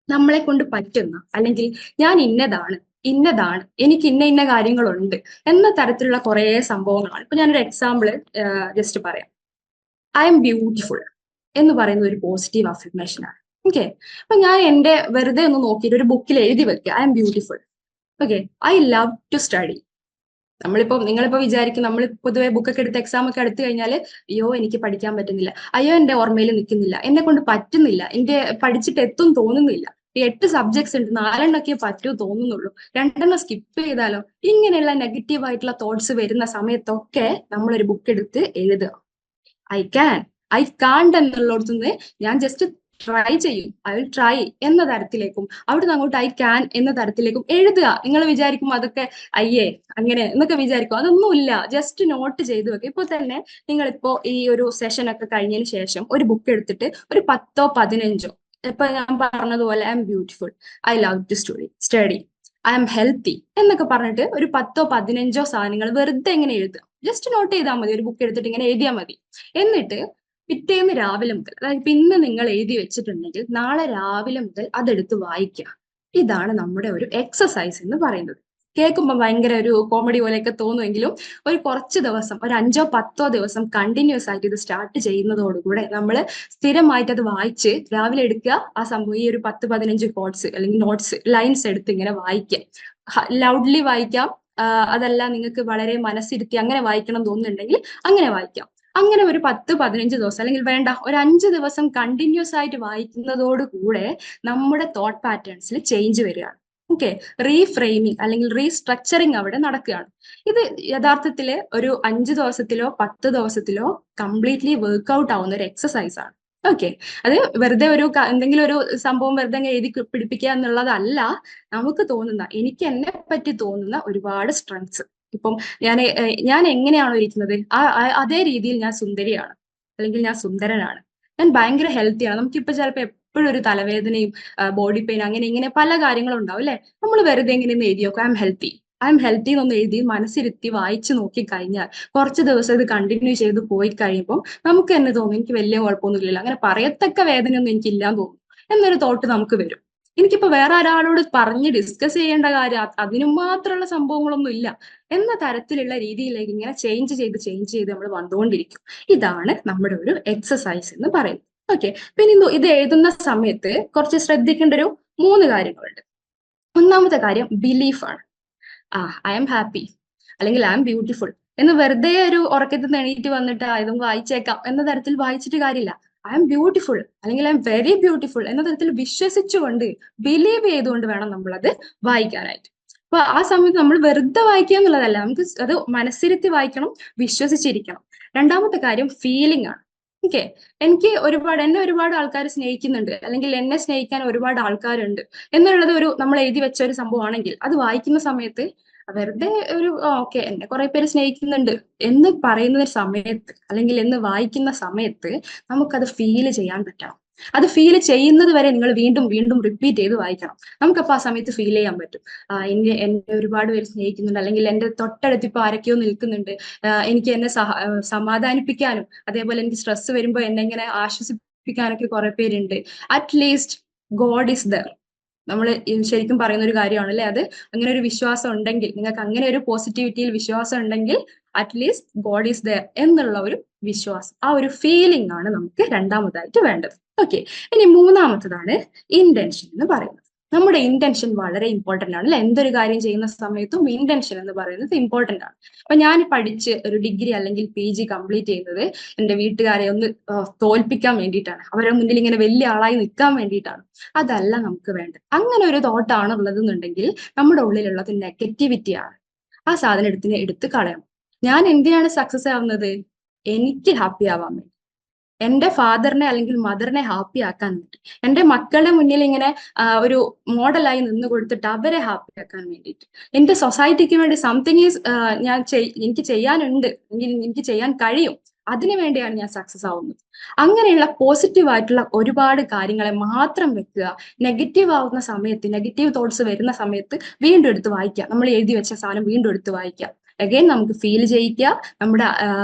നമ്മളെ കൊണ്ട് പറ്റുന്ന, അല്ലെങ്കിൽ ഞാൻ ഇന്നതാണ്, എനിക്ക് ഇന്ന കാര്യങ്ങളുണ്ട് എന്ന തരത്തിലുള്ള കുറെ സംഭവങ്ങളാണ്. ഇപ്പൊ ഞാനൊരു എക്സാമ്പിൾ ജസ്റ്റ് പറയാം. ഐ എം ബ്യൂട്ടിഫുൾ എന്ന് പറയുന്നത് ഒരു പോസിറ്റീവ് അഫർമേഷൻ ആണ്. ഓക്കെ, അപ്പൊ ഞാൻ എന്റെ വെറുതെ ഒന്ന് നോക്കിയിട്ട് ഒരു ബുക്കിൽ എഴുതി വെക്കുക, I am beautiful. Okay, I love to study. നിങ്ങളിപ്പോ വിചാരിക്കും, നമ്മൾ പൊതുവെ ബുക്കൊക്കെ എടുത്ത് എക്സാം ഒക്കെ എടുത്തു കഴിഞ്ഞാൽ, അയ്യോ എനിക്ക് പഠിക്കാൻ പറ്റുന്നില്ല, അയ്യോ എന്റെ ഓർമ്മയിൽ നിൽക്കുന്നില്ല, എന്നെ കൊണ്ട് പറ്റുന്നില്ല, എന്റെ പഠിച്ചിട്ട് എത്തും തോന്നുന്നില്ല, 8 സബ്ജക്ട്സ് ഉണ്ട്, 4 പറ്റൂ തോന്നുന്നുള്ളൂ, 2 സ്കിപ്പ് ചെയ്താലോ, ഇങ്ങനെയുള്ള നെഗറ്റീവ് ആയിട്ടുള്ള തോട്ട്സ് വരുന്ന സമയത്തൊക്കെ നമ്മളൊരു ബുക്ക് എടുത്ത് എഴുതുക. ഐ കാണ്ട് എന്നുള്ളിടത്തുനിന്ന് ഞാൻ ജസ്റ്റ് ട്രൈ ചെയ്യും, ഐ വിൽ ട്രൈ എന്ന തരത്തിലേക്കും, അവിടുന്ന് അങ്ങോട്ട് ഐ ക്യാൻ എന്ന തരത്തിലേക്കും എഴുതുക. നിങ്ങൾ വിചാരിക്കും അതൊക്കെ അയ്യേ അങ്ങനെ എന്നൊക്കെ വിചാരിക്കും, അതൊന്നുമില്ല, ജസ്റ്റ് നോട്ട് ചെയ്ത് വെക്കുക. ഇപ്പൊ തന്നെ നിങ്ങളിപ്പോ ഈ ഒരു സെഷൻ ഒക്കെ കഴിഞ്ഞതിന് ശേഷം ഒരു ബുക്ക് എടുത്തിട്ട് ഒരു 10ഓ 15ഓ, ഇപ്പൊ ഞാൻ പറഞ്ഞതുപോലെ I am beautiful, I love to study, I am healthy എന്നൊക്കെ പറഞ്ഞിട്ട് ഒരു 10ഓ 15ഓ സാധനങ്ങൾ വെറുതെ ഇങ്ങനെ എഴുതുക. ജസ്റ്റ് നോട്ട് ചെയ്താൽ മതി, ഒരു ബുക്ക് എടുത്തിട്ട് ഇങ്ങനെ എഴുതിയാൽ മതി. എന്നിട്ട് പിറ്റേന്ന് രാവിലെ മുതൽ, അതായത് ഇപ്പൊ ഇന്ന് നിങ്ങൾ എഴുതി വെച്ചിട്ടുണ്ടെങ്കിൽ നാളെ രാവിലെ മുതൽ അതെടുത്ത് വായിക്കുക. ഇതാണ് നമ്മുടെ ഒരു എക്സസൈസ് എന്ന് പറയുന്നത്. കേൾക്കുമ്പോൾ ഭയങ്കര ഒരു കോമഡി പോലെയൊക്കെ തോന്നുമെങ്കിലും ഒരു കുറച്ച് ദിവസം, ഒരു 5ഓ 10ഓ ദിവസം കണ്ടിന്യൂസ് ആയിട്ട് ഇത് സ്റ്റാർട്ട് ചെയ്യുന്നതോടുകൂടെ നമ്മൾ സ്ഥിരമായിട്ട് അത് വായിച്ച് രാവിലെ എടുക്കുക, ആ സംഭവം ഈ ഒരു 10-15 കോട്സ് അല്ലെങ്കിൽ നോട്ട്സ് ലൈൻസ് എടുത്ത് ഇങ്ങനെ വായിക്കുക. ലൗഡ്ലി വായിക്കാം, അതല്ല നിങ്ങൾക്ക് വളരെ മനസ്സിരുത്തി അങ്ങനെ വായിക്കണം തോന്നുന്നുണ്ടെങ്കിൽ അങ്ങനെ വായിക്കാം. അങ്ങനെ ഒരു 10-15 ദിവസം, അല്ലെങ്കിൽ വേണ്ട ഒരു 5 ദിവസം കണ്ടിന്യൂസ് ആയിട്ട് വായിക്കുന്നതോടുകൂടെ നമ്മുടെ തോട്ട് പാറ്റേൺസിൽ ചേഞ്ച് വരികയാണ്. ഓക്കെ, റീഫ്രെയിമിങ് അല്ലെങ്കിൽ റീസ്ട്രക്ചറിങ് അവിടെ നടക്കുകയാണ്. ഇത് യഥാർത്ഥത്തില് ഒരു 5 ദിവസത്തിലോ 10 ദിവസത്തിലോ കംപ്ലീറ്റ്ലി വർക്ക്ഔട്ട് ആവുന്ന ഒരു എക്സസൈസ് ആണ്. ഓക്കെ, അത് വെറുതെ എന്തെങ്കിലും ഒരു സംഭവം വെറുതെ എഴുതി പിടിപ്പിക്കുക എന്നുള്ളതല്ല. നമുക്ക് തോന്നുന്ന, എനിക്ക് എന്നെ പറ്റി തോന്നുന്ന ഒരുപാട് സ്ട്രെങ്ത്സ്, ഇപ്പം ഞാൻ എങ്ങനെയാണോ ഇരിക്കുന്നത് അതേ രീതിയിൽ ഞാൻ സുന്ദരിയാണ്, അല്ലെങ്കിൽ ഞാൻ സുന്ദരനാണ്, ഞാൻ ഭയങ്കര ഹെൽത്തിയാണ്. നമുക്കിപ്പോ ചിലപ്പോൾ എപ്പോഴും ഒരു തലവേദനയും ബോഡി പെയിൻ അങ്ങനെ ഇങ്ങനെ പല കാര്യങ്ങളും ഉണ്ടാവും, അല്ലെ? നമ്മൾ വെറുതെ എങ്ങനെയെന്ന് എഴുതി നോക്കാം, ഐ എം ഹെൽത്തി എന്നൊന്ന് എഴുതി മനസ്സിരുത്തി വായിച്ചു നോക്കി കഴിഞ്ഞാൽ, കുറച്ച് ദിവസം ഇത് കണ്ടിന്യൂ ചെയ്ത് പോയി കഴിയുമ്പോൾ നമുക്ക് തന്നെ തോന്നും, എനിക്ക് വലിയ കുഴപ്പമൊന്നുമില്ലല്ലോ, അങ്ങനെ പറയത്തക്ക വേദനയൊന്നും എനിക്കില്ലാന്ന് തോന്നും എന്നൊരു തോട്ട് നമുക്ക് വരും. എനിക്കിപ്പോ വേറെ ഒരാളോട് പറഞ്ഞ് ഡിസ്കസ് ചെയ്യേണ്ട കാര്യം, അതിനു മാത്രമുള്ള സംഭവങ്ങളൊന്നും ഇല്ല എന്ന തരത്തിലുള്ള രീതിയിലേക്ക് ഇങ്ങനെ ചേഞ്ച് ചെയ്ത് നമ്മൾ വന്നുകൊണ്ടിരിക്കും. ഇതാണ് നമ്മുടെ ഒരു എക്സസൈസ് എന്ന് പറയുന്നത്. ഓക്കെ, പിന്നെ ഇത് എഴുതുന്ന സമയത്ത് കുറച്ച് ശ്രദ്ധിക്കേണ്ട ഒരു 3 കാര്യങ്ങളുണ്ട്. ഒന്നാമത്തെ കാര്യം ബിലീഫാണ്. ഐ എം ഹാപ്പി അല്ലെങ്കിൽ ഐ എം ബ്യൂട്ടിഫുൾ എന്ന് വെറുതെ ഒരു ഉറക്കത്തിൽ നിന്ന് എണീറ്റ് വന്നിട്ട് ഇതും വായിച്ചേക്കാം എന്ന തരത്തിൽ വായിച്ചിട്ട് കാര്യമില്ല. ഐ എം ബ്യൂട്ടിഫുൾ അല്ലെങ്കിൽ ഐ എം വെരി ബ്യൂട്ടിഫുൾ എന്ന തരത്തിൽ വിശ്വസിച്ചുകൊണ്ട് ബിലീവ് ചെയ്തുകൊണ്ട് വേണം നമ്മളത് വായിക്കാനായിട്ട്. അപ്പൊ ആ സമയത്ത് നമ്മൾ വെറുതെ വായിക്കുക എന്നുള്ളതല്ല, നമുക്ക് അത് മനസ്സിരുത്തി വായിക്കണം, വിശ്വസിച്ചിരിക്കണം. രണ്ടാമത്തെ കാര്യം ഫീലിംഗ് ആണ്. ഓക്കെ, എന്നെ ഒരുപാട് ആൾക്കാർ സ്നേഹിക്കുന്നുണ്ട്, അല്ലെങ്കിൽ എന്നെ സ്നേഹിക്കാൻ ഒരുപാട് ആൾക്കാരുണ്ട് എന്നുള്ളത് നമ്മൾ എഴുതി വെച്ച ഒരു സംഭവമാണെങ്കിൽ അത് വായിക്കുന്ന സമയത്ത് വെറുതെ ഒരു ഓക്കെ എന്നെ കുറെ പേര് സ്നേഹിക്കുന്നുണ്ട് എന്ന് പറയുന്ന സമയത്ത് അല്ലെങ്കിൽ എന്ന് വായിക്കുന്ന സമയത്ത് നമുക്കത് ഫീൽ ചെയ്യാൻ പറ്റണം. അത് ഫീൽ ചെയ്യുന്നത് വരെ നിങ്ങൾ വീണ്ടും വീണ്ടും റിപ്പീറ്റ് ചെയ്ത് വായിക്കണം. നമുക്കപ്പോൾ ആ സമയത്ത് ഫീൽ ചെയ്യാൻ പറ്റും, എന്നെ ഒരുപാട് പേര് സ്നേഹിക്കുന്നുണ്ട്, അല്ലെങ്കിൽ എന്റെ തൊട്ടടുത്ത് ഇപ്പൊ ആരൊക്കെയോ നിൽക്കുന്നുണ്ട്, എനിക്ക് എന്നെ സമാധാനിപ്പിക്കാനും അതേപോലെ എനിക്ക് സ്ട്രെസ് വരുമ്പോൾ എന്നെ ഇങ്ങനെ ആശ്വസിപ്പിക്കാനൊക്കെ കുറെ പേരുണ്ട്. At least God is there. നമ്മൾ ശരിക്കും പറയുന്ന ഒരു കാര്യമാണ് അല്ലെ അത്. അങ്ങനെ ഒരു വിശ്വാസം ഉണ്ടെങ്കിൽ, നിങ്ങൾക്ക് അങ്ങനെ ഒരു പോസിറ്റിവിറ്റിയിൽ വിശ്വാസം ഉണ്ടെങ്കിൽ അറ്റ്ലീസ്റ്റ് ഗോഡ് ഈസ് ദർ എന്നുള്ള ഒരു വിശ്വാസം, ആ ഒരു ഫീലിംഗ് ആണ് നമുക്ക് രണ്ടാമതായിട്ട് വേണ്ടത്. ഓക്കെ, ഇനി മൂന്നാമത്തതാണ് ഇന്റൻഷൻ എന്ന് പറയുന്നത്. നമ്മുടെ ഇന്റൻഷൻ വളരെ ഇമ്പോർട്ടന്റ് ആണ് അല്ലെ. എന്തൊരു കാര്യം ചെയ്യുന്ന സമയത്തും ഇന്റൻഷൻ എന്ന് പറയുന്നത് ഇമ്പോർട്ടന്റ് ആണ്. അപ്പൊ ഞാൻ പഠിച്ച് ഒരു ഡിഗ്രി അല്ലെങ്കിൽ PG കംപ്ലീറ്റ് ചെയ്യുന്നത് എന്റെ വീട്ടുകാരെ ഒന്ന് തോൽപ്പിക്കാൻ വേണ്ടിയിട്ടാണ്, അവരുടെ മുന്നിൽ ഇങ്ങനെ വലിയ ആളായി നിൽക്കാൻ വേണ്ടിയിട്ടാണ്. അതല്ല നമുക്ക് വേണ്ടത്. അങ്ങനെ ഒരു തോട്ടാണ് ഉള്ളതെന്നുണ്ടെങ്കിൽ നമ്മുടെ ഉള്ളിലുള്ളത് നെഗറ്റിവിറ്റിയാണ്. ആ സാധനം എടുത്ത് കളയണം. ഞാൻ എന്തിനാണ് സക്സസ് ആവുന്നത്? എനിക്ക് ഹാപ്പി ആവാൻ വേണ്ടി, എന്റെ ഫാദറിനെ അല്ലെങ്കിൽ മദറിനെ ഹാപ്പി ആക്കാൻ വേണ്ടി, എന്റെ മക്കളുടെ മുന്നിൽ ഇങ്ങനെ ഒരു മോഡലായി നിന്ന് കൊടുത്തിട്ട് അവരെ ഹാപ്പി ആക്കാൻ വേണ്ടിയിട്ട്, എന്റെ സൊസൈറ്റിക്ക് വേണ്ടി സംതിങ് ഈസ് എനിക്ക് ചെയ്യാനുണ്ട്, എനിക്ക് ചെയ്യാൻ കഴിയും, അതിനു വേണ്ടിയാണ് ഞാൻ സക്സസ് ആവുന്നത്. അങ്ങനെയുള്ള പോസിറ്റീവ് ആയിട്ടുള്ള ഒരുപാട് കാര്യങ്ങളെ മാത്രം വെക്കുക. നെഗറ്റീവ് ആവുന്ന സമയത്ത്, നെഗറ്റീവ് തോട്ട്സ് വരുന്ന സമയത്ത് വീണ്ടും എടുത്ത് വായിക്കുക. നമ്മൾ എഴുതി വെച്ച സാധനം വീണ്ടും എടുത്ത് വായിക്കുക. അഗൈൻ നമുക്ക് ഫീൽ ചെയ്യിക്കുക, നമ്മുടെ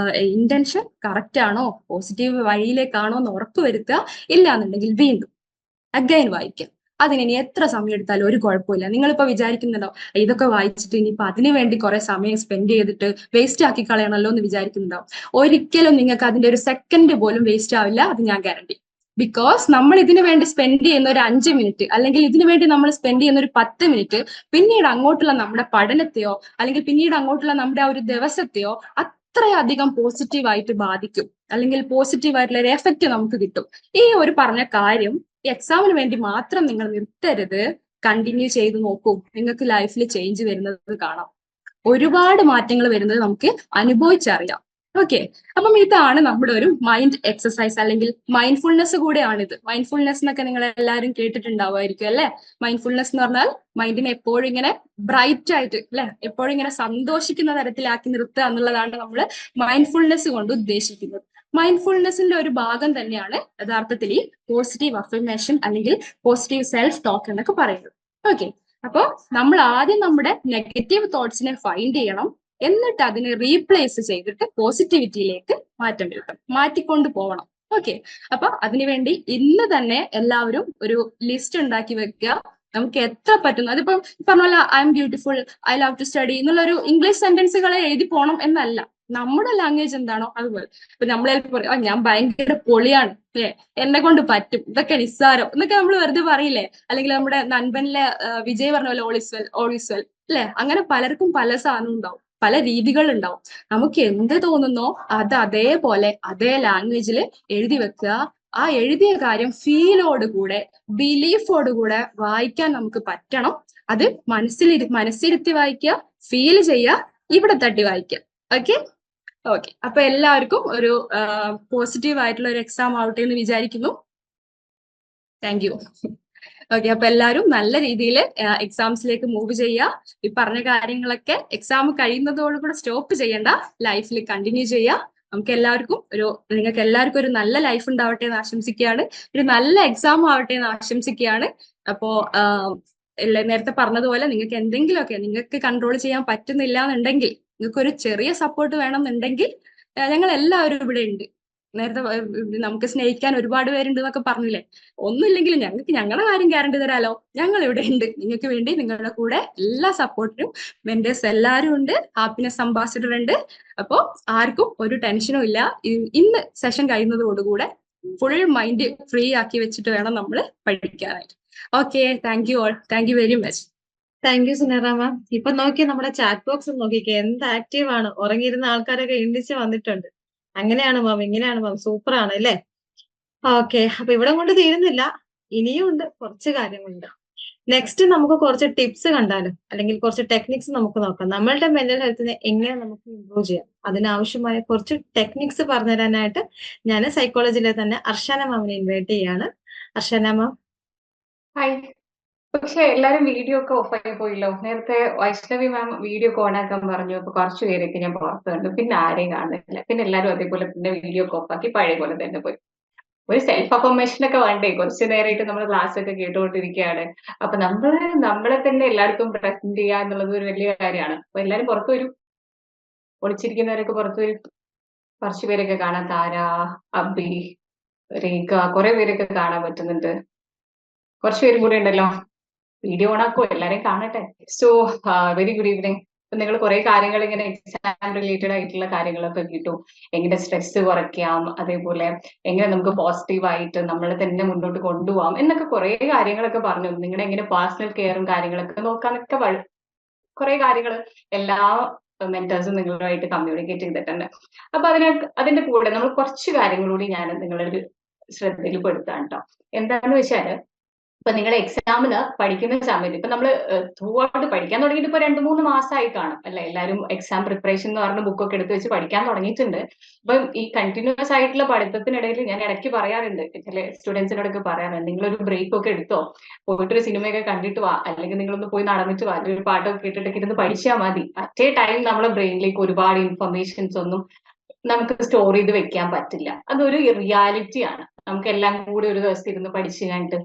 ഇന്റൻഷൻ കറക്റ്റ് ആണോ, പോസിറ്റീവ് വഴിയിലേക്കാണോ എന്ന് ഉറപ്പുവരുത്തുക. ഇല്ലാന്നുണ്ടെങ്കിൽ വീണ്ടും അഗൈൻ വായിക്കുക. അതിനി എത്ര സമയം എടുത്താലും ഒരു കുഴപ്പമില്ല. നിങ്ങളിപ്പോ വിചാരിക്കുന്നുണ്ടോ ഇതൊക്കെ വായിച്ചിട്ട് ഇനിയിപ്പോ അതിനു വേണ്ടി കുറെ സമയം സ്പെൻഡ് ചെയ്തിട്ട് വേസ്റ്റ് ആക്കി കളയണല്ലോ എന്ന് വിചാരിക്കുന്നുണ്ടാവും. ഒരിക്കലും നിങ്ങൾക്ക് അതിന്റെ ഒരു സെക്കൻഡ് പോലും വേസ്റ്റ് ആവില്ല, അത് ഞാൻ ഗ്യാരണ്ടി. ബിക്കോസ് നമ്മൾ ഇതിനു വേണ്ടി സ്പെൻഡ് ചെയ്യുന്ന ഒരു 5 മിനിറ്റ് അല്ലെങ്കിൽ ഇതിനു വേണ്ടി നമ്മൾ സ്പെൻഡ് ചെയ്യുന്ന ഒരു 10 മിനിറ്റ് പിന്നീട് അങ്ങോട്ടുള്ള നമ്മുടെ പഠനത്തെയോ അല്ലെങ്കിൽ പിന്നീട് അങ്ങോട്ടുള്ള നമ്മുടെ ആ ഒരു ദിവസത്തെയോ അത്രയധികം പോസിറ്റീവായിട്ട് ബാധിക്കും, അല്ലെങ്കിൽ പോസിറ്റീവായിട്ടുള്ള ഒരു എഫക്റ്റ് നമുക്ക് കിട്ടും. ഈ ഒരു പറഞ്ഞ കാര്യം എക്സാമിന് വേണ്ടി മാത്രം നിങ്ങൾ നിർത്തരുത്, കണ്ടിന്യൂ ചെയ്ത് നോക്കൂ. നിങ്ങൾക്ക് ലൈഫിൽ ചേഞ്ച് വരുന്നത് കാണാം, ഒരുപാട് മാറ്റങ്ങൾ വരുന്നത് നമുക്ക് അനുഭവിച്ചറിയാം. ഓക്കെ, അപ്പം ഇതാണ് നമ്മുടെ ഒരു മൈൻഡ് എക്സസൈസ് അല്ലെങ്കിൽ മൈൻഡ്ഫുൾനെസ് കൂടെയാണിത്. മൈൻഡ്ഫുൾനെസ് എന്നൊക്കെ നിങ്ങൾ എല്ലാവരും കേട്ടിട്ടുണ്ടാവുമായിരിക്കും അല്ലെ. മൈൻഡ്ഫുൾനെസ് എന്ന് പറഞ്ഞാൽ മൈൻഡിനെ എപ്പോഴും ഇങ്ങനെ ബ്രൈറ്റ് ആയിട്ട് അല്ലെ, എപ്പോഴും ഇങ്ങനെ സന്തോഷിക്കുന്ന തരത്തിലാക്കി നിർത്തുക എന്നുള്ളതാണ് നമ്മൾ മൈൻഡ്ഫുൾനെസ് കൊണ്ട് ഉദ്ദേശിക്കുന്നത്. മൈൻഡ്ഫുൾനെസിന്റെ ഒരു ഭാഗം തന്നെയാണ് യഥാർത്ഥത്തിൽ ഈ പോസിറ്റീവ് അഫർമേഷൻ അല്ലെങ്കിൽ പോസിറ്റീവ് സെൽഫ് ടോക്ക് എന്നൊക്കെ പറയുന്നത്. ഓക്കെ, അപ്പോൾ നമ്മൾ ആദ്യം നമ്മുടെ നെഗറ്റീവ് തോട്ട്സിനെ ഫൈൻഡ് ചെയ്യണം, എന്നിട്ട് അതിനെ റീപ്ലേസ് ചെയ്തിട്ട് പോസിറ്റിവിറ്റിയിലേക്ക് മാറ്റം വരുത്തണം, മാറ്റിക്കൊണ്ട് പോകണം. ഓക്കെ, അപ്പൊ അതിനുവേണ്ടി ഇന്ന് തന്നെ എല്ലാവരും ഒരു ലിസ്റ്റ് ഉണ്ടാക്കി വെക്കുക. നമുക്ക് എത്ര പറ്റുന്നു, അതിപ്പോ പറഞ്ഞ പോലെ I am beautiful, I love to study എന്നുള്ളൊരു ഇംഗ്ലീഷ് സെന്റൻസുകളെ എഴുതി പോകണം എന്നല്ല, നമ്മുടെ ലാംഗ്വേജ് എന്താണോ അതുപോലെ. ഇപ്പൊ നമ്മൾ ചിലപ്പോൾ പറയും ഞാൻ ഭയങ്കര പൊളിയാണ്, എന്നെ കൊണ്ട് പറ്റും, ഇതൊക്കെ നിസ്സാരം എന്നൊക്കെ നമ്മൾ വെറുതെ പറയില്ലേ. അല്ലെങ്കിൽ നമ്മുടെ നൻപനിലെ വിജയ് പറഞ്ഞ പോലെ all is well, all is well അല്ലെ. അങ്ങനെ പലർക്കും പല സാധനം ഉണ്ടാവും, പല രീതികളുണ്ടാവും. നമുക്ക് എന്ത് തോന്നുന്നോ അത് അതേപോലെ അതേ ലാംഗ്വേജിൽ എഴുതി വെക്കുക. ആ എഴുതിയ കാര്യം ഫീലോടുകൂടെ ബിലീഫോടുകൂടെ വായിക്കാൻ നമുക്ക് പറ്റണം. അത് മനസ്സിരുത്തി വായിക്കുക, ഫീൽ ചെയ്യുക, ഇവിടെ തട്ടി വായിക്കുക. ഓക്കെ, അപ്പൊ എല്ലാവർക്കും ഒരു പോസിറ്റീവ് ആയിട്ടുള്ള ഒരു എക്സാം ആവട്ടെ എന്ന് വിചാരിക്കുന്നു. Thank you. ഓക്കെ, അപ്പൊ എല്ലാവരും നല്ല രീതിയിൽ എക്സാംസിലേക്ക് മൂവ് ചെയ്യുക. ഈ പറഞ്ഞ കാര്യങ്ങളൊക്കെ എക്സാം കഴിയുന്നതോടുകൂടെ സ്റ്റോപ്പ് ചെയ്യണ്ട, ലൈഫിൽ കണ്ടിന്യൂ ചെയ്യുക. നിങ്ങൾക്ക് എല്ലാവർക്കും ഒരു നല്ല ലൈഫ് ഉണ്ടാവട്ടെ എന്ന് ആശംസിക്കുകയാണ്, ഒരു നല്ല എക്സാം ആവട്ടെ എന്ന് ആശംസിക്കുകയാണ്. അപ്പോ നേരത്തെ പറഞ്ഞതുപോലെ നിങ്ങൾക്ക് എന്തെങ്കിലുമൊക്കെ നിങ്ങൾക്ക് കൺട്രോൾ ചെയ്യാൻ പറ്റുന്നില്ല എന്നുണ്ടെങ്കിൽ, നിങ്ങൾക്ക് ഒരു ചെറിയ സപ്പോർട്ട് വേണമെന്നുണ്ടെങ്കിൽ ഞങ്ങൾ എല്ലാവരും ഇവിടെ ഉണ്ട്. നേരത്തെ നമുക്ക് സ്നേഹിക്കാൻ ഒരുപാട് പേരുണ്ട് എന്നൊക്കെ പറഞ്ഞില്ലേ, ഒന്നുമില്ലെങ്കിലും ഞങ്ങൾക്ക് ഞങ്ങളുടെ കാര്യം ഗ്യാരണ്ടി തരാലോ. ഞങ്ങൾ ഇവിടെ ഉണ്ട് നിങ്ങൾക്ക് വേണ്ടി, നിങ്ങളുടെ കൂടെ എല്ലാ സപ്പോർട്ടിനും മെന്റേഴ്സ് എല്ലാവരും ഉണ്ട്, ഹാപ്പിനെസ് അംബാസിഡർ ഉണ്ട്. അപ്പോൾ ആർക്കും ഒരു ടെൻഷനും ഇല്ല. ഇന്ന് സെഷൻ കഴിയുന്നതോടുകൂടെ ഫുൾ മൈൻഡ് ഫ്രീ ആക്കി വെച്ചിട്ട് വേണം നമ്മൾ പഠിക്കാനായിട്ട്. Okay, thank you all, thank you very much. Thank you Sunera ma'am. ഇപ്പൊ നോക്കി നമ്മുടെ ചാറ്റ് ബോക്സ് നോക്കിക്കേ, എന്ത് ആക്റ്റീവ് ആണ്. ഉറങ്ങിയിരുന്ന ആൾക്കാരൊക്കെ എണ്ണിച്ച് വന്നിട്ടുണ്ട്. അങ്ങനെയാണ് മാം, ഇങ്ങനെയാണ് മാം, സൂപ്പർ ആണ് അല്ലേ. ഓക്കെ. അപ്പൊ ഇവിടെ കൊണ്ട് തീരുന്നില്ല. ഇനിയും ഉണ്ട് കുറച്ച് കാര്യങ്ങളുണ്ട്. നെക്സ്റ്റ് നമുക്ക് കുറച്ച് ടിപ്സ് കണ്ടാലും അല്ലെങ്കിൽ കുറച്ച് ടെക്നിക്സ് നമുക്ക് നോക്കാം. നമ്മളുടെ മെന്റൽ ഹെൽത്തിനെ എങ്ങനെ നമുക്ക് ഇംപ്രൂവ് ചെയ്യാം. അതിനാവശ്യമായ കുറച്ച് ടെക്നിക്സ് പറഞ്ഞു തരാനായിട്ട് ഞാൻ സൈക്കോളജിയിലെ തന്നെ അർഷന മാമിനെ ഇൻവൈറ്റ് ചെയ്യാണ്. അർഷന മാം. ഹായ്. പക്ഷെ എല്ലാരും വീഡിയോ ഒക്കെ ഓഫായി പോയല്ലോ. നേരത്തെ വൈഷ്ണവി മാം വീഡിയോ ഒക്കെ ഓണാക്കാൻ പറഞ്ഞു. അപ്പൊ കുറച്ചു പേരൊക്കെ ഞാൻ പുറത്ത് കണ്ടു. പിന്നെ ആരെയും കാണുന്നില്ല. പിന്നെ എല്ലാരും അതേപോലെ പിന്നെ വീഡിയോ ഒക്കെ ഓഫാക്കി പഴയ പോലെ തന്നെ പോയി. ഒരു സെൽഫ് അഫർമേഷൻ ഒക്കെ വേണ്ടേ? കുറച്ചു നേരമായിട്ട് നമ്മൾ ക്ലാസ് ഒക്കെ കേട്ടുകൊണ്ടിരിക്കുകയാണ്. അപ്പൊ നമ്മളെ തന്നെ എല്ലാവർക്കും പ്രസന്റ് ചെയ്യുക എന്നുള്ളത് ഒരു വലിയ കാര്യമാണ്. അപ്പൊ എല്ലാരും പുറത്തു വരും. ഒളിച്ചിരിക്കുന്നവരൊക്കെ പുറത്തു വരും. കുറച്ചു പേരൊക്കെ കാണാം. താര, അബി, രേഖ, കുറെ പേരൊക്കെ കാണാൻ പറ്റുന്നുണ്ട്. കുറച്ചു പേരും കൂടെ ഉണ്ടല്ലോ. വീഡിയോ ഓണാക്കോ, എല്ലാരെയും കാണട്ടെ. So very good evening. ഇപ്പൊ നിങ്ങൾ കുറെ കാര്യങ്ങൾ ഇങ്ങനെ എക്സാം റിലേറ്റഡ് ആയിട്ടുള്ള കാര്യങ്ങളൊക്കെ കിട്ടും. എങ്ങനെ സ്ട്രെസ് കുറയ്ക്കാം, അതേപോലെ എങ്ങനെ നമുക്ക് പോസിറ്റീവായിട്ട് നമ്മളെ തന്നെ മുന്നോട്ട് കൊണ്ടുപോകാം എന്നൊക്കെ കുറെ കാര്യങ്ങളൊക്കെ പറഞ്ഞു. നിങ്ങളുടെ എങ്ങനെ പേഴ്സണൽ കെയറും കാര്യങ്ങളൊക്കെ നോക്കാനൊക്കെ കുറെ കാര്യങ്ങൾ എല്ലാ മെന്റേഴ്സും നിങ്ങളുമായിട്ട് കമ്മ്യൂണിക്കേറ്റ് ചെയ്തിട്ടുണ്ട്. അപ്പൊ അതിന്റെ കൂടെ നമ്മൾ കുറച്ച് കാര്യങ്ങളൂടി ഞാൻ നിങ്ങളുടെ ശ്രദ്ധയിൽ പെടുത്താം കേട്ടോ. എന്താന്ന് വെച്ചാല് ഇപ്പൊ നിങ്ങൾ എക്സാമിന് പഠിക്കുന്ന സമയത്ത് ഇപ്പൊ നമ്മൾ ത്രൂ ഔട്ട് പഠിക്കാൻ തുടങ്ങിയിട്ട് ഇപ്പൊ 2-3 മാസമായി കാണും അല്ലെ? എല്ലാവരും എക്സാം പ്രിപ്പറേഷൻ എന്ന് പറഞ്ഞ ബുക്കൊക്കെ എടുത്ത് വെച്ച് പഠിക്കാൻ തുടങ്ങിയിട്ടുണ്ട്. അപ്പൊ ഈ കണ്ടിന്യൂസ് ആയിട്ടുള്ള പഠിത്തത്തിനിടയിൽ ഞാൻ ഇടയ്ക്ക് പറയാറുണ്ട്, ചില സ്റ്റുഡൻസിനോടൊക്കെ പറയാറുണ്ട്, നിങ്ങളൊരു ബ്രേക്ക് ഒക്കെ എടുത്തോ, പോയിട്ടൊരു സിനിമയൊക്കെ കണ്ടിട്ട് വാ, അല്ലെങ്കിൽ നിങ്ങളൊന്ന് പോയി നടന്നിട്ട് വാ, ഒരു പാട്ടൊക്കെ കേട്ടിട്ടൊക്കെ ഇരുന്ന് പഠിച്ചാൽ മതി. അറ്റ് എ ടൈം നമ്മളെ ബ്രെയിനിലേക്ക് ഒരുപാട് ഇൻഫർമേഷൻസ് ഒന്നും നമുക്ക് സ്റ്റോർ ചെയ്ത് വെക്കാൻ പറ്റില്ല. അതൊരു റിയാലിറ്റിയാണ്. നമുക്ക് എല്ലാം കൂടി ഒരു ദിവസം ഇരുന്ന് പഠിച്ചു കഴിഞ്ഞിട്ട്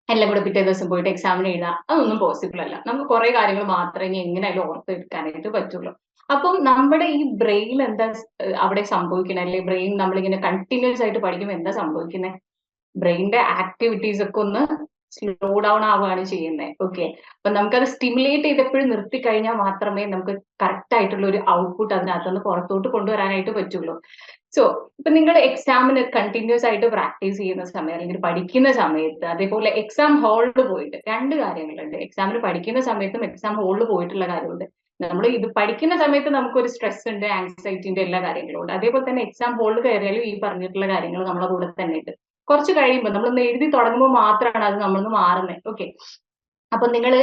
എല്ലാം കൂടെ പിറ്റേ ദിവസം പോയിട്ട് എക്സാമിന് എഴുതാം, അതൊന്നും പോസിബിൾ അല്ല. നമുക്ക് കുറെ കാര്യങ്ങൾ മാത്രമേ എങ്ങനെയായാലും ഓർത്തെടുക്കാനായിട്ട് പറ്റുള്ളൂ. അപ്പം നമ്മുടെ ഈ ബ്രെയിൻ എന്താ അവിടെ സംഭവിക്കുന്നത്, അല്ലെങ്കിൽ ബ്രെയിൻ നമ്മളിങ്ങനെ കണ്ടിന്യൂസ് ആയിട്ട് പഠിക്കുമ്പോൾ എന്താ സംഭവിക്കുന്നത്? ബ്രെയിനിന്റെ ആക്ടിവിറ്റീസ് ഒക്കെ ഒന്ന് സ്ലോ ഡൗൺ ആവുകയാണ് ചെയ്യുന്നത്. ഓക്കെ, അപ്പൊ നമുക്കത് സ്റ്റിമുലേറ്റ് ചെയ്തപ്പോഴും നിർത്തി കഴിഞ്ഞാൽ മാത്രമേ നമുക്ക് കറക്റ്റ് ആയിട്ടുള്ള ഒരു ഔട്ട്പുട്ട് അതിനകത്തുനിന്ന് പുറത്തോട്ട് കൊണ്ടുവരാനായിട്ട് പറ്റുള്ളൂ. സോ ഇപ്പൊ നിങ്ങൾ എക്സാമിന് കണ്ടിന്യൂസ് ആയിട്ട് പ്രാക്ടീസ് ചെയ്യുന്ന സമയം അല്ലെങ്കിൽ പഠിക്കുന്ന സമയത്ത്, അതേപോലെ എക്സാം ഹാളിൽ പോയിട്ട് രണ്ട് കാര്യങ്ങളുണ്ട്. എക്സാമിന് പഠിക്കുന്ന സമയത്തും എക്സാം ഹാളിൽ പോയിട്ടുള്ള കാര്യമുണ്ട്. നമ്മൾ ഇത് പഠിക്കുന്ന സമയത്ത് നമുക്കൊരു സ്ട്രെസ് ഉണ്ട്, ആങ്സൈറ്റിന്റെ എല്ലാ കാര്യങ്ങളും ഉണ്ട്. അതേപോലെ തന്നെ എക്സാം ഹാളിൽ കയറിയാലും ഈ പറഞ്ഞിട്ടുള്ള കാര്യങ്ങൾ നമ്മളെ കൂടെ തന്നെ ഉണ്ട്. കുറച്ച് കഴിയുമ്പോൾ നമ്മളൊന്ന് എഴുതി തുടങ്ങുമ്പോൾ മാത്രമാണ് അത് നമ്മളൊന്ന് മാറുന്നത്. ഓക്കെ, അപ്പൊ നിങ്ങൾ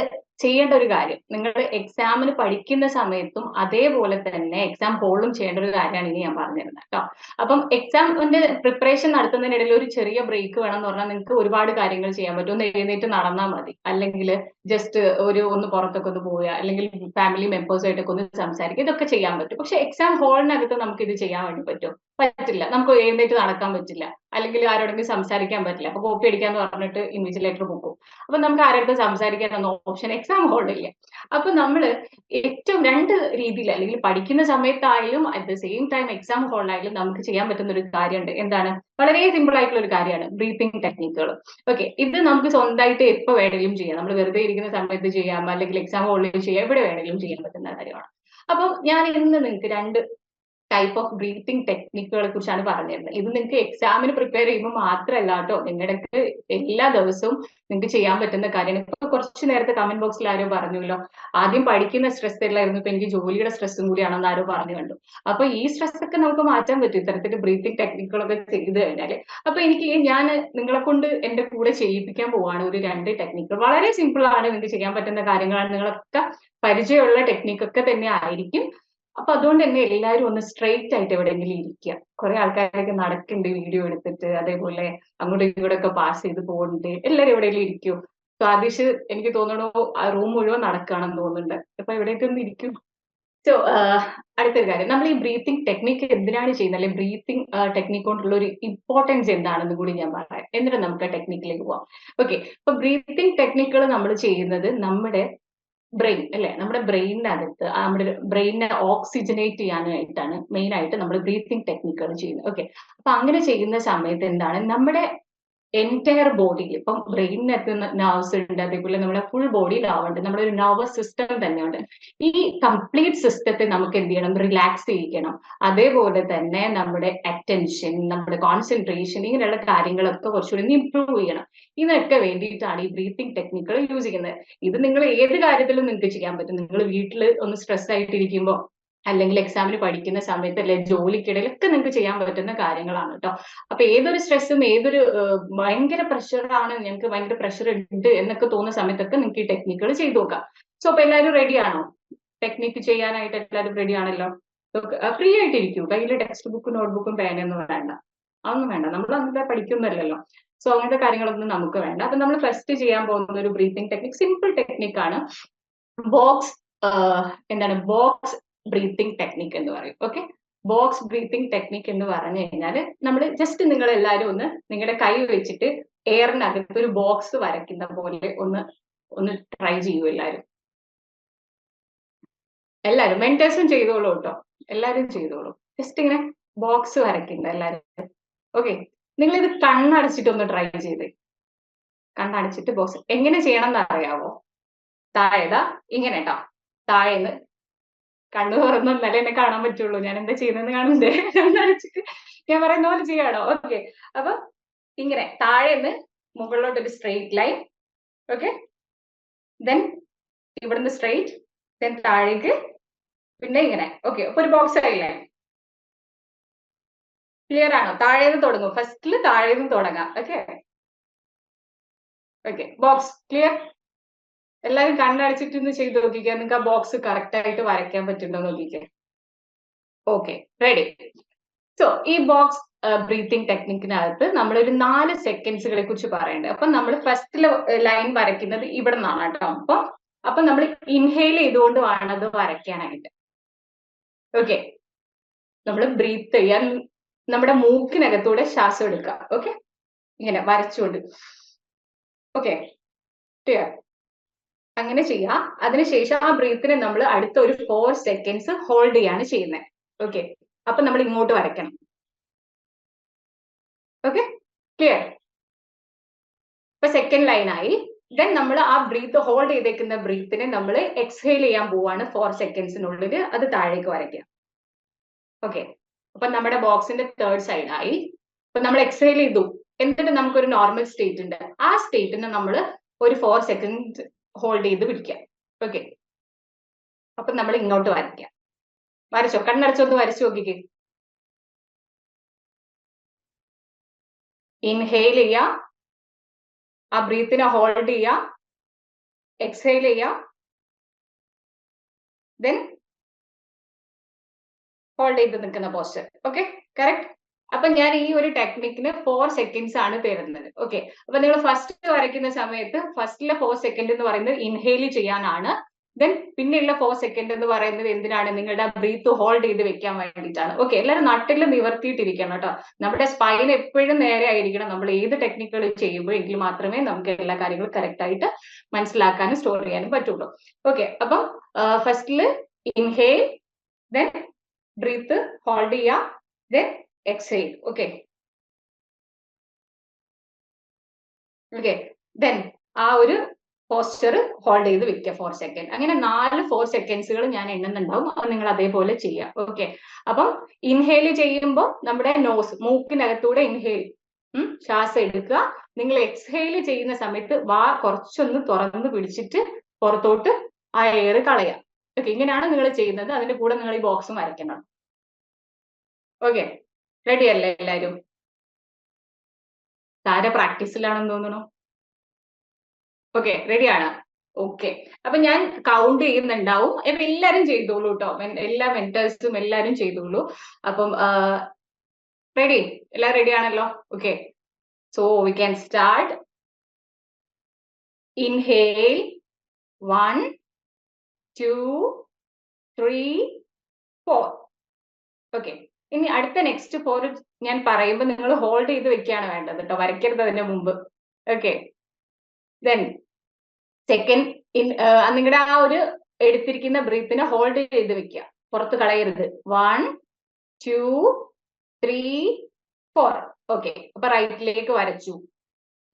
ചെയ്യേണ്ട ഒരു കാര്യം, നിങ്ങൾ എക്സാമിന് പഠിക്കുന്ന സമയത്തും അതേപോലെ തന്നെ എക്സാം ഹോളിലും ചെയ്യേണ്ട ഒരു കാര്യമാണ് ഇനി ഞാൻ പറഞ്ഞിരുന്നത് കേട്ടോ. അപ്പം എക്സാമിന്റെ പ്രിപ്പറേഷൻ നടത്തുന്നതിനിടയിൽ ഒരു ചെറിയ ബ്രേക്ക് വേണം എന്ന് പറഞ്ഞാൽ നിങ്ങൾക്ക് ഒരുപാട് കാര്യങ്ങൾ ചെയ്യാൻ പറ്റും. ഒന്ന് എഴുന്നേറ്റ് നടന്നാൽ മതി, അല്ലെങ്കിൽ ജസ്റ്റ് ഒന്ന് പുറത്തൊക്കെ ഒന്ന് പോവുക, അല്ലെങ്കിൽ ഫാമിലി മെമ്പേഴ്സുമായിട്ടൊക്കെ ഒന്ന് സംസാരിക്കുക, ഇതൊക്കെ ചെയ്യാൻ പറ്റും. പക്ഷെ എക്സാം ഹോളിനകത്ത് നമുക്ക് ഇത് ചെയ്യാൻ വേണ്ടി പറ്റില്ല. നമുക്ക് എഴുന്നേറ്റ് നടക്കാൻ പറ്റില്ല, അല്ലെങ്കിൽ ആരോടെങ്കിലും സംസാരിക്കാൻ പറ്റില്ല. അപ്പൊ കോപ്പി അടിക്കാന്ന് പറഞ്ഞിട്ട് ഇൻവിജിലേറ്റർ പോകും. അപ്പൊ നമുക്ക് ആരോടും സംസാരിക്കാനൊന്നും ഓപ്ഷൻ എക്സാം ഹോളിലില്ല. അപ്പൊ നമ്മൾ ഏറ്റവും രണ്ട് രീതിയിൽ, അല്ലെങ്കിൽ പഠിക്കുന്ന സമയത്തായാലും at the same time exam ഹോളിലായാലും നമുക്ക് ചെയ്യാൻ പറ്റുന്ന ഒരു കാര്യമുണ്ട്. എന്താണ്? വളരെ സിമ്പിൾ ആയിട്ടുള്ള ഒരു കാര്യമാണ് ബ്രീത്തിങ് ടെക്നിക്കുകൾ. ഓക്കെ, ഇത് നമുക്ക് സ്വന്തമായിട്ട് എപ്പോ വേണമെങ്കിലും ചെയ്യാം. നമ്മൾ വെറുതെ ഇരിക്കുന്ന സമയത്ത് ചെയ്യാം, അല്ലെങ്കിൽ എക്സാം ഹോളിൽ ചെയ്യാം, എവിടെ വേണമെങ്കിലും ചെയ്യാൻ പറ്റുന്ന കാര്യമാണ്. അപ്പം ഞാൻ ഇന്ന് നിങ്ങൾക്ക് രണ്ട് ടൈപ്പ് ഓഫ് ബ്രീത്തിങ് ടെക്നിക്കുകളെ കുറിച്ചാണ് പറഞ്ഞിരുന്നത്. ഇത് നിങ്ങൾക്ക് എക്സാമിന് പ്രിപ്പയർ ചെയ്യുമ്പോൾ മാത്രമല്ല കേട്ടോ, നിങ്ങളുടെ എല്ലാ ദിവസവും നിങ്ങൾക്ക് ചെയ്യാൻ പറ്റുന്ന കാര്യമാണ്. ഇപ്പൊ കുറച്ച് നേരത്തെ കമന്റ് ബോക്സിൽ ആരോ പറഞ്ഞല്ലോ, ആദ്യം പഠിക്കുന്ന സ്ട്രെസ് അല്ലായിരുന്നു, ഇപ്പൊ എനിക്ക് ജോലിയുടെ സ്ട്രെസ്സും കൂടിയാണെന്ന് ആരോ പറഞ്ഞു കണ്ടു. അപ്പൊ ഈ സ്ട്രെസ് ഒക്കെ നമുക്ക് മാറ്റാൻ പറ്റും ഇത്തരത്തിൽ ബ്രീത്തിങ് ടെക്നിക്കുകളൊക്കെ ചെയ്ത് കഴിഞ്ഞാല്. അപ്പൊ ഞാൻ നിങ്ങളെ കൊണ്ട് എന്റെ കൂടെ ചെയ്യിപ്പിക്കാൻ പോവാണ് ഒരു രണ്ട് ടെക്നിക്കുകൾ. വളരെ സിമ്പിൾ ആണ്, നിങ്ങൾക്ക് ചെയ്യാൻ പറ്റുന്ന കാര്യങ്ങളാണ്, നിങ്ങളൊക്കെ പരിചയമുള്ള ടെക്നിക്കൊക്കെ തന്നെ ആയിരിക്കും. അപ്പൊ അതുകൊണ്ട് തന്നെ എല്ലാവരും ഒന്ന് സ്ട്രെയിറ്റ് ആയിട്ട് എവിടെയെങ്കിലും ഇരിക്കുക. കുറെ ആൾക്കാരൊക്കെ നടക്കുന്നുണ്ട് വീഡിയോ എടുത്തിട്ട്, അതേപോലെ അങ്ങോട്ടും ഇങ്ങോട്ടും ഒക്കെ പാസ് ചെയ്ത് പോകുന്നുണ്ട്. എല്ലാവരും എവിടെയെങ്കിലും ഇരിക്കൂ. സ്വാദിഷ് എനിക്ക് തോന്നണു ആ റൂം മുഴുവൻ നടക്കുകയാണെന്ന് തോന്നുന്നുണ്ട്. അപ്പൊ എവിടെയൊക്കെ ഒന്ന് ഇരിക്കും. സോ അടുത്തൊരു കാര്യം, നമ്മൾ ഈ ബ്രീത്തിങ് ടെക്നിക്ക് എന്തിനാണ് ചെയ്യുന്നത്, അല്ലെങ്കിൽ ബ്രീത്തിങ് ടെക്നിക്ക് കൊണ്ടുള്ള ഒരു ഇമ്പോർട്ടൻസ് എന്താണെന്ന് കൂടി ഞാൻ പറയാം, എന്നിട്ട് നമുക്ക് ടെക്നിക്കിലേക്ക് പോവാം. ഓക്കെ, അപ്പൊ ബ്രീത്തിങ് ടെക്നിക്കുകൾ നമ്മൾ ചെയ്യുന്നത് നമ്മുടെ ബ്രെയിൻ അല്ലെ, നമ്മുടെ ബ്രെയിനകത്ത് നമ്മുടെ ബ്രെയിനെ ഓക്സിജനേറ്റ് ചെയ്യാനായിട്ടാണ് മെയിൻ ആയിട്ട് നമ്മൾ ബ്രീത്തിങ് ടെക്നിക്കുകൾ ചെയ്യുന്നത്. ഓക്കെ, അപ്പൊ അങ്ങനെ ചെയ്യുന്ന സമയത്ത് എന്താണ്, നമ്മുടെ എൻറ്റയർ ബോഡിയിൽ, ഇപ്പം ബ്രെയിനിനകത്ത് നെർവ്സ് ഉണ്ട്, അതേപോലെ നമ്മുടെ ഫുൾ ബോഡിയിലാവുന്നുണ്ട്, നമ്മുടെ ഒരു നെർവസ് സിസ്റ്റം തന്നെയുണ്ട്. ഈ കംപ്ലീറ്റ് സിസ്റ്റത്തെ നമുക്ക് എന്ത് ചെയ്യണം, റിലാക്സ് ചെയ്യിക്കണം. അതേപോലെ തന്നെ നമ്മുടെ അറ്റൻഷൻ, നമ്മുടെ കോൺസെൻട്രേഷൻ, ഇങ്ങനെയുള്ള കാര്യങ്ങളൊക്കെ കുറച്ചുകൂടി ഇംപ്രൂവ് ചെയ്യണം. ഇതിനൊക്കെ വേണ്ടിയിട്ടാണ് ഈ ബ്രീത്തിങ് ടെക്നിക്കുകൾ യൂസ് ചെയ്യുന്നത്. ഇത് നിങ്ങൾ ഏത് കാര്യത്തിലും നിങ്ങൾക്ക് ചെയ്യാൻ പറ്റും. നിങ്ങൾ വീട്ടിൽ ഒന്ന് സ്ട്രെസ് ആയിട്ടിരിക്കുമ്പോൾ അല്ലെങ്കിൽ എക്സാമിന് പഠിക്കുന്ന സമയത്ത് അല്ലെ ജോലിക്കിടയിലൊക്കെ നിങ്ങൾക്ക് ചെയ്യാൻ പറ്റുന്ന കാര്യങ്ങളാണ് കേട്ടോ. അപ്പൊ ഏതൊരു സ്ട്രെസ്സും ഏതൊരു ഭയങ്കര പ്രഷറാണ്, ഞങ്ങൾക്ക് ഭയങ്കര പ്രഷർ ഉണ്ട് എന്നൊക്കെ തോന്നുന്ന സമയത്തൊക്കെ നിങ്ങൾക്ക് ഈ ടെക്നിക്കുകൾ ചെയ്തു നോക്കാം. സോ അപ്പൊ എല്ലാവരും റെഡി ആണോ? ടെക്നിക്ക് ചെയ്യാനായിട്ട് എല്ലാവരും റെഡി ആണല്ലോ? ഫ്രീ ആയിട്ടിരിക്കൂ. കയ്യിൽ ടെക്സ്റ്റ് ബുക്കും നോട്ട്ബുക്കും പേനയൊന്നും വേണ്ട, അതൊന്നും വേണ്ട. നമ്മൾ അങ്ങനത്തെ പഠിക്കുന്നില്ലല്ലോ. സോ അങ്ങനത്തെ കാര്യങ്ങളൊന്നും നമുക്ക് വേണ്ട. അപ്പൊ നമ്മൾ ഫസ്റ്റ് ചെയ്യാൻ പോകുന്ന ഒരു ബ്രീത്തിങ് ടെക്നിക്, സിമ്പിൾ ടെക്നിക്കാണ്. ബോക്സ് എന്താണ് ബോക്സ് ബ്രീത്തിങ് ടെക്നിക് എന്ന് പറയും. ഓക്കെ, ബോക്സ് ബ്രീത്തിങ് ടെക്നിക് എന്ന് പറഞ്ഞു കഴിഞ്ഞാൽ നമ്മൾ ജസ്റ്റ് നിങ്ങൾ എല്ലാവരും ഒന്ന് നിങ്ങളുടെ കൈ വെച്ചിട്ട് എയറിനകത്ത് ഒരു ബോക്സ് വരയ്ക്കുന്ന പോലെ ഒന്ന് ട്രൈ ചെയ്യൂ എല്ലാവരും. എല്ലാവരും മെന്റേഴ്സും ചെയ്തോളൂ കേട്ടോ, എല്ലാവരും ചെയ്തോളൂ. ജസ്റ്റ് ഇങ്ങനെ ബോക്സ് വരയ്ക്കണ്ട എല്ലാവരും. ഓക്കെ, നിങ്ങൾ ഇത് കണ്ണടച്ചിട്ട് ഒന്ന് ട്രൈ ചെയ്തേ. കണ്ണടച്ചിട്ട് ബോക്സ് എങ്ങനെ ചെയ്യണം എന്ന് അറിയാവോ? താഴെതാ ഇങ്ങനെ കേട്ടോ, താഴേന്ന് കണ്ണു തുറന്നല്ലേ എന്നെ കാണാൻ പറ്റുള്ളൂ. ഞാൻ എന്താ ചെയ്യുന്നതെന്ന് കാണണ്ടേ? കണ്ണടച്ചിട്ട് ഞാൻ പറയുന്ന പോലെ ചെയ്യാണോ? ഓക്കെ, അപ്പൊ ഇങ്ങനെ താഴേന്ന് മുകളിലോട്ട് ഒരു സ്ട്രെയിറ്റ് ലൈൻ. ഓക്കെ, ദെൻ ഇവിടുന്ന് സ്ട്രെയിറ്റ്, ദെൻ താഴേക്ക്, പിന്നെ ഇങ്ങനെ. ഓക്കെ, അപ്പൊ ഒരു ബോക്സ് ആയില്ലേ? ക്ലിയർ ആണോ? താഴേന്ന് തുടങ്ങും, ഫസ്റ്റില് താഴേന്ന് തുടങ്ങാം. Okay okay, box clear? എല്ലാവരും കണ്ണടച്ചിട്ട് ഒന്ന് ചെയ്ത് നോക്കിക്കാൻ, നിങ്ങൾക്ക് ആ ബോക്സ് കറക്റ്റ് ആയിട്ട് വരയ്ക്കാൻ പറ്റുന്നുണ്ടോ നോക്കിക്കേ. Okay, ready. സോ ഈ ബോക്സ് ബ്രീത്തിങ് ടെക്നിക്കിനകത്ത് നമ്മളൊരു 4 സെക്കൻഡ്സുകളെ കുറിച്ച് പറയണ്ടേ. അപ്പൊ നമ്മൾ ഫസ്റ്റ് ലൈൻ വരയ്ക്കുന്നത് ഇവിടെ നിന്നാണ് കേട്ടോ. അപ്പൊ നമ്മൾ ഇൻഹെയിൽ ചെയ്തുകൊണ്ട് വേണം അത് വരയ്ക്കാനായിട്ട്. ഓക്കെ, നമ്മൾ ബ്രീത്ത് ചെയ്യാൻ നമ്മുടെ മൂക്കിനകത്തൂടെ ശ്വാസം എടുക്കുക. ഓക്കെ, ഇങ്ങനെ വരച്ചുകൊണ്ട്. Okay, clear? അങ്ങനെ ചെയ്യാം. അതിനുശേഷം ആ ബ്രീത്തിനെ നമ്മൾ അടുത്ത ഒരു 4 സെക്കൻഡ്സ് ഹോൾഡ് ചെയ്യാണ് ചെയ്യുന്നത്. ഓക്കെ, അപ്പൊ നമ്മൾ ഇങ്ങോട്ട് വരയ്ക്കണം. Okay, clear? ഇപ്പൊ സെക്കൻഡ് ലൈൻ ആയി. ദെൻ നമ്മൾ ആ ബ്രീത്ത് ഹോൾഡ് ചെയ്തേക്കുന്ന ബ്രീത്തിനെ നമ്മൾ എക്സ്ഹെയിൽ ചെയ്യാൻ പോവാണ് 4 സെക്കൻഡ്സിനുള്ളിൽ. അത് താഴേക്ക് വരയ്ക്കുക. ഓക്കെ, അപ്പൊ നമ്മുടെ ബോക്സിന്റെ തേർഡ് സൈഡ് ആയി. അപ്പൊ നമ്മൾ എക്സ്ഹെയിൽ ചെയ്തു, എന്നിട്ട് നമുക്കൊരു നോർമൽ സ്റ്റേറ്റ് ഉണ്ട്. ആ സ്റ്റേറ്റിനെ നമ്മൾ ഒരു 4 സെക്കൻഡ് ഹോൾഡ് ചെയ്ത് പിടിക്കാം. ഓക്കെ, അപ്പൊ നമ്മൾ ഇങ്ങോട്ട് വരയ്ക്കാം. വരച്ചോ? കണ്ണടച്ചൊന്ന് വരച്ചു നോക്കിക്കേ. ഇൻഹെയിൽ ചെയ്യാ, ആ ബ്രീത്തിനെ ഹോൾഡ് ചെയ്യാ, എക്സ്ഹെയിൽ ചെയ്യാ, ദെൻ ഹോൾഡ് ചെയ്ത് നിൽക്കുന്ന പോസ്റ്റർ. Okay, correct? അപ്പൊ ഞാൻ ഈ ഒരു ടെക്നിക്കിന് 4 സെക്കൻഡ്സ് ആണ് തരുന്നത്. ഓക്കെ, അപ്പൊ നിങ്ങൾ ഫസ്റ്റ് വരയ്ക്കുന്ന സമയത്ത് ഫസ്റ്റിലെ 4 സെക്കൻഡ് എന്ന് പറയുന്നത് ഇൻഹെയിൽ ചെയ്യാനാണ്. ദെൻ പിന്നെയുള്ള 4 സെക്കൻഡ് എന്ന് പറയുന്നത് എന്തിനാണ്? നിങ്ങളുടെ ബ്രീത്ത് ഹോൾഡ് ചെയ്ത് വെക്കാൻ വേണ്ടിയിട്ടാണ്. ഓക്കെ, എല്ലാവരും നട്ടിൽ നിവർത്തിയിട്ടിരിക്കണം കേട്ടോ. നമ്മുടെ സ്പൈൻ എപ്പോഴും നേരെ ആയിരിക്കണം. നമ്മൾ ഏത് ടെക്നിക്കുകൾ ചെയ്യുമ്പോൾ എങ്കിൽ മാത്രമേ നമുക്ക് എല്ലാ കാര്യങ്ങളും കറക്റ്റ് ആയിട്ട് മനസ്സിലാക്കാനും സ്റ്റോർ ചെയ്യാനും പറ്റുള്ളൂ. ഓക്കെ, അപ്പം ഫസ്റ്റില് ഇൻഹെയിൽ, ദെൻ ബ്രീത്ത് ഹോൾഡ് ചെയ്യുക, then exhale. Okay okay, then ആ ഒരു പോസ്റ്റർ ഹോൾഡ് ചെയ്ത് വെക്കുക 4 സെക്കൻഡ്. അങ്ങനെ 4 സെക്കൻഡ്സുകൾ ഞാൻ എണ്ണുന്നുണ്ടാവും. അപ്പൊ നിങ്ങൾ അതേപോലെ ചെയ്യാം. ഓക്കെ, അപ്പം ഇൻഹെയിൽ ചെയ്യുമ്പോൾ നമ്മുടെ നോസ്, മൂക്കിനകത്തൂടെ ഇൻഹെയിൽ ശ്വാസം എടുക്കുക. നിങ്ങൾ എക്സ്ഹെയിൽ ചെയ്യുന്ന സമയത്ത് വാ കുറച്ചൊന്ന് തുറന്ന് പിടിച്ചിട്ട് പുറത്തോട്ട് ആ എയർ കളയാം. ഓക്കെ, ഇങ്ങനെയാണ് നിങ്ങൾ ചെയ്യുന്നത്. അതിന്റെ കൂടെ നിങ്ങൾ ഈ ബോക്സും വരയ്ക്കണം. ഓക്കെ, റെഡി അല്ലേ എല്ലാവരും? താര പ്രാക്ടീസിലാണെന്ന് തോന്നുന്നു. ഓക്കെ, റെഡിയാണ്? ഓക്കെ, അപ്പൊ ഞാൻ കൗണ്ട് ചെയ്യുന്നുണ്ടാവും. അപ്പൊ എല്ലാരും ചെയ്തോളൂ കേട്ടോ, എല്ലാ മെന്റേഴ്സും എല്ലാരും ചെയ്തോളൂ. അപ്പം റെഡി? എല്ലാം റെഡി ആണല്ലോ? Okay, so we can start. Inhale 1 2 3 4. Okay, ഇനി അടുത്ത നെക്സ്റ്റ് 4 ഞാൻ പറയുമ്പോൾ നിങ്ങൾ ഹോൾഡ് ചെയ്ത് വെക്കുകയാണ് വേണ്ടത് കേട്ടോ, വരയ്ക്കരുത് അതിന്റെ മുമ്പ്. ഓക്കെ, ദെൻ സെക്കൻഡ് നിങ്ങളുടെ ആ ഒരു എടുത്തിരിക്കുന്ന ബ്രീത്തിനെ ഹോൾഡ് ചെയ്ത് വെക്കുക, പുറത്ത് കളയരുത്. 1 2 3 4. ഓക്കെ, അപ്പൊ റൈറ്റിലേക്ക് വരച്ചു.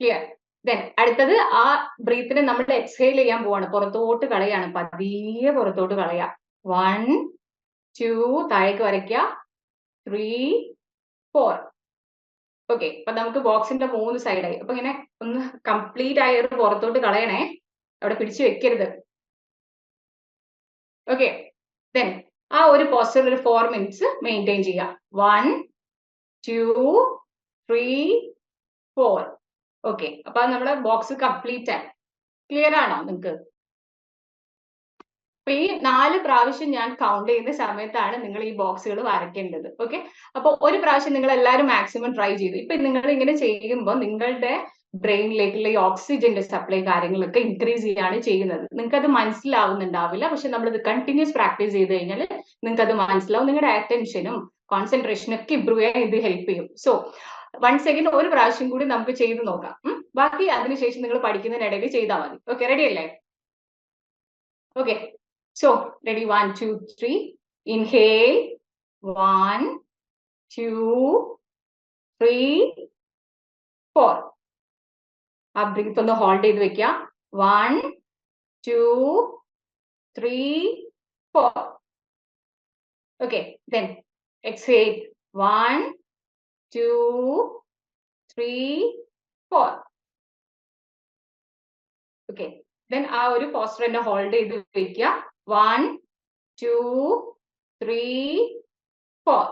ക്ലിയർ? ദെൻ അടുത്തത് ആ ബ്രീത്തിനെ നമ്മൾ എക്സ്ഹെയിൽ ചെയ്യാൻ പോവാണ്, പുറത്തോട്ട് കളയാണ്, പതിയെ പുറത്തോട്ട് കളയാ. 1 2 താഴേക്ക് വരയ്ക്കുക, 3 4. ഓക്കെ, അപ്പൊ നമുക്ക് ബോക്സിന്റെ 3 സൈഡായി. അപ്പൊ ഇങ്ങനെ ഒന്ന് കംപ്ലീറ്റ് ആയി പുറത്തോട്ട് കളയണേ, അവിടെ പിടിച്ചു വെക്കരുത്. ഓക്കെ, ദെൻ ആ ഒരു പോസ്റ്റർ ഒരു 4 minutes മെയിൻറ്റെയിൻ ചെയ്യുക. 1 2 3 4. ഓക്കെ, അപ്പൊ നമ്മുടെ ബോക്സ് കംപ്ലീറ്റ് ആയി. ക്ലിയർ ആണോ നിങ്ങൾക്ക്? അപ്പൊ ഈ 4 പ്രാവശ്യം ഞാൻ കൗണ്ട് ചെയ്യുന്ന സമയത്താണ് നിങ്ങൾ ഈ ബോക്സുകൾ വരയ്ക്കേണ്ടത്. ഓക്കെ, അപ്പൊ ഒരു പ്രാവശ്യം നിങ്ങൾ എല്ലാവരും മാക്സിമം ട്രൈ ചെയ്തു. ഇപ്പൊ നിങ്ങൾ ഇങ്ങനെ ചെയ്യുമ്പോൾ നിങ്ങളുടെ ബ്രെയിനിലേക്കുള്ള ഈ ഓക്സിജന്റെ സപ്ലൈ കാര്യങ്ങളൊക്കെ ഇൻക്രീസ് ചെയ്യാണ് ചെയ്യുന്നത്. നിങ്ങൾക്ക് അത് മനസ്സിലാവുന്നുണ്ടാവില്ല, പക്ഷെ നമ്മളിത് കണ്ടിന്യൂസ് പ്രാക്ടീസ് ചെയ്ത് കഴിഞ്ഞാൽ നിങ്ങൾക്ക് അത് മനസ്സിലാവും. നിങ്ങളുടെ അറ്റൻഷനും കോൺസെൻട്രേഷനും ഒക്കെ ഇമ്പ്രൂവ് ചെയ്യാൻ ഇത് ഹെൽപ്പ് ചെയ്യും. സോ വൺസ് അഗൈൻ ഒരു പ്രാവശ്യം കൂടി നമുക്ക് ചെയ്ത് നോക്കാം. ബാക്കി അതിനുശേഷം നിങ്ങൾ പഠിക്കുന്നതിനിടയിൽ ചെയ്താൽ മതി. ഓക്കെ, റെഡി അല്ലേ? Okay, so ready, 1 2 3. Inhale, 1 2 3 4. ആ ബ്രീത്ത് ഒന്ന് ഹോൾഡ് ചെയ്ത് വെക്കുക. 1 2 3 4. Okay, then exhale, 1 2 3 4. Okay, then ആ ഒരു പോസ്റ്റർ തന്നെ ഹോൾഡ് ചെയ്ത് വെക്കുക. 1 2 3 4.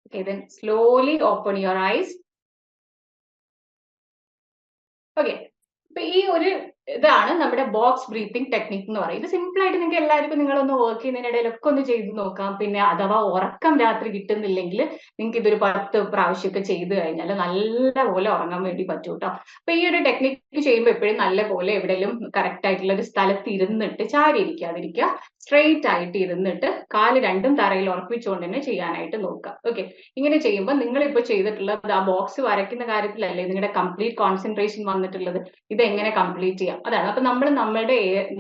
Okay, then slowly open your eyes. Okay, അപ്പൊ ഈ ഒരു ഇതാണ് നമ്മുടെ ബോക്സ് ബ്രീത്തിങ് ടെക്നിക് എന്ന് പറയുന്നത്. ഇത് സിമ്പിൾ ആയിട്ട് നിങ്ങൾക്ക് എല്ലാവർക്കും നിങ്ങളൊന്ന് വർക്ക് ചെയ്യുന്നതിനിടയിലൊക്കെ ഒന്ന് ചെയ്ത് നോക്കാം. പിന്നെ അഥവാ ഉറക്കം രാത്രി കിട്ടുന്നില്ലെങ്കിൽ നിങ്ങൾക്ക് ഇതൊരു 10 പ്രാവശ്യമൊക്കെ ചെയ്ത് കഴിഞ്ഞാൽ നല്ലപോലെ ഉറങ്ങാൻ വേണ്ടി പറ്റും കേട്ടോ. അപ്പൊ ഈ ഒരു ടെക്നിക്ക് ചെയ്യുമ്പോൾ എപ്പോഴും നല്ലപോലെ എവിടെയെങ്കിലും കറക്റ്റ് ആയിട്ടുള്ള ഒരു സ്ഥലത്ത് ഇരുന്നിട്ട് ചാരി ഇരിക്കാതിരിക്കുക, സ്ട്രെയിറ്റ് ആയിട്ട് ഇരുന്നിട്ട് കാല് രണ്ടും തറയിൽ ഉറപ്പിച്ചുകൊണ്ട് തന്നെ ചെയ്യാനായിട്ട് നോക്കുക. ഓക്കെ, ഇങ്ങനെ ചെയ്യുമ്പോൾ നിങ്ങളിപ്പോൾ ചെയ്തിട്ടുള്ളത് ആ ബോക്സ് വരയ്ക്കുന്ന കാര്യത്തിലല്ലേ നിങ്ങളുടെ കംപ്ലീറ്റ് കോൺസെൻട്രേഷൻ വന്നിട്ടുള്ളത്. ഇത് എങ്ങനെ കംപ്ലീറ്റ് ചെയ്യാം അതാണ്. അപ്പൊ നമ്മൾ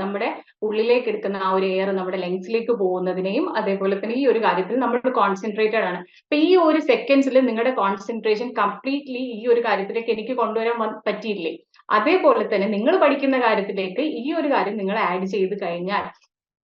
നമ്മുടെ ഉള്ളിലേക്ക് എടുക്കുന്ന ആ ഒരു എയർ നമ്മുടെ ലങ്സിലേക്ക് പോകുന്നതിനെയും അതേപോലെ തന്നെ ഈ ഒരു കാര്യത്തിൽ നമ്മൾ കോൺസെൻട്രേറ്റഡ് ആണ്. അപ്പൊ ഈ ഒരു സെക്കൻഡ്സിൽ നിങ്ങളുടെ കോൺസെൻട്രേഷൻ കംപ്ലീറ്റ്ലി ഈ ഒരു കാര്യത്തിലേക്ക് എനിക്ക് കൊണ്ടുവരാൻ പറ്റിയില്ലേ, അതേപോലെ തന്നെ നിങ്ങൾ പഠിക്കുന്ന കാര്യത്തിലേക്ക് ഈ ഒരു കാര്യം നിങ്ങൾ ആഡ് ചെയ്ത് കഴിഞ്ഞാൽ,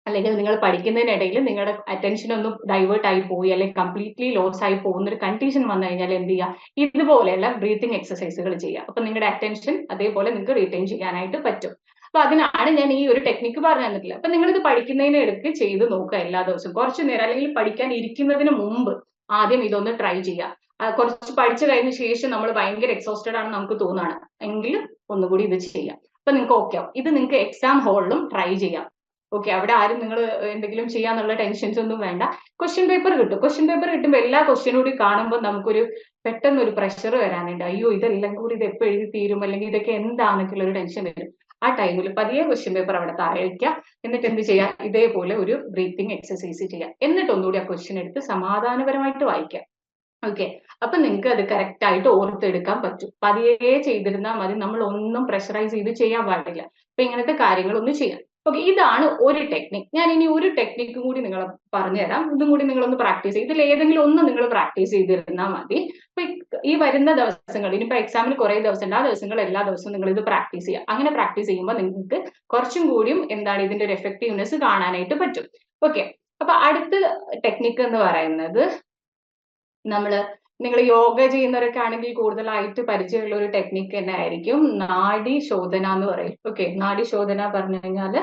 അല്ലെങ്കിൽ നിങ്ങൾ പഠിക്കുന്നതിനിടയിൽ നിങ്ങളുടെ അറ്റൻഷൻ ഒന്ന് ഡൈവേർട്ട് ആയി പോയി അല്ലെങ്കിൽ കംപ്ലീറ്റ്ലി ലോസ് ആയി പോകുന്ന ഒരു കണ്ടീഷൻ വന്നു കഴിഞ്ഞാൽ എന്ത് ചെയ്യുക, ഇതുപോലെയുള്ള ബ്രീത്തിങ് എക്സസൈസുകൾ ചെയ്യുക. അപ്പൊ നിങ്ങളുടെ അറ്റൻഷൻ അതേപോലെ നിങ്ങൾക്ക് റീറ്റെയിൻ ചെയ്യാനായിട്ട് പറ്റും. അപ്പൊ അതിനാണ് ഞാൻ ഈ ഒരു ടെക്നിക്ക് പറഞ്ഞു തന്നിട്ടില്ല. അപ്പൊ നിങ്ങൾ ഇത് പഠിക്കുന്നതിനിടയ്ക്ക് ചെയ്ത് നോക്കുക എല്ലാ ദിവസവും കുറച്ചു നേരം, അല്ലെങ്കിൽ പഠിക്കാൻ ഇരിക്കുന്നതിന് മുമ്പ് ആദ്യം ഇതൊന്ന് ട്രൈ ചെയ്യുക. കുറച്ച് പഠിച്ചു കഴിഞ്ഞ ശേഷം നമ്മൾ ഭയങ്കര എക്സോസ്റ്റഡ് ആണ് നമുക്ക് തോന്നുകയാണ് എങ്കിൽ ഒന്നുകൂടി ഇത് ചെയ്യാം. അപ്പൊ നിങ്ങൾക്ക് ഓക്കെ ആവും. ഇത് നിങ്ങൾക്ക് എക്സാം ഹാളിലും ട്രൈ ചെയ്യാം. ഓക്കെ, അവിടെ ആരും നിങ്ങൾ എന്തെങ്കിലും ചെയ്യാന്നുള്ള ടെൻഷൻസ് ഒന്നും വേണ്ട. ക്വസ്റ്റ്യൻ പേപ്പർ കിട്ടും. ക്വസ്റ്റ്യൻ പേപ്പർ കിട്ടുമ്പോൾ എല്ലാ ക്വസ്റ്റ്യനും കൂടി കാണുമ്പോൾ നമുക്കൊരു പെട്ടെന്ന് ഒരു പ്രഷർ വരാനുണ്ട്. അയ്യോ ഇതെല്ലാം കൂടി ഇത് എപ്പോൾ എഴുതി തീരും, അല്ലെങ്കിൽ ഇതൊക്കെ എന്താണെന്നൊക്കെയുള്ള ഒരു ടെൻഷൻ വരും. ആ ടൈമിൽ പതിയെ ക്വസ്റ്റ്യൻ പേപ്പർ അവിടെ താഴെ വയ്ക്കുക. എന്നിട്ട് എന്ത് ചെയ്യാം, ഇതേപോലെ ഒരു ബ്രീത്തിങ് എക്സസൈസ് ചെയ്യാം. എന്നിട്ട് ഒന്നുകൂടി ആ ക്വസ്റ്റ്യൻ എടുത്ത് സമാധാനപരമായിട്ട് വായിക്കാം. ഓക്കെ, അപ്പൊ നിങ്ങൾക്ക് അത് കറക്റ്റ് ആയിട്ട് ഓർത്തെടുക്കാൻ പറ്റും. പതിയെ ചെയ്തിരുന്നാൽ മതി, നമ്മൾ ഒന്നും പ്രഷറൈസ് ചെയ്ത് ചെയ്യാൻ പാടില്ല. അപ്പൊ ഇങ്ങനത്തെ കാര്യങ്ങളൊന്നും ചെയ്യാം. ഓക്കെ, ഇതാണ് ഒരു ടെക്നിക്. ഞാൻ ഇനി ഒരു ടെക്നിക്കും കൂടി നിങ്ങൾ പറഞ്ഞുതരാം. ഇതും കൂടി നിങ്ങളൊന്ന് പ്രാക്ടീസ് ചെയ്ത് ഇതിൽ ഏതെങ്കിലും ഒന്ന് നിങ്ങൾ പ്രാക്ടീസ് ചെയ്തിരുന്നാൽ മതി. അപ്പൊ ഈ വരുന്ന ദിവസങ്ങൾ, ഇനിയിപ്പോ എക്സാമിന് കുറെ ദിവസം ഉണ്ട്, ആ ദിവസങ്ങൾ എല്ലാ ദിവസവും നിങ്ങൾ ഇത് പ്രാക്ടീസ് ചെയ്യുക. അങ്ങനെ പ്രാക്ടീസ് ചെയ്യുമ്പോൾ നിങ്ങൾക്ക് കുറച്ചും കൂടിയും എന്താണ് ഇതിന്റെ ഒരു എഫക്റ്റീവ്നെസ് കാണാനായിട്ട് പറ്റും. ഓക്കെ, അപ്പൊ അടുത്ത ടെക്നിക്ക് എന്ന് പറയുന്നത് നിങ്ങൾ യോഗ ചെയ്യുന്നവരൊക്കെ ആണെങ്കിൽ കൂടുതലായിട്ട് പരിചയമുള്ള ഒരു ടെക്നിക്ക് തന്നെ ആയിരിക്കും നാഡി ശോധന എന്ന് പറയും. ഓക്കെ, നാഡി ശോധന പറഞ്ഞു കഴിഞ്ഞാൽ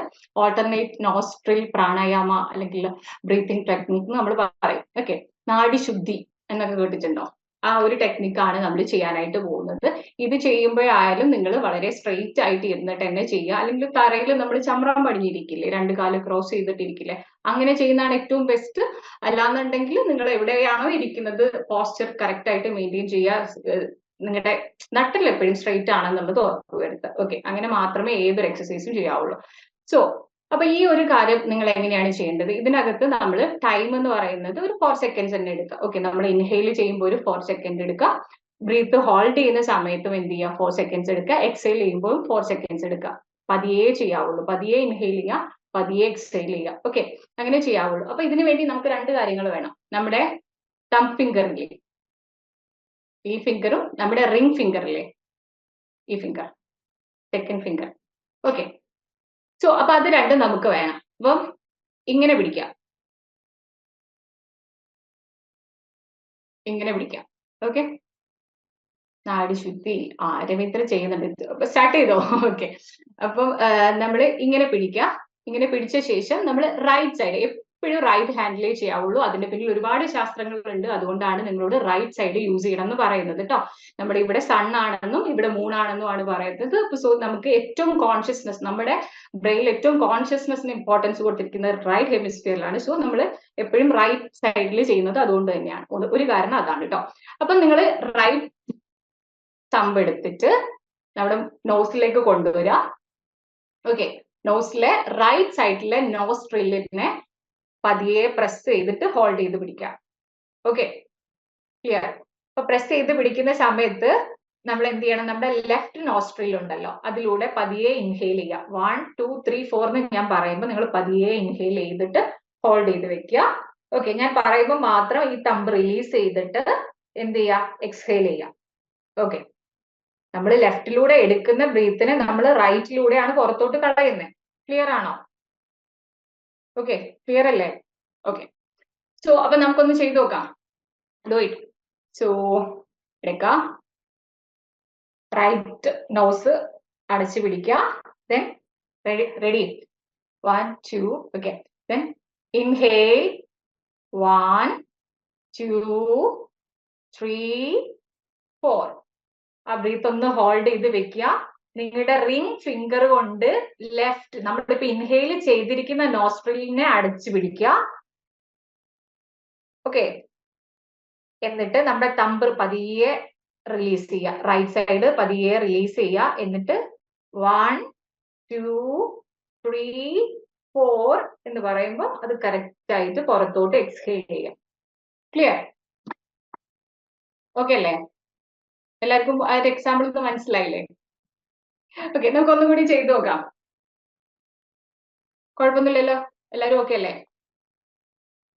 ഓൾട്ടർനേറ്റ് നോസ്ട്രിൽ പ്രാണായാമ അല്ലെങ്കിൽ ബ്രീത്തിങ് ടെക്നിക്ക് നമ്മൾ പറയും. ഓക്കെ, നാഡി ശുദ്ധി എന്നൊക്കെ കേട്ടിട്ടുണ്ടോ? ആ ഒരു ടെക്നിക്കാണ് നമ്മൾ ചെയ്യാനായിട്ട് പോകുന്നത്. ഇത് ചെയ്യുമ്പോഴായാലും നിങ്ങൾ വളരെ സ്ട്രെയിറ്റ് ആയിട്ട് ഇരുന്നിട്ട് തന്നെ ചെയ്യുക. അല്ലെങ്കിൽ തറയിൽ നമ്മൾ ചമ്രം പടിഞ്ഞിരിക്കില്ലേ, രണ്ട് കാല് ക്രോസ് ചെയ്തിട്ടിരിക്കില്ലേ, അങ്ങനെ ചെയ്യുന്നതാണ് ഏറ്റവും ബെസ്റ്റ്. അല്ലാന്നുണ്ടെങ്കിൽ നിങ്ങൾ എവിടെയാണോ ഇരിക്കുന്നത് പോസ്ചർ കറക്റ്റ് ആയിട്ട് മെയിൻറ്റെയിൻ ചെയ്യുക. നിങ്ങളുടെ നട്ടിൽ എപ്പോഴും സ്ട്രെയിറ്റ് ആണെന്നുള്ളത് ഉറപ്പുവരുത്തുക. ഓക്കെ, അങ്ങനെ മാത്രമേ ഏതൊരു എക്സസൈസും ചെയ്യാവുള്ളൂ. സോ അപ്പൊ ഈ ഒരു കാര്യം നിങ്ങൾ എങ്ങനെയാണ് ചെയ്യേണ്ടത്? ഇതിനകത്ത് നമ്മൾ ടൈം എന്ന് പറയുന്നത് ഒരു 4 സെക്കൻഡ്സ് തന്നെ എടുക്കുക. ഓക്കെ, നമ്മൾ ഇൻഹെയിൽ ചെയ്യുമ്പോൾ ഒരു 4 സെക്കൻഡ് എടുക്കുക. ബ്രീത്ത് ഹോൾഡ് ചെയ്യുന്ന സമയത്തും എന്ത് ചെയ്യുക, 4 സെക്കൻഡ്സ് എടുക്കുക. എക്സെയിൽ ചെയ്യുമ്പോൾ 4 സെക്കൻഡ്സ് എടുക്കുക. പതിയെ ചെയ്യാവുള്ളൂ. പതിയെ ഇൻഹെയിൽ ചെയ്യുക, പതിയെ എക്സെയിൽ ചെയ്യുക. ഓക്കെ, അങ്ങനെ ചെയ്യാവുള്ളൂ. അപ്പൊ ഇതിനു വേണ്ടി നമുക്ക് 2 കാര്യങ്ങൾ വേണം. നമ്മുടെ തം ഫിംഗറിലെ ഈ ഫിംഗറും നമ്മുടെ റിംഗ് ഫിംഗറിലെ ഈ finger, second finger. Okay, so അപ്പൊ അത് രണ്ടും നമുക്ക് വേണം. അപ്പം ഇങ്ങനെ പിടിക്കാം, ഇങ്ങനെ പിടിക്കാം. ഓക്കെ, നാഡി ശുദ്ധി രവീന്ദ്ര ചെയ്യുന്നുണ്ട്. അപ്പൊ സ്റ്റാർട്ട് ചെയ്തോ? ഓക്കെ, അപ്പം നമ്മൾ ഇങ്ങനെ പിടിക്കുക. ഇങ്ങനെ പിടിച്ച ശേഷം നമ്മൾ റൈറ്റ് സൈഡ് എപ്പോഴും റൈറ്റ് ഹാൻഡിലേ ചെയ്യാവുള്ളൂ. അതിന്റെ പിന്നിൽ ഒരുപാട് ശാസ്ത്രങ്ങളുണ്ട്. അതുകൊണ്ടാണ് നിങ്ങളോട് റൈറ്റ് സൈഡ് യൂസ് ചെയ്യണം എന്ന് പറയുന്നത് കേട്ടോ. നമ്മുടെ ഇവിടെ സൺ ആണെന്നും ഇവിടെ മൂൺ ആണെന്നും ആണ് പറയുന്നത്. സോ നമുക്ക് ഏറ്റവും കോൺഷ്യസ്നെസ്, നമ്മുടെ ബ്രെയിനിൽ ഏറ്റവും കോൺഷ്യസ്നെസ്സിന് ഇമ്പോർട്ടൻസ് കൊടുത്തിരിക്കുന്നത് റൈറ്റ് ഹെമിസ്ഫിയറിലാണ്. സോ നമ്മൾ എപ്പോഴും റൈറ്റ് സൈഡിൽ ചെയ്യുന്നത് അതുകൊണ്ട് തന്നെയാണ്. ഒരു കാരണം അതാണ് കേട്ടോ. അപ്പൊ നിങ്ങൾ റൈറ്റ് തമ്പ് എടുത്തിട്ട് നമ്മുടെ നോസിലേക്ക് കൊണ്ടുവരിക. ഓക്കെ, നോസിലെ റൈറ്റ് സൈഡിലെ നോസ്ട്രിലിനെ പതിയെ പ്രസ് ചെയ്തിട്ട് ഹോൾഡ് ചെയ്ത് പിടിക്കാം. Okay, clear? അപ്പൊ പ്രസ് ചെയ്ത് പിടിക്കുന്ന സമയത്ത് നമ്മൾ എന്ത് ചെയ്യണം, നമ്മുടെ ലെഫ്റ്റ് നോസ്ട്രിൽ ഉണ്ടല്ലോ അതിലൂടെ പതിയെ ഇൻഹെയിൽ ചെയ്യുക. 1 2 3 4 എന്ന് ഞാൻ പറയുമ്പോൾ നിങ്ങൾ പതിയെ ഇൻഹെയിൽ ചെയ്തിട്ട് ഹോൾഡ് ചെയ്ത് വെക്കുക. ഓക്കെ, ഞാൻ പറയുമ്പോൾ മാത്രം ഈ തമ്പ് റിലീസ് ചെയ്തിട്ട് എന്ത് ചെയ്യുക, എക്സ്ഹെയിൽ ചെയ്യുക. ഓക്കെ, നമ്മൾ ലെഫ്റ്റിലൂടെ എടുക്കുന്ന ബ്രീത്തിനെ നമ്മൾ റൈറ്റിലൂടെയാണ് പുറത്തോട്ട് കളയുന്നത്. ക്ലിയർ ആണോ? ഓക്കെ, ക്ലിയർ അല്ലേ? ഓക്കെ, സോ അപ്പൊ നമുക്കൊന്ന് ചെയ്തു നോക്കാം. Do it. സോ എടുക്കാം, റൈറ്റ് നോസ് അടച്ചു പിടിക്കുക. Then ready 1 2. Okay, then inhale 1 2 3 4. ആ ബ്രീത്ത് ഒന്ന് ഹോൾഡ് ചെയ്ത് വെക്കുക. നിങ്ങളുടെ റിംഗ് ഫിംഗർ കൊണ്ട് ലെഫ്റ്റ് നമ്മളിപ്പോ ഇൻഹെയിൽ ചെയ്തിരിക്കുന്ന നോസ്ട്രിലിനെ അടച്ചു പിടിക്കുക. ഓക്കെ, എന്നിട്ട് നമ്മുടെ തമ്പ് പതിയെ റിലീസ് ചെയ്യുക. റൈറ്റ് സൈഡ് പതിയെ റിലീസ് ചെയ്യുക. എന്നിട്ട് 1 2 3 4 എന്ന് പറയുമ്പോൾ അത് കറക്റ്റ് ആയിട്ട് പുറത്തോട്ട് എക്സ്ഹെയിൽ ചെയ്യാം. ക്ലിയർ? ഓക്കെ അല്ലേ? എല്ലാവർക്കും ആ ഒരു എക്സാമ്പിൾ ഒക്കെ മനസ്സിലായില്ലേ? ഓക്കെ, നമുക്ക് ഒന്നും കൂടി ചെയ്തു നോക്കാം. കുഴപ്പമൊന്നുമില്ലല്ലോ? എല്ലാവരും ഓക്കെ അല്ലേ?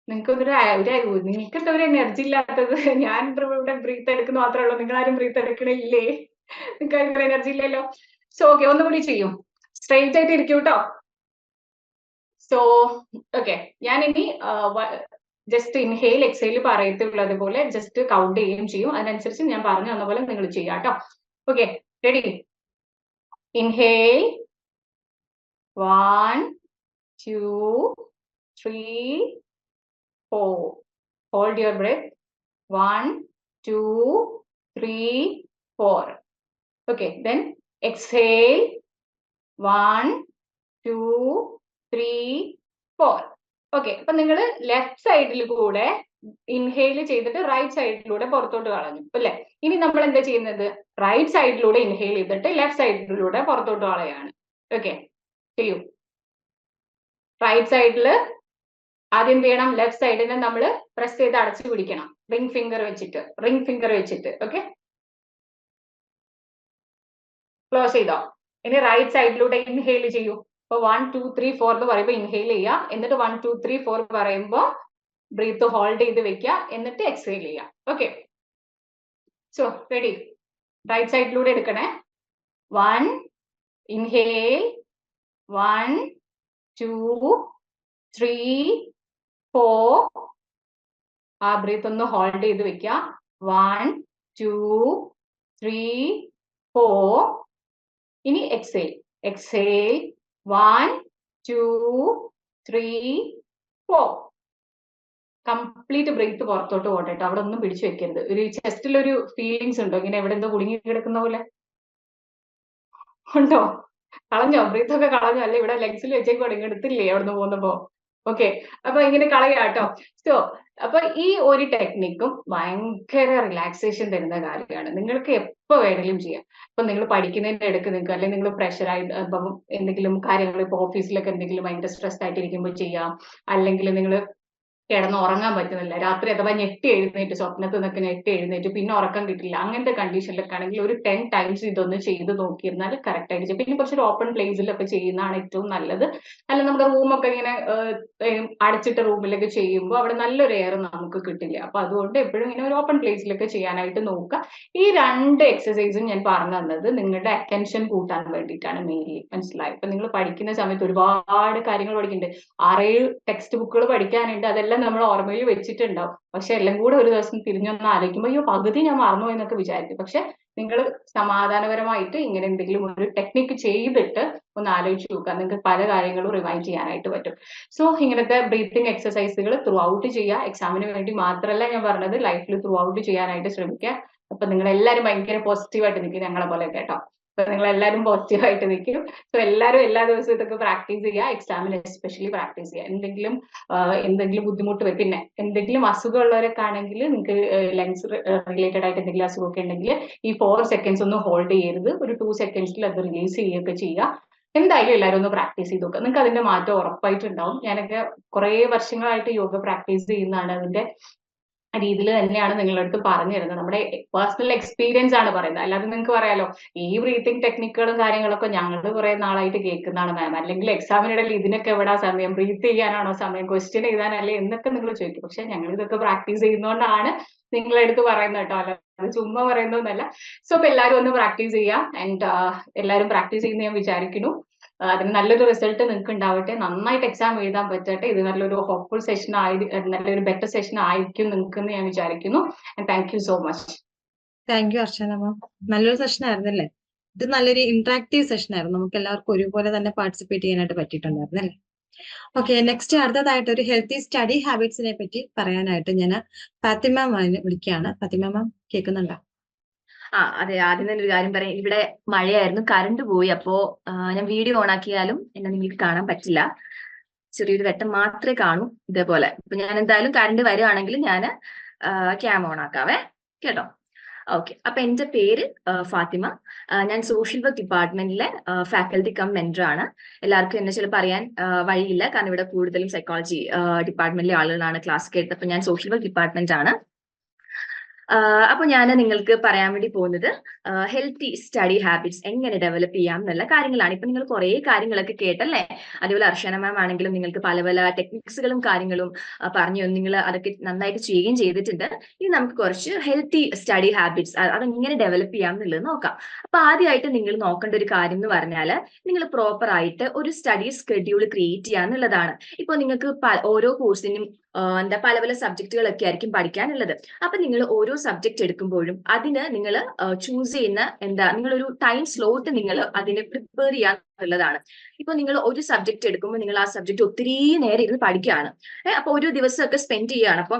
നിങ്ങൾക്ക് എന്താ ഒരു എനർജി ഇല്ലാത്തത്? ഞാൻ ഇവിടെ ബ്രീത്ത് എടുക്കുന്ന മാത്രമേ ഉള്ളൂ, നിങ്ങൾ ആരും ബ്രീത്ത് എടുക്കണില്ലേ? നിങ്ങൾക്ക് എനർജി ഇല്ലല്ലോ. സോ ഓക്കെ, ഒന്നും കൂടി ചെയ്യും. സ്ട്രെയിറ്റ് ആയിട്ട് ഇരിക്കും കേട്ടോ. സോ ഓക്കെ, ഞാൻ ഇനി ജസ്റ്റ് ഇൻഹെയിൽ എക്സെയിൽ പറയത്തുള്ളൂ, അതുപോലെ ജസ്റ്റ് കൗണ്ട് ചെയ്യുകയും ചെയ്യും. അതിനനുസരിച്ച് ഞാൻ പറഞ്ഞു തന്ന പോലെ നിങ്ങൾ ചെയ്യാം കേട്ടോ. Okay, ready? Inhale 1 2 3 4. Hold your breath. 1 2 3 4. Okay, then exhale 1 2 3 4. Okay, അപ്പൊ നിങ്ങൾ ലെഫ്റ്റ് സൈഡിൽ കൂടെ ഇൻഹെയിൽ ചെയ്തിട്ട് റൈറ്റ് സൈഡിലൂടെ പുറത്തോട്ട് കളഞ്ഞു അല്ലേ? ഇനി നമ്മൾ എന്താ ചെയ്യുന്നത്? റൈറ്റ് സൈഡിലൂടെ ഇൻഹെയിൽ ചെയ്തിട്ട് ലെഫ്റ്റ് സൈഡിലൂടെ പുറത്തോട്ട് കളയാണ്. ഓക്കെ, ചെയ്യൂ. റൈറ്റ് സൈഡിൽ ആദ്യം എന്ത് ചെയ്യണം? ലെഫ്റ്റ് സൈഡിനെ നമ്മൾ പ്രസ് ചെയ്ത് അടച്ചു പിടിക്കണം. റിംഗ് ഫിംഗർ വെച്ചിട്ട്. ഓക്കെ, ക്ലോസ് ചെയ്തോ. ഇനി റൈറ്റ് സൈഡിലൂടെ ഇൻഹെയിൽ ചെയ്യൂ. അപ്പൊ 1 2 3 4 എന്ന് പറയുമ്പോൾ ഇൻഹെയിൽ ചെയ്യുക. എന്നിട്ട് 1 2 3 4 പറയുമ്പോൾ ബ്രീത്ത് ഹോൾഡ് ചെയ്ത് വെക്കുക. എന്നിട്ട് എക്സ്ഹെയിൽ ചെയ്യുക. Okay, so ready? റൈറ്റ് സൈഡിലൂടെ എടുക്കണേ. 1 ഇൻഹെയിൽ 1 2 3 4. ആ ബ്രീത്ത് ഒന്ന് ഹോൾഡ് ചെയ്ത് വെക്കുക. 1 2 3 4. ഇനി എക്സ്ഹെയിൽ 1 2 3 4. കംപ്ലീറ്റ് ബ്രീത്ത് പുറത്തോട്ട് പോട്ടെ. അവിടെ ഒന്നും പിടിച്ചു വെക്കരുത്. ഒരു ചെസ്റ്റിൽ ഒരു ഫീലിങ്സ് ഉണ്ടോ? ഇങ്ങനെ എവിടെ എന്തോ കുടുങ്ങി കിടക്കുന്ന പോലെ ഉണ്ടോ? കളഞ്ഞോ? ബ്രീത്ത് ഒക്കെ കളഞ്ഞോ? അല്ലെ ഇവിടെ ലെഗ്സിൽ വെച്ചേക്കോ, എടുത്തില്ലേ അവിടുന്ന് പോകുന്നപ്പോ? ഓക്കെ, അപ്പൊ ഇങ്ങനെ കളയാട്ടോ. സോ അപ്പൊ ഈ ഒരു ടെക്നിക്കും ഭയങ്കര റിലാക്സേഷൻ തരുന്ന കാര്യമാണ്. നിങ്ങൾക്ക് എപ്പോ വേണമെങ്കിലും ചെയ്യാം. ഇപ്പൊ നിങ്ങൾ പഠിക്കുന്നതിന്റെ ഇടയ്ക്ക് നിങ്ങൾക്ക്, അല്ലെങ്കിൽ നിങ്ങൾ പ്രഷറായിട്ട് ഇപ്പം എന്തെങ്കിലും കാര്യങ്ങൾ, ഇപ്പൊ ഓഫീസിലൊക്കെ എന്തെങ്കിലും ഭയങ്കര സ്ട്രെസ് ആയിട്ടിരിക്കുമ്പോൾ ചെയ്യാം. അല്ലെങ്കിൽ നിങ്ങൾ കിടന്ന് ഉറങ്ങാൻ പറ്റുന്നില്ല, രാത്രി അഥവാ ഞെട്ടി എഴുന്നേറ്റ്, സ്വപ്നത്തിൽ നിന്നൊക്കെ ഞെട്ടി എഴുന്നേറ്റ് പിന്നെ ഉറക്കം കിട്ടില്ല, അങ്ങനത്തെ കണ്ടീഷനിലൊക്കെ ആണെങ്കിൽ ഒരു 10 ടൈംസ് ഇതൊന്ന് ചെയ്ത് നോക്കിയിരുന്നാൽ കറക്റ്റ് ആയിട്ട് ചെയ്യും. പിന്നെ കുറച്ചൊരു ഓപ്പൺ പ്ലേസിലൊക്കെ ചെയ്യുന്നതാണ് ഏറ്റവും നല്ലത്. അല്ല നമ്മുടെ റൂമൊക്കെ ഇങ്ങനെ അടച്ചിട്ട റൂമിലൊക്കെ ചെയ്യുമ്പോൾ അവിടെ നല്ലൊരു എയർ നമുക്ക് കിട്ടില്ല. അപ്പൊ അതുകൊണ്ട് എപ്പോഴും ഇങ്ങനെ ഒരു ഓപ്പൺ പ്ലേസിലൊക്കെ ചെയ്യാനായിട്ട് നോക്കുക. ഈ 2 എക്സസൈസും ഞാൻ പറഞ്ഞു തന്നത് നിങ്ങളുടെ അറ്റൻഷൻ കൂട്ടാൻ വേണ്ടിയിട്ടാണ് മെയിൻലി. മനസ്സിലായി? ഇപ്പൊ നിങ്ങൾ പഠിക്കുന്ന സമയത്ത് ഒരുപാട് കാര്യങ്ങൾ പഠിക്കുന്നുണ്ട്, 6-7 ടെക്സ്റ്റ് ബുക്കുകൾ പഠിക്കാനുണ്ട്. അതെല്ലാം നമ്മൾ ഓർമ്മയിൽ വെച്ചിട്ടുണ്ടാവും. പക്ഷെ എല്ലാം കൂടെ ഒരു ദിവസം തിരിഞ്ഞൊന്ന് ആലോചിക്കുമ്പോൾ അയ്യോ പകുതി ഞാൻ മറന്നു എന്നൊക്കെ വിചാരിക്കും. പക്ഷെ നിങ്ങൾ സമാധാനപരമായിട്ട് ഇങ്ങനെ എന്തെങ്കിലും ഒരു ടെക്നിക്ക് ചെയ്തിട്ട് ഒന്ന് ആലോചിച്ച് നോക്കുക. നിങ്ങൾക്ക് പല കാര്യങ്ങളും റിവൈൻഡ് ചെയ്യാനായിട്ട് പറ്റും. സോ ഇങ്ങനത്തെ ബ്രീത്തിങ് എക്സസൈസുകൾ ത്രൂ ഔട്ട് ചെയ്യുക. എക്സാമിന് വേണ്ടി മാത്രമല്ല ഞാൻ പറഞ്ഞത്, ലൈഫിൽ ത്രൂ ഔട്ട് ചെയ്യാനായിട്ട് ശ്രമിക്കുക. അപ്പൊ നിങ്ങൾ എല്ലാവരും ഭയങ്കര പോസിറ്റീവായിട്ട് നിൽക്കും, ഞങ്ങളെ പോലെ കേട്ടോ. അപ്പൊ നിങ്ങൾ എല്ലാവരും പോസിറ്റീവായിട്ട് നിൽക്കും. സോ എല്ലാവരും എല്ലാ ദിവസവും ഇതൊക്കെ പ്രാക്ടീസ് ചെയ്യുക. എക്സാമിന് എസ്പെഷ്യലി പ്രാക്ടീസ് ചെയ്യുക. എന്തെങ്കിലും ബുദ്ധിമുട്ട് വരും, പിന്നെ എന്തെങ്കിലും അസുഖമുള്ളവരൊക്കെ ആണെങ്കിൽ നിങ്ങൾക്ക് ലങ്സ് റിലേറ്റഡ് ആയിട്ട് എന്തെങ്കിലും അസുഖമൊക്കെ ഉണ്ടെങ്കിൽ ഈ 4 seconds ഒന്നും ഹോൾഡ് ചെയ്യരുത്. ഒരു 2 secondsൽ അത് റിലീസ് ചെയ്യുകയൊക്കെ ചെയ്യുക. എന്തായാലും എല്ലാവരും ഒന്ന് പ്രാക്ടീസ് ചെയ്ത് നോക്കുക. നിങ്ങൾക്ക് അതിന്റെ മാറ്റം ഉറപ്പായിട്ടുണ്ടാവും. ഞാനൊക്കെ കുറെ വർഷങ്ങളായിട്ട് യോഗ പ്രാക്ടീസ് ചെയ്യുന്നതാണ്. അതിന്റെ രീതിയിൽ തന്നെയാണ് നിങ്ങളുടെ അടുത്ത് പറഞ്ഞു തരുന്നത്. നമ്മുടെ പേഴ്സണൽ എക്സ്പീരിയൻസ് ആണ് പറയുന്നത്. അല്ലാതെ നിങ്ങൾക്ക് പറയാലോ ഈ ബ്രീത്തിങ് ടെക്നിക്കുകളും കാര്യങ്ങളൊക്കെ ഞങ്ങൾ കുറെ നാളായിട്ട് കേൾക്കുന്നതാണ് മാം, അല്ലെങ്കിൽ എക്സാമിനിടയിൽ ഇതിനൊക്കെ എവിടാ സമയം, ബ്രീത്ത് ചെയ്യാനാണോ സമയം, ക്വസ്റ്റ്യൻ എഴുതാനല്ലേ എന്നൊക്കെ നിങ്ങൾ ചോദിക്കും. പക്ഷെ ഞങ്ങൾ ഇതൊക്കെ പ്രാക്ടീസ് ചെയ്യുന്നതുകൊണ്ടാണ് നിങ്ങളുടെ അടുത്ത് പറയുന്നത് കേട്ടോ, അല്ല അത് ചുമ്മാ പറയുന്നതൊന്നല്ല. സോ അപ്പൊ എല്ലാവരും ഒന്ന് പ്രാക്ടീസ് ചെയ്യാം. ആൻഡ് എല്ലാവരും പ്രാക്ടീസ് ചെയ്യുന്ന ഞാൻ വിചാരിക്കുന്നു. അതിന് നല്ലൊരു റിസൾട്ട് നിങ്ങൾക്ക് ഉണ്ടാവട്ടെ. നന്നായിട്ട് എക്സാം എഴുതാൻ പറ്റട്ടെ. ഇത് നല്ലൊരു ഹോപ്പ്ഫുൾ സെഷൻ നല്ലൊരു ബെറ്റർ സെഷൻ ആയിരിക്കും നിങ്ങൾക്ക് എന്ന് ഞാൻ വിചാരിക്കുന്നു. And thank you so much. Thank you Archana ma'am. നല്ലൊരു സെഷൻ ആയിരുന്നല്ലേ? ഇത് നല്ലൊരു ഇന്ററാക്റ്റീവ് സെഷൻ ആയിരുന്നു. നമുക്ക് എല്ലാവർക്കും ഒരുപോലെ തന്നെ പാർട്ടിസിപ്പേറ്റ് ചെയ്യാനായിട്ട് പറ്റിയിട്ടുണ്ടായിരുന്നു അല്ലേ? ഓക്കെ, നെക്സ്റ്റ് അടുത്തതായിട്ട് ഒരു ഹെൽത്തി സ്റ്റഡി ഹാബിറ്റ്സിനെ പറ്റി പറയാനായിട്ട് ഞാൻ ഫാത്തിമ മാമിനെ വിളിക്കുകയാണ്. ഫാത്തിമ മാം കേൾക്കുന്നുണ്ടോ? അതെ, ആദ്യം തന്നെ ഒരു കാര്യം പറയാം. ഇവിടെ മഴയായിരുന്നു, കറണ്ട് പോയി. അപ്പോ ഞാൻ വീഡിയോ ഓൺ ആക്കിയാലും എന്നെ നിങ്ങൾക്ക് കാണാൻ പറ്റില്ല. ചെറിയൊരു വെട്ടം മാത്രമേ കാണൂ ഇതേപോലെ. അപ്പൊ ഞാൻ എന്തായാലും കറണ്ട് വരുവാണെങ്കിൽ ഞാൻ ക്യാം ഓൺ ആക്കാവേ, കേട്ടോ. ഓക്കെ, അപ്പൊ എന്റെ പേര് ഫാത്തിമ. ഞാൻ സോഷ്യൽ വർക്ക് ഡിപ്പാർട്ട്മെന്റിലെ ഫാക്കൽറ്റി കം മെന്റർ ആണ്. എല്ലാവർക്കും എന്നെ ചിലപ്പോൾ അറിയാൻ വഴിയില്ല, കാരണം ഇവിടെ കൂടുതലും സൈക്കോളജി ഡിപ്പാർട്ട്മെന്റിലെ ആളുകളാണ് ക്ലാസ് കേട്ടത്. അപ്പൊ ഞാൻ സോഷ്യൽ വർക്ക് ഡിപ്പാർട്ട്മെന്റ് ആണ്. അപ്പൊ ഞാൻ നിങ്ങൾക്ക് പറയാൻ വേണ്ടി പോകുന്നത് ഹെൽത്തി സ്റ്റഡി ഹാബിറ്റ്സ് എങ്ങനെ ഡെവലപ്പ് ചെയ്യാം എന്നുള്ള കാര്യങ്ങളാണ്. ഇപ്പൊ നിങ്ങൾ കുറെ കാര്യങ്ങളൊക്കെ കേട്ടല്ലേ? അതേപോലെ അർച്ചന മാം ആണെങ്കിലും നിങ്ങൾക്ക് പല പല ടെക്നിക്സുകളും കാര്യങ്ങളും പറഞ്ഞു, നിങ്ങൾ അതൊക്കെ നന്നായിട്ട് ചെയ്യുകയും ചെയ്തിട്ടുണ്ട്. ഇനി നമുക്ക് കുറച്ച് ഹെൽത്തി സ്റ്റഡി ഹാബിറ്റ്സ് അതെങ്ങനെ ഡെവലപ്പ് ചെയ്യാം എന്നുള്ളത് നോക്കാം. അപ്പൊ ആദ്യമായിട്ട് നിങ്ങൾ നോക്കേണ്ട ഒരു കാര്യം എന്ന് പറഞ്ഞാൽ, നിങ്ങൾ പ്രോപ്പർ ആയിട്ട് ഒരു സ്റ്റഡി സ്കെഡ്യൂൾ ക്രിയേറ്റ് ചെയ്യുക എന്നുള്ളതാണ്. ഇപ്പൊ നിങ്ങൾക്ക് ഓരോ കോഴ്സിനും പല പല സബ്ജക്റ്റുകളൊക്കെ ആയിരിക്കും പഠിക്കാനുള്ളത്. അപ്പൊ നിങ്ങൾ ഓരോ സബ്ജക്ട് എടുക്കുമ്പോഴും അതിന് നിങ്ങൾ ചൂസ് ചെയ്യുന്ന നിങ്ങളൊരു ടൈം സ്ലോട്ട് നിങ്ങൾ അതിന് പ്രിപ്പയർ ചെയ്യാന്നുള്ളതാണ്. ഇപ്പൊ നിങ്ങൾ ഒരു സബ്ജക്ട് എടുക്കുമ്പോൾ നിങ്ങൾ ആ സബ്ജക്ട് ഒത്തിരി നേരം ഇരുന്ന് പഠിക്കുകയാണ്. അപ്പൊ ഒരു ദിവസമൊക്കെ സ്പെൻഡ് ചെയ്യുകയാണ്. അപ്പൊ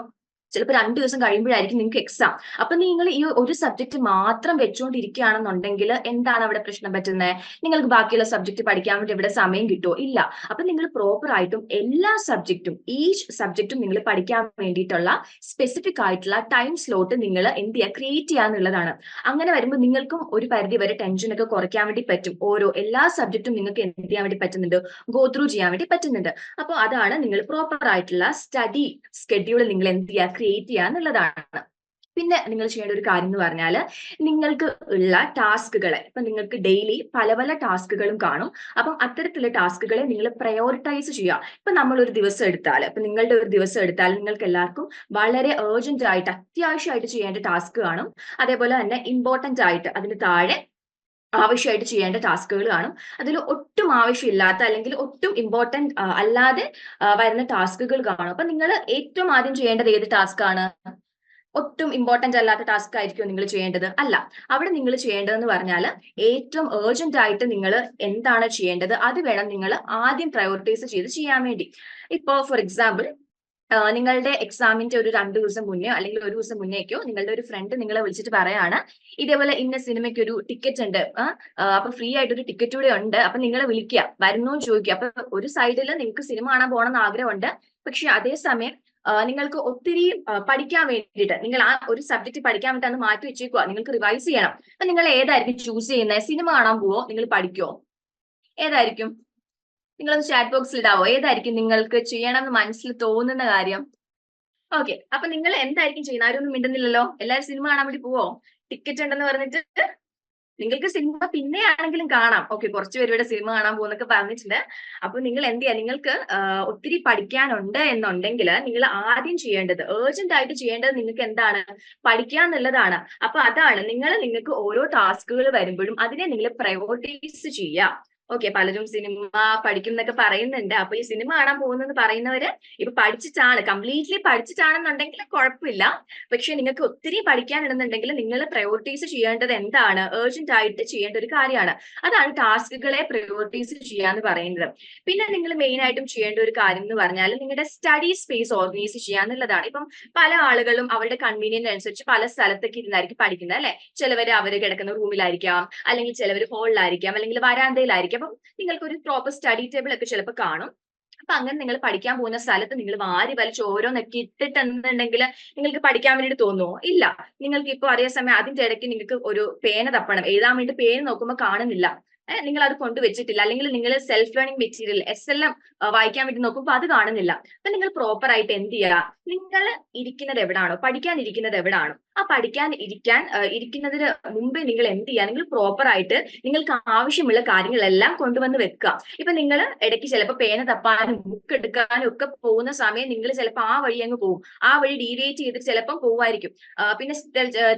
ചിലപ്പോൾ 2 ദിവസം കഴിയുമ്പോഴായിരിക്കും നിങ്ങൾക്ക് എക്സാം. അപ്പൊ നിങ്ങൾ ഈ ഒരു സബ്ജക്ട് മാത്രം വെച്ചുകൊണ്ടിരിക്കുകയാണെന്നുണ്ടെങ്കിൽ എന്താണ് അവിടെ പ്രശ്നം പറ്റുന്നത്? നിങ്ങൾക്ക് ബാക്കിയുള്ള സബ്ജക്ട് പഠിക്കാൻ വേണ്ടി ഇവിടെ സമയം കിട്ടുമോ? ഇല്ല. അപ്പൊ നിങ്ങൾ പ്രോപ്പർ ആയിട്ടും എല്ലാ സബ്ജക്റ്റും ഈച്ച് സബ്ജക്റ്റും നിങ്ങൾ പഠിക്കാൻ വേണ്ടിയിട്ടുള്ള സ്പെസിഫിക് ആയിട്ടുള്ള ടൈം സ്ലോട്ട് നിങ്ങൾ എന്ത് ചെയ്യുക, ക്രിയേറ്റ് ചെയ്യാന്നുള്ളതാണ്. അങ്ങനെ വരുമ്പോൾ നിങ്ങൾക്കും ഒരു പരിധി വരെ ടെൻഷനൊക്കെ കുറയ്ക്കാൻ വേണ്ടി പറ്റും. എല്ലാ സബ്ജക്റ്റും നിങ്ങൾക്ക് എന്ത് ചെയ്യാൻ വേണ്ടി പറ്റുന്നുണ്ട്, ഗോ ത്രൂ ചെയ്യാൻ വേണ്ടി പറ്റുന്നുണ്ട്. അപ്പോൾ അതാണ് നിങ്ങൾ പ്രോപ്പർ ആയിട്ടുള്ള സ്റ്റഡി സ്കെഡ്യൂൾ നിങ്ങൾ എന്ത് ചെയ്യുക, ക്രിയേറ്റ് ചെയ്യുക എന്നുള്ളതാണ്. പിന്നെ നിങ്ങൾ ചെയ്യേണ്ട ഒരു കാര്യം എന്ന് പറഞ്ഞാൽ, നിങ്ങൾക്ക് ഉള്ള ടാസ്കുകളെ, ഇപ്പൊ നിങ്ങൾക്ക് ഡെയിലി പല പല ടാസ്കുകളും കാണും. അപ്പം അത്തരത്തിലുള്ള ടാസ്കുകളെ നിങ്ങൾ പ്രയോറിറ്റൈസ് ചെയ്യുക. ഇപ്പൊ നമ്മൾ ഒരു ദിവസം എടുത്താൽ, ഇപ്പൊ നിങ്ങളുടെ ഒരു ദിവസം എടുത്താൽ നിങ്ങൾക്ക് എല്ലാവർക്കും വളരെ ഏർജന്റ് ആയിട്ട് അത്യാവശ്യമായിട്ട് ചെയ്യേണ്ട ടാസ്ക് കാണും. അതേപോലെ തന്നെ ഇമ്പോർട്ടന്റ് ആയിട്ട് അതിന് താഴെ ആവശ്യമായിട്ട് ചെയ്യേണ്ട ടാസ്കുകൾ കാണും. അതിൽ ഒട്ടും ആവശ്യമില്ലാത്ത അല്ലെങ്കിൽ ഒട്ടും ഇമ്പോർട്ടന്റ് അല്ലാതെ വരുന്ന ടാസ്കുകൾ കാണും. അപ്പൊ നിങ്ങൾ ഏറ്റവും ആദ്യം ചെയ്യേണ്ടത് ഏത് ടാസ്ക് ആണ്? ഒട്ടും ഇമ്പോർട്ടന്റ് അല്ലാത്ത ടാസ്ക് ആയിരിക്കും നിങ്ങൾ ചെയ്യേണ്ടത്? അല്ല. അവിടെ നിങ്ങൾ ചെയ്യേണ്ടതെന്ന് പറഞ്ഞാൽ, ഏറ്റവും ഏർജന്റ് ആയിട്ട് നിങ്ങൾ എന്താണ് ചെയ്യേണ്ടത് അത് വേണം നിങ്ങൾ ആദ്യം പ്രയോറിറ്റൈസ് ചെയ്ത് ചെയ്യാൻ വേണ്ടി. ഇപ്പോ ഫോർ എക്സാമ്പിൾ, നിങ്ങളുടെ എക്സാമിന്റെ ഒരു 2 ദിവസം മുന്നേ അല്ലെങ്കിൽ ഒരു ദിവസം മുന്നേക്കോ നിങ്ങളുടെ ഒരു ഫ്രണ്ട് നിങ്ങളെ വിളിച്ചിട്ട് പറയാണ്, ഇതേപോലെ ഇന്ന സിനിമയ്ക്ക് ഒരു ടിക്കറ്റ് ഉണ്ട്, അപ്പൊ ഫ്രീ ആയിട്ട് ഒരു ടിക്കറ്റ് കൂടെ ഉണ്ട്, അപ്പൊ നിങ്ങളെ വിളിക്കുക, വരുന്നോ ചോദിക്കുക. അപ്പൊ ഒരു സൈഡിൽ നിങ്ങൾക്ക് സിനിമ കാണാൻ പോകണമെന്ന് ആഗ്രഹമുണ്ട്, പക്ഷെ അതേസമയം നിങ്ങൾക്ക് ഒത്തിരി പഠിക്കാൻ വേണ്ടിയിട്ട്, നിങ്ങൾ ആ ഒരു സബ്ജക്ട് പഠിക്കാൻ വേണ്ടി അത് മാറ്റി വെച്ചേക്കുക, നിങ്ങൾക്ക് റിവൈസ് ചെയ്യണം. അപ്പൊ നിങ്ങൾ ഏതായിരിക്കും ചൂസ് ചെയ്യുന്നത്? സിനിമ കാണാൻ പോവോ, നിങ്ങൾ പഠിക്കോ? ഏതായിരിക്കും? നിങ്ങളൊന്ന് ചാറ്റ് ബോക്സിൽ ഇടാവോ? ഏതായിരിക്കും നിങ്ങൾക്ക് ചെയ്യണമെന്ന് മനസ്സിൽ തോന്നുന്ന കാര്യം? ഓക്കെ, അപ്പൊ നിങ്ങൾ എന്തായിരിക്കും ചെയ്യുന്നത്? ആരും ഒന്നും മിണ്ടുന്നില്ലല്ലോ. എല്ലാവരും സിനിമ കാണാൻ വേണ്ടി പോവോ? ടിക്കറ്റ് ഉണ്ടെന്ന് പറഞ്ഞിട്ട് നിങ്ങൾക്ക് സിനിമ പിന്നെ ആണെങ്കിലും കാണാം. ഓക്കെ, കുറച്ചുപേര് ഇവിടെ സിനിമ കാണാൻ പോകുന്നൊക്കെ പറഞ്ഞിട്ടുണ്ട്. അപ്പൊ നിങ്ങൾ എന്ത് ചെയ്യാ, നിങ്ങൾക്ക് ഒത്തിരി പഠിക്കാനുണ്ട് എന്നുണ്ടെങ്കിൽ നിങ്ങൾ ആദ്യം ചെയ്യേണ്ടത്, ഏർജന്റ് ആയിട്ട് ചെയ്യേണ്ടത് നിങ്ങൾക്ക് എന്താണ്? പഠിക്കുക എന്നുള്ളതാണ്. അപ്പൊ അതാണ് നിങ്ങൾക്ക് ഓരോ ടാസ്കുകൾ വരുമ്പോഴും അതിനെ നിങ്ങൾ പ്രയോറിറ്റൈസ് ചെയ്യുക. ഓക്കെ, പലരും സിനിമ പഠിക്കും എന്നൊക്കെ പറയുന്നുണ്ട്. അപ്പൊ ഈ സിനിമ കാണാൻ പോകുന്നെന്ന് പറയുന്നവര് ഇപ്പൊ പഠിച്ചിട്ടാണ്, കംപ്ലീറ്റ്ലി പഠിച്ചിട്ടാണെന്നുണ്ടെങ്കിൽ കുഴപ്പമില്ല. പക്ഷെ നിങ്ങൾക്ക് ഒത്തിരി പഠിക്കാനുണ്ടെന്നുണ്ടെങ്കിൽ നിങ്ങൾ പ്രയോറിറ്റൈസ് ചെയ്യേണ്ടത് എന്താണ്, ഏർജന്റ് ആയിട്ട് ചെയ്യേണ്ട ഒരു കാര്യമാണ്. അതാണ് ടാസ്കുകളെ പ്രയോറിറ്റൈസ് ചെയ്യാന്ന് പറയുന്നത്. പിന്നെ നിങ്ങൾ മെയിൻ ആയിട്ടും ചെയ്യേണ്ട ഒരു കാര്യം എന്ന് പറഞ്ഞാൽ നിങ്ങളുടെ സ്റ്റഡി സ്പേസ് ഓർഗനൈസ് ചെയ്യാന്നുള്ളതാണ്. ഇപ്പം പല ആളുകളും അവരുടെ കൺവീനിയന്റ് അനുസരിച്ച് പല സ്ഥലത്തൊക്കെ ഇരുന്നായിരിക്കും പഠിക്കുന്നത് അല്ലെ. ചിലവര് അവര് കിടക്കുന്ന റൂമിലായിരിക്കാം, അല്ലെങ്കിൽ ചിലവർ ഹോളിലായിരിക്കാം, അല്ലെങ്കിൽ വരാന്തയിലായിരിക്കും. അപ്പം നിങ്ങൾക്ക് ഒരു പ്രോപ്പർ സ്റ്റഡി ടേബിൾ ഒക്കെ ചിലപ്പോൾ കാണും. അപ്പൊ അങ്ങനെ നിങ്ങൾ പഠിക്കാൻ പോകുന്ന സ്ഥലത്ത് നിങ്ങൾ വാരി വലിച്ച് ഓരോന്നൊക്കെ ഇട്ടിട്ടുണ്ടെങ്കിൽ നിങ്ങൾക്ക് പഠിക്കാൻ വേണ്ടിയിട്ട് തോന്നുമോ? ഇല്ല. നിങ്ങൾക്ക് ഇപ്പൊ അതേ സമയം അതിന്റെ ഇടയ്ക്ക് നിങ്ങൾക്ക് ഒരു പേന തപ്പണം, എഴുതാൻ വേണ്ടി പേന നോക്കുമ്പോൾ കാണുന്നില്ല, നിങ്ങൾ അത് കൊണ്ടുവച്ചിട്ടില്ല, അല്ലെങ്കിൽ നിങ്ങൾ സെൽഫ് ലേണിംഗ് മെറ്റീരിയൽ SLM വായിക്കാൻ വേണ്ടി നോക്കുമ്പോൾ അത് കാണുന്നില്ല. അപ്പൊ നിങ്ങൾ പ്രോപ്പർ ആയിട്ട് എന്ത് ചെയ്യുക, നിങ്ങൾ ഇരിക്കുന്നത് എവിടാണോ, പഠിക്കാൻ ഇരിക്കുന്നത് എവിടാണോ, ആ പഠിക്കാൻ ഇരിക്കുന്നതിന് മുമ്പേ നിങ്ങൾ എന്ത് ചെയ്യുക, നിങ്ങൾ പ്രോപ്പർ ആയിട്ട് നിങ്ങൾക്ക് ആവശ്യമുള്ള കാര്യങ്ങളെല്ലാം കൊണ്ടുവന്ന് വെക്കുക. ഇപ്പൊ നിങ്ങൾ ഇടയ്ക്ക് ചിലപ്പോൾ പേന തപ്പാനും ബുക്ക് എടുക്കാനും ഒക്കെ പോകുന്ന സമയം നിങ്ങൾ ചിലപ്പോൾ ആ വഴി അങ്ങ് പോകും, ആ വഴി ഡീവിയേറ്റ് ചെയ്തിട്ട് ചിലപ്പം പോവായിരിക്കും. പിന്നെ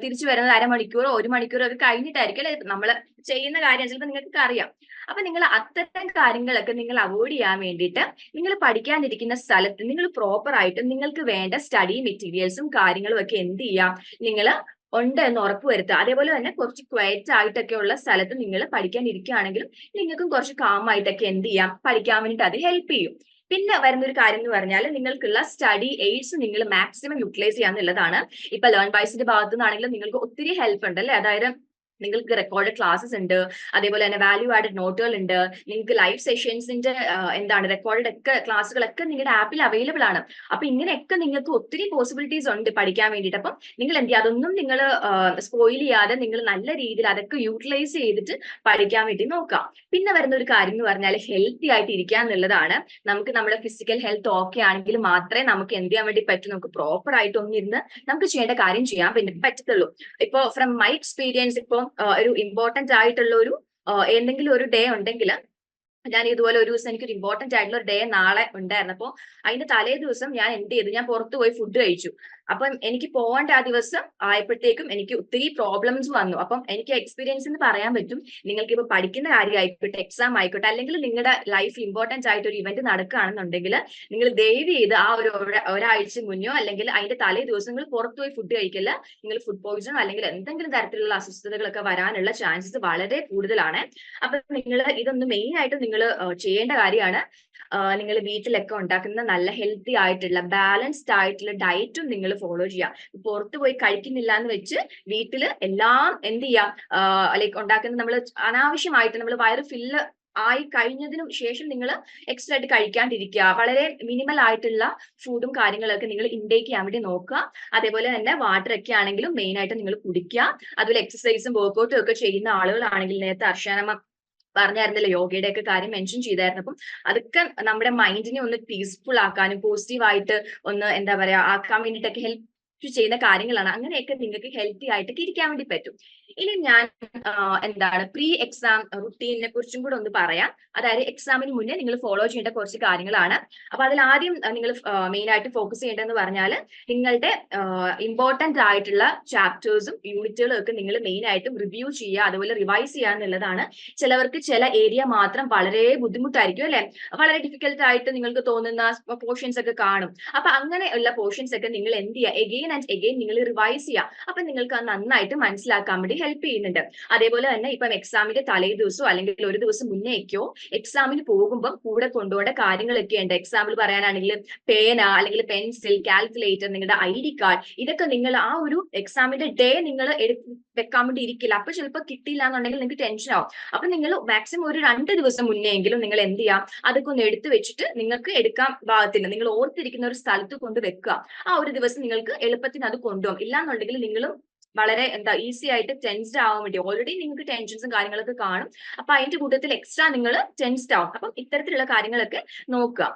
തിരിച്ചു വരുന്നത് അരമണിക്കൂറോ 1 മണിക്കൂറോ ഒക്കെ കഴിഞ്ഞിട്ടായിരിക്കും അല്ലെ നമ്മൾ ചെയ്യുന്ന കാര്യം ചിലപ്പോൾ നിങ്ങൾക്ക് അറിയാം. അപ്പൊ നിങ്ങൾ അത്തരം കാര്യങ്ങളൊക്കെ നിങ്ങൾ അവോയ്ഡ് ചെയ്യാൻ വേണ്ടിയിട്ട് നിങ്ങൾ പഠിക്കാനിരിക്കുന്ന സ്ഥലത്ത് നിങ്ങൾ പ്രോപ്പർ ആയിട്ട് നിങ്ങൾക്ക് വേണ്ട സ്റ്റഡി മെറ്റീരിയൽസും കാര്യങ്ങളും ഒക്കെ എന്ത് ചെയ്യാം, നിങ്ങൾ ഉണ്ട് എന്ന് ഉറപ്പുവരുത്തുക. അതേപോലെ തന്നെ കുറച്ച് ക്വയറ്റ് ആയിട്ടൊക്കെ ഉള്ള സ്ഥലത്ത് നിങ്ങൾ പഠിക്കാൻ ഇരിക്കുകയാണെങ്കിലും നിങ്ങൾക്കും കുറച്ച് കാമായിട്ടൊക്കെ എന്ത് ചെയ്യാം, പഠിക്കാൻ വേണ്ടിയിട്ട് അത് ഹെൽപ്പ് ചെയ്യും. പിന്നെ വരുന്ന ഒരു കാര്യം എന്ന് പറഞ്ഞാൽ നിങ്ങൾക്കുള്ള സ്റ്റഡി എയ്ഡ്സ് നിങ്ങൾ മാക്സിമം യൂട്ടിലൈസ് ചെയ്യാന്നുള്ളതാണ്. ഇപ്പൊ ലേൺ ബൈസിന്റെ ഭാഗത്തു നിന്നാണെങ്കിലും നിങ്ങൾക്ക് ഒത്തിരി ഹെൽപ്പ് ഉണ്ട് അല്ലെ. അതായത് നിങ്ങൾക്ക് റെക്കോർഡ് ക്ലാസ്സസ് ഉണ്ട്, അതേപോലെ തന്നെ വാല്യൂ ആഡഡ് നോട്ടുകൾ ഉണ്ട്, നിങ്ങൾക്ക് ലൈവ് സെഷൻസിന്റെ റെക്കോർഡ് ഒക്കെ ക്ലാസ്സുകളൊക്കെ നിങ്ങളുടെ ആപ്പിൽ അവൈലബിൾ ആണ്. അപ്പൊ ഇങ്ങനെയൊക്കെ നിങ്ങൾക്ക് ഒത്തിരി പോസിബിലിറ്റീസ് ഉണ്ട് പഠിക്കാൻ വേണ്ടിയിട്ട്. അപ്പം നിങ്ങൾ എന്ത് ചെയ്യുക, അതൊന്നും നിങ്ങൾ സ്പോയിൽ ചെയ്യാതെ നിങ്ങൾ നല്ല രീതിയിൽ അതൊക്കെ യൂട്ടിലൈസ് ചെയ്തിട്ട് പഠിക്കാൻ വേണ്ടി നോക്കാം. പിന്നെ വരുന്ന ഒരു കാര്യം എന്ന് പറഞ്ഞാൽ ഹെൽത്തി ആയിട്ട് ഇരിക്കുക എന്നുള്ളതാണ്. നമുക്ക് നമ്മുടെ ഫിസിക്കൽ ഹെൽത്ത് ഓക്കെ ആണെങ്കിൽ മാത്രമേ നമുക്ക് എന്ത് ചെയ്യാൻ വേണ്ടി പറ്റൂ, നമുക്ക് പ്രോപ്പർ ആയിട്ട് ഒന്നിരുന്ന് നമുക്ക് ചെയ്യേണ്ട കാര്യം ചെയ്യാൻ പറ്റത്തുള്ളൂ. ഇപ്പൊ ഫ്രം മൈ എക്സ്പീരിയൻസ്, ഇപ്പൊ ഒരു ഇമ്പോർട്ടന്റ് ആയിട്ടുള്ള ഒരു എന്തെങ്കിലും ഒരു ഡേ ഉണ്ടെങ്കിൽ, ഞാൻ ഇതുപോലെ ഒരു ദിവസം എനിക്കൊരു ഇമ്പോർട്ടന്റ് ആയിട്ടുള്ള ഒരു ഡേ നാളെ ഉണ്ടായിരുന്നു. അപ്പോൾ അതിന്റെ തലേ ദിവസം ഞാൻ എന്ത് ചെയ്തു, ഞാൻ പുറത്ത് പോയി ഫുഡ് കഴിച്ചു. അപ്പം എനിക്ക് പോകേണ്ട ആ ദിവസം ആയപ്പോഴത്തേക്കും എനിക്ക് ഒത്തിരി പ്രോബ്ലംസ് വന്നു. അപ്പം എനിക്ക് എക്സ്പീരിയൻസ് എന്ന് പറയാൻ പറ്റും, നിങ്ങൾക്ക് ഇപ്പൊ പഠിക്കുന്ന കാര്യം ആയിക്കോട്ടെ, എക്സാം ആയിക്കോട്ടെ, അല്ലെങ്കിൽ നിങ്ങളുടെ ലൈഫ് ഇമ്പോർട്ടന്റ് ആയിട്ട് ഒരു ഇവന്റ് നടക്കുകയാണെന്നുണ്ടെങ്കിൽ നിങ്ങൾ ദയവ് ചെയ്ത് ആ ഒരാഴ്ച മുന്നോ അല്ലെങ്കിൽ അതിന്റെ തലേ ദിവസം നിങ്ങൾ പുറത്തു പോയി ഫുഡ് കഴിക്കില്ല. നിങ്ങൾ ഫുഡ് പോയിസൺ അല്ലെങ്കിൽ എന്തെങ്കിലും തരത്തിലുള്ള അസ്വസ്ഥതകളൊക്കെ വരാനുള്ള ചാൻസസ് വളരെ കൂടുതലാണ്. അപ്പൊ നിങ്ങൾ ഇതൊന്ന് മെയിൻ ആയിട്ട് നിങ്ങൾ ചെയ്യേണ്ട കാര്യമാണ്. നിങ്ങൾ വീട്ടിലൊക്കെ ഉണ്ടാക്കുന്ന നല്ല ഹെൽത്തി ആയിട്ടുള്ള ബാലൻസ്ഡ് ആയിട്ടുള്ള ഡയറ്റും നിങ്ങൾ ഫോളോ ചെയ്യാം. പുറത്തു പോയി കഴിക്കുന്നില്ല എന്ന് വെച്ച് വീട്ടിൽ എല്ലാം എന്ത് ചെയ്യാം, ലൈക്ക് ഉണ്ടാക്കുന്ന നമ്മൾ അനാവശ്യമായിട്ട് നമ്മൾ വയറ് ഫില്ല് ആയി കഴിഞ്ഞതിനു ശേഷം നിങ്ങൾ എക്സ്ട്രാ ആയിട്ട് കഴിക്കാണ്ടിരിക്കുക. വളരെ മിനിമൽ ആയിട്ടുള്ള ഫുഡും കാര്യങ്ങളൊക്കെ നിങ്ങൾ ഇൻടേക്ക് ചെയ്യാൻ വേണ്ടി നോക്കുക. അതേപോലെ തന്നെ വാട്ടർ ഒക്കെ ആണെങ്കിലും മെയിൻ ആയിട്ട് നിങ്ങൾ കുടിക്കുക. അതുപോലെ എക്സസൈസും വർക്ക്ഔട്ടും ഒക്കെ ചെയ്യുന്ന ആളുകളാണെങ്കിൽ, നേരത്തെ അർഷാനമ്മ പറഞ്ഞായിരുന്നല്ലോ യോഗയുടെ ഒക്കെ കാര്യം മെൻഷൻ ചെയ്തായിരുന്നു. അപ്പം അതൊക്കെ നമ്മുടെ മൈൻഡിനെ ഒന്ന് പീസ്ഫുൾ ആക്കാനും പോസിറ്റീവായിട്ട് ഒന്ന് എന്താ പറയാ ആക്കാൻ വേണ്ടിയിട്ടൊക്കെ ഹെൽപ്പ് ചെയ്യുന്ന കാര്യങ്ങളാണ്. അങ്ങനെയൊക്കെ നിങ്ങൾക്ക് ഹെൽത്തി ആയിട്ടൊക്കെ ഇരിക്കാൻ വേണ്ടി പറ്റും. ഇനി ഞാൻ പ്രീ എക്സാം റുട്ടീനെ കുറിച്ചും കൂടെ ഒന്ന് പറയാം. അതായത് എക്സാമിന് മുന്നേ നിങ്ങൾ ഫോളോ ചെയ്യേണ്ട കുറച്ച് കാര്യങ്ങളാണ്. അപ്പൊ അതിൽ ആദ്യം നിങ്ങൾ മെയിൻ ആയിട്ട് ഫോക്കസ് ചെയ്യേണ്ടതെന്ന് പറഞ്ഞാൽ നിങ്ങളുടെ ഇമ്പോർട്ടന്റ് ആയിട്ടുള്ള ചാപ്റ്റേഴ്സും യൂണിറ്റുകളും ഒക്കെ നിങ്ങൾ മെയിൻ ആയിട്ടും റിവ്യൂ ചെയ്യുക, അതുപോലെ റിവൈസ് ചെയ്യുക എന്നുള്ളതാണ്. ചിലവർക്ക് ചില ഏരിയ മാത്രം വളരെ ബുദ്ധിമുട്ടായിരിക്കും അല്ലെ, വളരെ ഡിഫിക്കൽട്ട് ആയിട്ട് നിങ്ങൾക്ക് തോന്നുന്ന പോർഷൻസ് ഒക്കെ കാണും. അപ്പൊ അങ്ങനെയുള്ള പോർഷൻസ് ഒക്കെ നിങ്ങൾ എന്ത് ചെയ്യുക, എഗെയിൻ ആൻഡ് എഗെയിൻ നിങ്ങൾ റിവൈസ് ചെയ്യുക. അപ്പൊ നിങ്ങൾക്ക് അത് നന്നായിട്ട് മനസ്സിലാക്കാൻ വേണ്ടി ഹെൽപ്പ് ചെയ്യുന്നുണ്ട്. അതേപോലെ തന്നെ ഇപ്പം എക്സാമിന്റെ തലേ ദിവസമോ അല്ലെങ്കിൽ ഒരു ദിവസം മുന്നേക്കോ എക്സാമിന് പോകുമ്പോൾ കൂടെ കൊണ്ടുപോകേണ്ട കാര്യങ്ങളൊക്കെ ഉണ്ട്. എക്സാമ്പിൾ പറയാനാണെങ്കിൽ പേന അല്ലെങ്കിൽ പെൻസിൽ, കാൽക്കുലേറ്റർ, നിങ്ങളുടെ ID കാർഡ്, ഇതൊക്കെ നിങ്ങൾ ആ ഒരു എക്സാമിന്റെ ഡേ നിങ്ങൾ എടുത്ത് വെക്കാൻ വേണ്ടി ഇരിക്കില്ല. അപ്പൊ ചിലപ്പോൾ കിട്ടിയില്ല എന്നുണ്ടെങ്കിൽ നിങ്ങൾക്ക് ടെൻഷൻ ആവും. അപ്പൊ നിങ്ങൾ മാക്സിമം ഒരു 2 ദിവസം മുന്നെയെങ്കിലും നിങ്ങൾ എന്ത് ചെയ്യാം, അതൊക്കെ ഒന്ന് എടുത്തു വെച്ചിട്ട് നിങ്ങൾക്ക് എടുക്കാൻ ഭാഗത്തിന് നിങ്ങൾ ഓർത്തിരിക്കുന്ന ഒരു സ്ഥലത്ത് കൊണ്ട് വെക്കുക. ആ ഒരു ദിവസം നിങ്ങൾക്ക് എളുപ്പത്തിന് അത് കൊണ്ടുപോകും. ഇല്ലാന്നുണ്ടെങ്കിൽ നിങ്ങളും വളരെ ഈസി ആയിട്ട് ടെൻസ്ഡ് ആവാൻ വേണ്ടി, ഓൾറെഡി നിങ്ങൾക്ക് ടെൻഷൻസും കാര്യങ്ങളൊക്കെ കാണും. അപ്പൊ അതിന്റെ കൂട്ടത്തിൽ എക്സ്ട്രാ നിങ്ങൾ ടെൻസ്ഡ് ആവും. അപ്പം ഇത്തരത്തിലുള്ള കാര്യങ്ങളൊക്കെ നോക്കുക.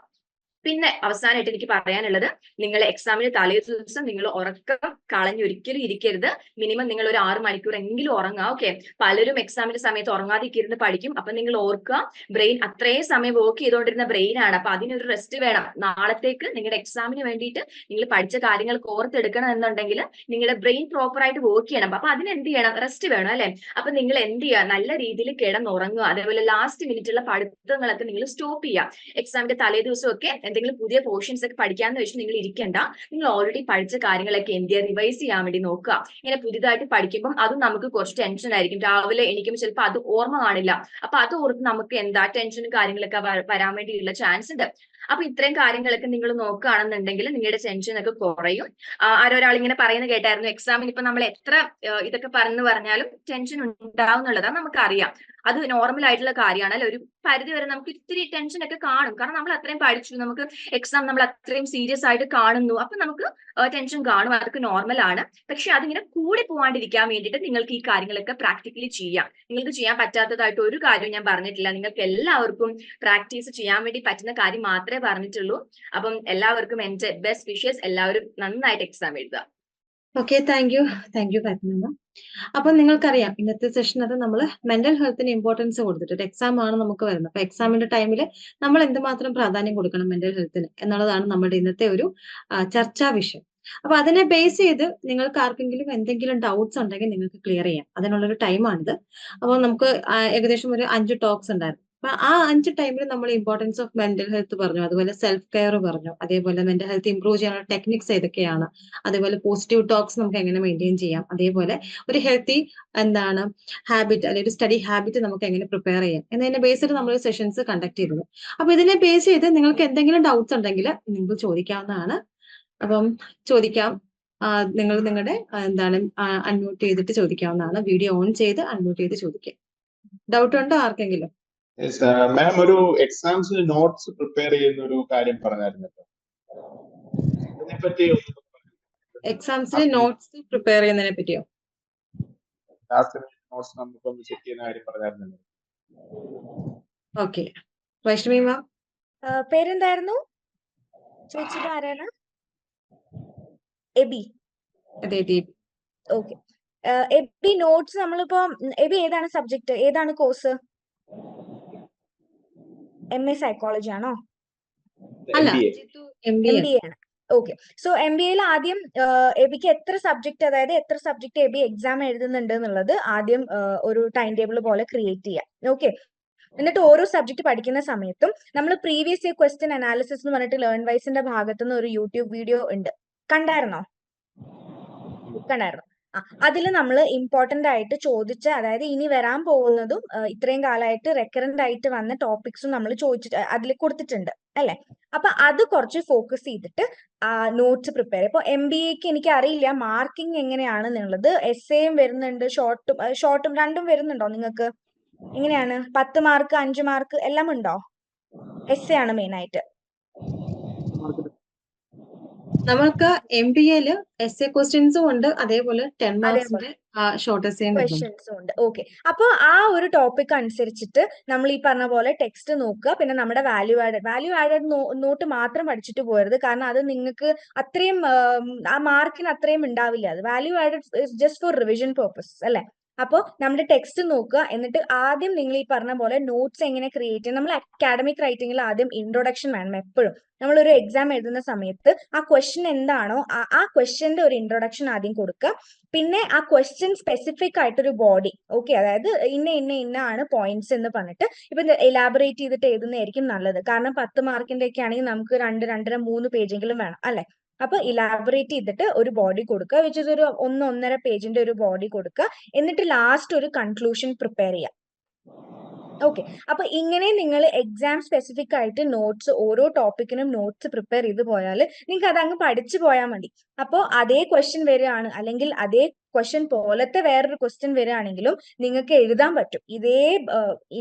പിന്നെ അവസാനമായിട്ട് എനിക്ക് പറയാനുള്ളത്, നിങ്ങൾ എക്സാമിന് തലേ ദിവസം നിങ്ങൾ ഉറക്കം കളഞ്ഞൊരിക്കലും ഇരിക്കരുത്. മിനിമം നിങ്ങൾ ഒരു 6 മണിക്കൂർ എങ്കിലും ഉറങ്ങുക. ഓക്കെ, പലരും എക്സാമിന്റെ സമയത്ത് ഉറങ്ങാതെ ഇരുന്ന് പഠിക്കും. അപ്പൊ നിങ്ങൾ ഓർക്കുക, ബ്രെയിൻ അത്രയും സമയം വർക്ക് ചെയ്തുകൊണ്ടിരുന്ന ബ്രെയിൻ ആണ്. അപ്പൊ അതിനൊരു റെസ്റ്റ് വേണം. നാളത്തേക്ക് നിങ്ങളുടെ എക്സാമിന് വേണ്ടിയിട്ട് നിങ്ങൾ പഠിച്ച കാര്യങ്ങൾ ഓർത്തെടുക്കണം എന്നുണ്ടെങ്കിൽ നിങ്ങളുടെ ബ്രെയിൻ പ്രോപ്പർ ആയിട്ട് വർക്ക് ചെയ്യണം. അപ്പൊ അതിന് എന്ത് ചെയ്യണം? റെസ്റ്റ് വേണം അല്ലെ? അപ്പൊ നിങ്ങൾ എന്ത് ചെയ്യുക? നല്ല രീതിയിൽ കിടന്നുറങ്ങുക. അതേപോലെ ലാസ്റ്റ് മിനിറ്റുള്ള പഠിത്തങ്ങളൊക്കെ നിങ്ങൾ സ്റ്റോപ്പ് ചെയ്യുക. എക്സാമിന്റെ തലേ ദിവസമൊക്കെ എന്തെങ്കിലും പുതിയ പോർഷൻസ് ഒക്കെ പഠിക്കാന്ന് വെച്ച് നിങ്ങൾ ഇരിക്കേണ്ട. നിങ്ങൾ ഓൾറെഡി പഠിച്ച കാര്യങ്ങളൊക്കെ എന്ത് ചെയ്യുക? റിവൈസ് ചെയ്യാൻ വേണ്ടി നോക്കുക. ഇങ്ങനെ പുതിയതായിട്ട് പഠിക്കുമ്പോൾ അതും നമുക്ക് കുറച്ച് ടെൻഷൻ ആയിരിക്കും. രാവിലെ എണീക്കുമ്പോൾ ചിലപ്പോൾ അത് ഓർമ്മ കാണില്ല. അപ്പൊ അത് ഓർത്ത് നമുക്ക് എന്താ ടെൻഷനും കാര്യങ്ങളൊക്കെ വരാൻ വേണ്ടിയുള്ള ചാൻസ് ഉണ്ട്. അപ്പൊ ഇത്രയും കാര്യങ്ങളൊക്കെ നിങ്ങൾ നോക്കുകയാണെന്നുണ്ടെങ്കിൽ നിങ്ങളുടെ ടെൻഷൻ ഒക്കെ കുറയും. ആരൊരാൾ ഇങ്ങനെ പറയുന്നത് കേട്ടായിരുന്നു, എക്സാമിന് ഇപ്പൊ നമ്മൾ എത്ര ഇതൊക്കെ പറഞ്ഞാലും ടെൻഷൻ ഉണ്ടാവുന്നുള്ളതാണ് നമുക്കറിയാം. അത് നോർമൽ ആയിട്ടുള്ള കാര്യമാണ് അല്ലെ? ഒരു പരിധി വരെ നമുക്ക് ഇത്തിരി ടെൻഷൻ ഒക്കെ കാണും. കാരണം നമ്മൾ അത്രയും പഠിച്ചു, നമുക്ക് എക്സാം നമ്മൾ അത്രയും സീരിയസ് ആയിട്ട് കാണുന്നു. അപ്പൊ നമുക്ക് ടെൻഷൻ കാണും, അതൊക്കെ നോർമൽ ആണ്. പക്ഷെ അതിങ്ങനെ കൂടി പോവാണ്ടിരിക്കാൻ വേണ്ടിയിട്ട് നിങ്ങൾക്ക് ഈ കാര്യങ്ങളൊക്കെ പ്രാക്ടിക്കലി ചെയ്യാം. നിങ്ങൾക്ക് ചെയ്യാൻ പറ്റാത്തതായിട്ട് ഒരു കാര്യവും ഞാൻ പറഞ്ഞിട്ടില്ല. നിങ്ങൾക്ക് എല്ലാവർക്കും പ്രാക്ടീസ് ചെയ്യാൻ വേണ്ടി പറ്റുന്ന കാര്യം മാത്രമേ പറഞ്ഞിട്ടുള്ളൂ. അപ്പം എല്ലാവർക്കും എന്റെ ബെസ്റ്റ് വിഷസ്. എല്ലാവരും നന്നായിട്ട് എക്സാം എഴുതുക. Okay, thank you Fathima. അപ്പൊ നിങ്ങൾക്കറിയാം ഇന്നത്തെ സെഷനത് നമ്മൾ മെന്റൽ ഹെൽത്തിന് ഇമ്പോർട്ടൻസ് കൊടുത്തിട്ട് എക്സാം ആണ് നമുക്ക് വരുന്നത്. അപ്പൊ എക്സാമിന്റെ ടൈമിൽ നമ്മൾ എന്തുമാത്രം പ്രാധാന്യം കൊടുക്കണം മെന്റൽ ഹെൽത്തിന് എന്നുള്ളതാണ് നമ്മുടെ ഇന്നത്തെ ഒരു ചർച്ചാ വിഷയം. അപ്പൊ അതിനെ ബേസ് ചെയ്ത് നിങ്ങൾക്ക് ആർക്കെങ്കിലും എന്തെങ്കിലും ഡൗട്ട്സ് ഉണ്ടെങ്കിൽ നിങ്ങൾക്ക് ക്ലിയർ ചെയ്യാം. അതിനുള്ളൊരു ടൈമാണിത്. അപ്പോൾ നമുക്ക് ഏകദേശം ഒരു 5 ടോക്സ് ഉണ്ടായിരുന്നു. അപ്പൊ ആ 5 ടൈമിൽ നമ്മൾ ഇമ്പോർട്ടൻസ് ഓഫ് മെന്റൽ ഹെൽത്ത് പറഞ്ഞു, അതുപോലെ സെൽഫ് കെയർ പറഞ്ഞു, അതേപോലെ മെന്റൽ ഹെൽത്ത് ഇംപ്രൂവ് ചെയ്യാനുള്ള ടെക്നിക്സ് ഏതൊക്കെയാണ്, അതേപോലെ പോസിറ്റീവ് ടോക്സ് നമുക്ക് എങ്ങനെ മെയിൻറ്റെയിൻ ചെയ്യാം, അതേപോലെ ഒരു ഹെൽത്തി ഹാബിറ്റ് അല്ലെങ്കിൽ ഒരു സ്റ്റഡി ഹാബിറ്റ് നമുക്ക് എങ്ങനെ പ്രിപ്പയർ ചെയ്യാം എന്നതിനെ ബേസ് ചെയ്ത് നമ്മൾ സെഷൻസ് കണ്ടക്ട് ചെയ്തത്. അപ്പൊ ഇതിനെ ബേസ് ചെയ്ത് നിങ്ങൾക്ക് എന്തെങ്കിലും ഡൗട്ട്സ് ഉണ്ടെങ്കിൽ നിങ്ങൾക്ക് ചോദിക്കാവുന്നതാണ്. അപ്പം ചോദിക്കാം. നിങ്ങൾ നിങ്ങളുടെ അൺമ്യൂട്ട് ചെയ്തിട്ട് ചോദിക്കാവുന്നതാണ്. വീഡിയോ ഓൺ ചെയ്ത് അൺമ്യൂട്ട് ചെയ്ത് ചോദിക്കാം. ഡൗട്ട് ഉണ്ടോ ആർക്കെങ്കിലും? മാം, ഒരു എക്സാംസിന് നോട്ട്സ് പ്രിപ്പയർ ചെയ്യുന്ന ഒരു കാര്യം പറഞ്ഞായിരുന്നല്ലോ, അതിനെപ്പറ്റി എക്സാംസിന് നോട്ട്സ് പ്രിപ്പയർ ചെയ്യുന്നതിനെ പറ്റിയോ? ലാസ്റ്റ് നോട്ട്സ് നമുക്കൊന്ന് ചെക്ക് ചെയ്യുന്ന കാര്യം പറഞ്ഞായിരുന്നല്ലോ. ഓക്കെ, വൈഷ്ണവി മാം. പേരെന്തായിരുന്നു? ചോദിച്ചത് ആരാണ്? എബി. അതെ, ദീപ്. ഓക്കെ, എബി നോട്ട്സ് നമ്മളിപ്പോ എബി ഏതാണ് സബ്ജക്ട്, ഏതാണ് കോഴ്സ്? MA സൈക്കോളജി ആണോ? അല്ല, MBA ആണ്. ഓക്കെ, സോ MBA ആദ്യം എബിക്ക് എത്ര സബ്ജക്ട്, അതായത് എത്ര സബ്ജക്ട് എബി എക്സാം എഴുതുന്നുണ്ട് എന്നുള്ളത് ആദ്യം ഒരു ടൈം ടേബിൾ പോലെ ക്രിയേറ്റ് ചെയ്യാം. ഓക്കെ, എന്നിട്ട് ഓരോ സബ്ജക്ട് പഠിക്കുന്ന സമയത്തും നമ്മൾ പ്രീവിയസ് ഇയർ ക്വസ്റ്റ്യൻ അനാലിസിസ് എന്ന് പറഞ്ഞിട്ട് ലേൺ വൈസിന്റെ ഭാഗത്തുനിന്ന് ഒരു യൂട്യൂബ് വീഡിയോ ഉണ്ട്. കണ്ടായിരുന്നോ? അതിൽ നമ്മൾ ഇമ്പോർട്ടന്റ് ആയിട്ട് ചോദിച്ച, അതായത് ഇനി വരാൻ പോകുന്നതും ഇത്രയും കാലമായിട്ട് റെക്കറന്റ് ആയിട്ട് വന്ന ടോപ്പിക്സും നമ്മൾ ചോദിച്ചിട്ട് അതിൽ കൊടുത്തിട്ടുണ്ട് അല്ലെ? അപ്പൊ അത് കുറച്ച് ഫോക്കസ് ചെയ്തിട്ട് നോട്ട്സ് പ്രിപ്പയർ. ഇപ്പൊ MBAക്ക് എനിക്ക് അറിയില്ല മാർക്കിംഗ് എങ്ങനെയാണെന്നുള്ളത്. എസ്സേയും വരുന്നുണ്ട്, ഷോർട്ടും രണ്ടും വരുന്നുണ്ടോ നിങ്ങൾക്ക്? എങ്ങനെയാണ്? 10 മാർക്ക് 5 മാർക്ക് എല്ലാം ഉണ്ടോ? എസ്സേ ആണ് മെയിൻ ആയിട്ട്. നമുക്ക് MBAയില് എസ്സേ ക്വസ്റ്റ്യൻസും ഉണ്ട്, അതേപോലെ 10 മാർക്സിന്റെ ഷോർട്ട് എസ്സേയും ക്വസ്റ്റ്യൻസും ഉണ്ട്. ഓക്കെ, അപ്പൊ ആ ഒരു ടോപ്പിക് അനുസരിച്ചിട്ട് നമ്മൾ ഈ പറഞ്ഞ പോലെ ടെക്സ്റ്റ് നോക്കുക. പിന്നെ നമ്മുടെ വാല്യൂ ആഡഡ് നോട്ട് മാത്രം പഠിച്ചിട്ട് പോകരുത്. കാരണം അത് നിങ്ങൾക്ക് അത്രയും ആ മാർക്കിന് അത്രയും ഉണ്ടാവില്ല. അത് value added just for revision purpose അല്ലെ? അപ്പൊ നമ്മുടെ ടെക്സ്റ്റ് നോക്കുക. എന്നിട്ട് ആദ്യം നിങ്ങൾ ഈ പറഞ്ഞ പോലെ നോട്ട്സ് എങ്ങനെ ക്രിയേറ്റ് ചെയ്യാം. നമ്മൾ അക്കാഡമിക് റൈറ്റിംഗിൽ ആദ്യം ഇൻട്രൊഡക്ഷൻ വേണം എപ്പോഴും. നമ്മളൊരു എക്സാം എഴുതുന്ന സമയത്ത് ആ ക്വസ്റ്റ്യൻ എന്താണോ ആ ക്വസ്റ്റ്യന്റെ ഒരു ഇൻട്രൊഡക്ഷൻ ആദ്യം കൊടുക്കുക. പിന്നെ ആ ക്വസ്റ്റ്യൻ സ്പെസിഫിക് ആയിട്ടൊരു ബോഡി, ഓക്കെ, അതായത് ഇന്ന ആണ് പോയിന്റ്സ് എന്ന് പറഞ്ഞിട്ട് ഇപ്പൊ എലാബറേറ്റ് ചെയ്തിട്ട് എഴുതുന്നതായിരിക്കും നല്ലത്. കാരണം 10 മാർക്കിന്റെ ഒക്കെ ആണെങ്കിൽ നമുക്ക് 2, 2.5, 3 പേജെങ്കിലും വേണം അല്ലെ? അപ്പൊ ഇലാബറേറ്റ് ചെയ്തിട്ട് ഒരു ബോഡി കൊടുക്കുക, വിച്ച് ഇസ് ഒരു 1-1.5 പേജിന്റെ ഒരു ബോഡി കൊടുക്കുക. എന്നിട്ട് ലാസ്റ്റ് ഒരു കൺക്ലൂഷൻ പ്രിപ്പയർ ചെയ്യാം. ഓക്കെ, അപ്പൊ ഇങ്ങനെ നിങ്ങൾ എക്സാം സ്പെസിഫിക് ആയിട്ട് നോട്ട്സ്, ഓരോ ടോപ്പിക്കിനും നോട്ട്സ് പ്രിപ്പയർ ചെയ്ത് പോയാൽ നിങ്ങൾക്ക് അത് അങ്ങ് പഠിച്ചു പോയാൽ മതി. അപ്പോൾ അതേ ക്വസ്റ്റ്യൻ വരികയാണ്, അല്ലെങ്കിൽ അതേ ക്വസ്റ്റ്യൻ പോലത്തെ വേറൊരു ക്വസ്റ്റ്യൻ വരികയാണെങ്കിലും നിങ്ങൾക്ക് എഴുതാൻ പറ്റും. ഇതേ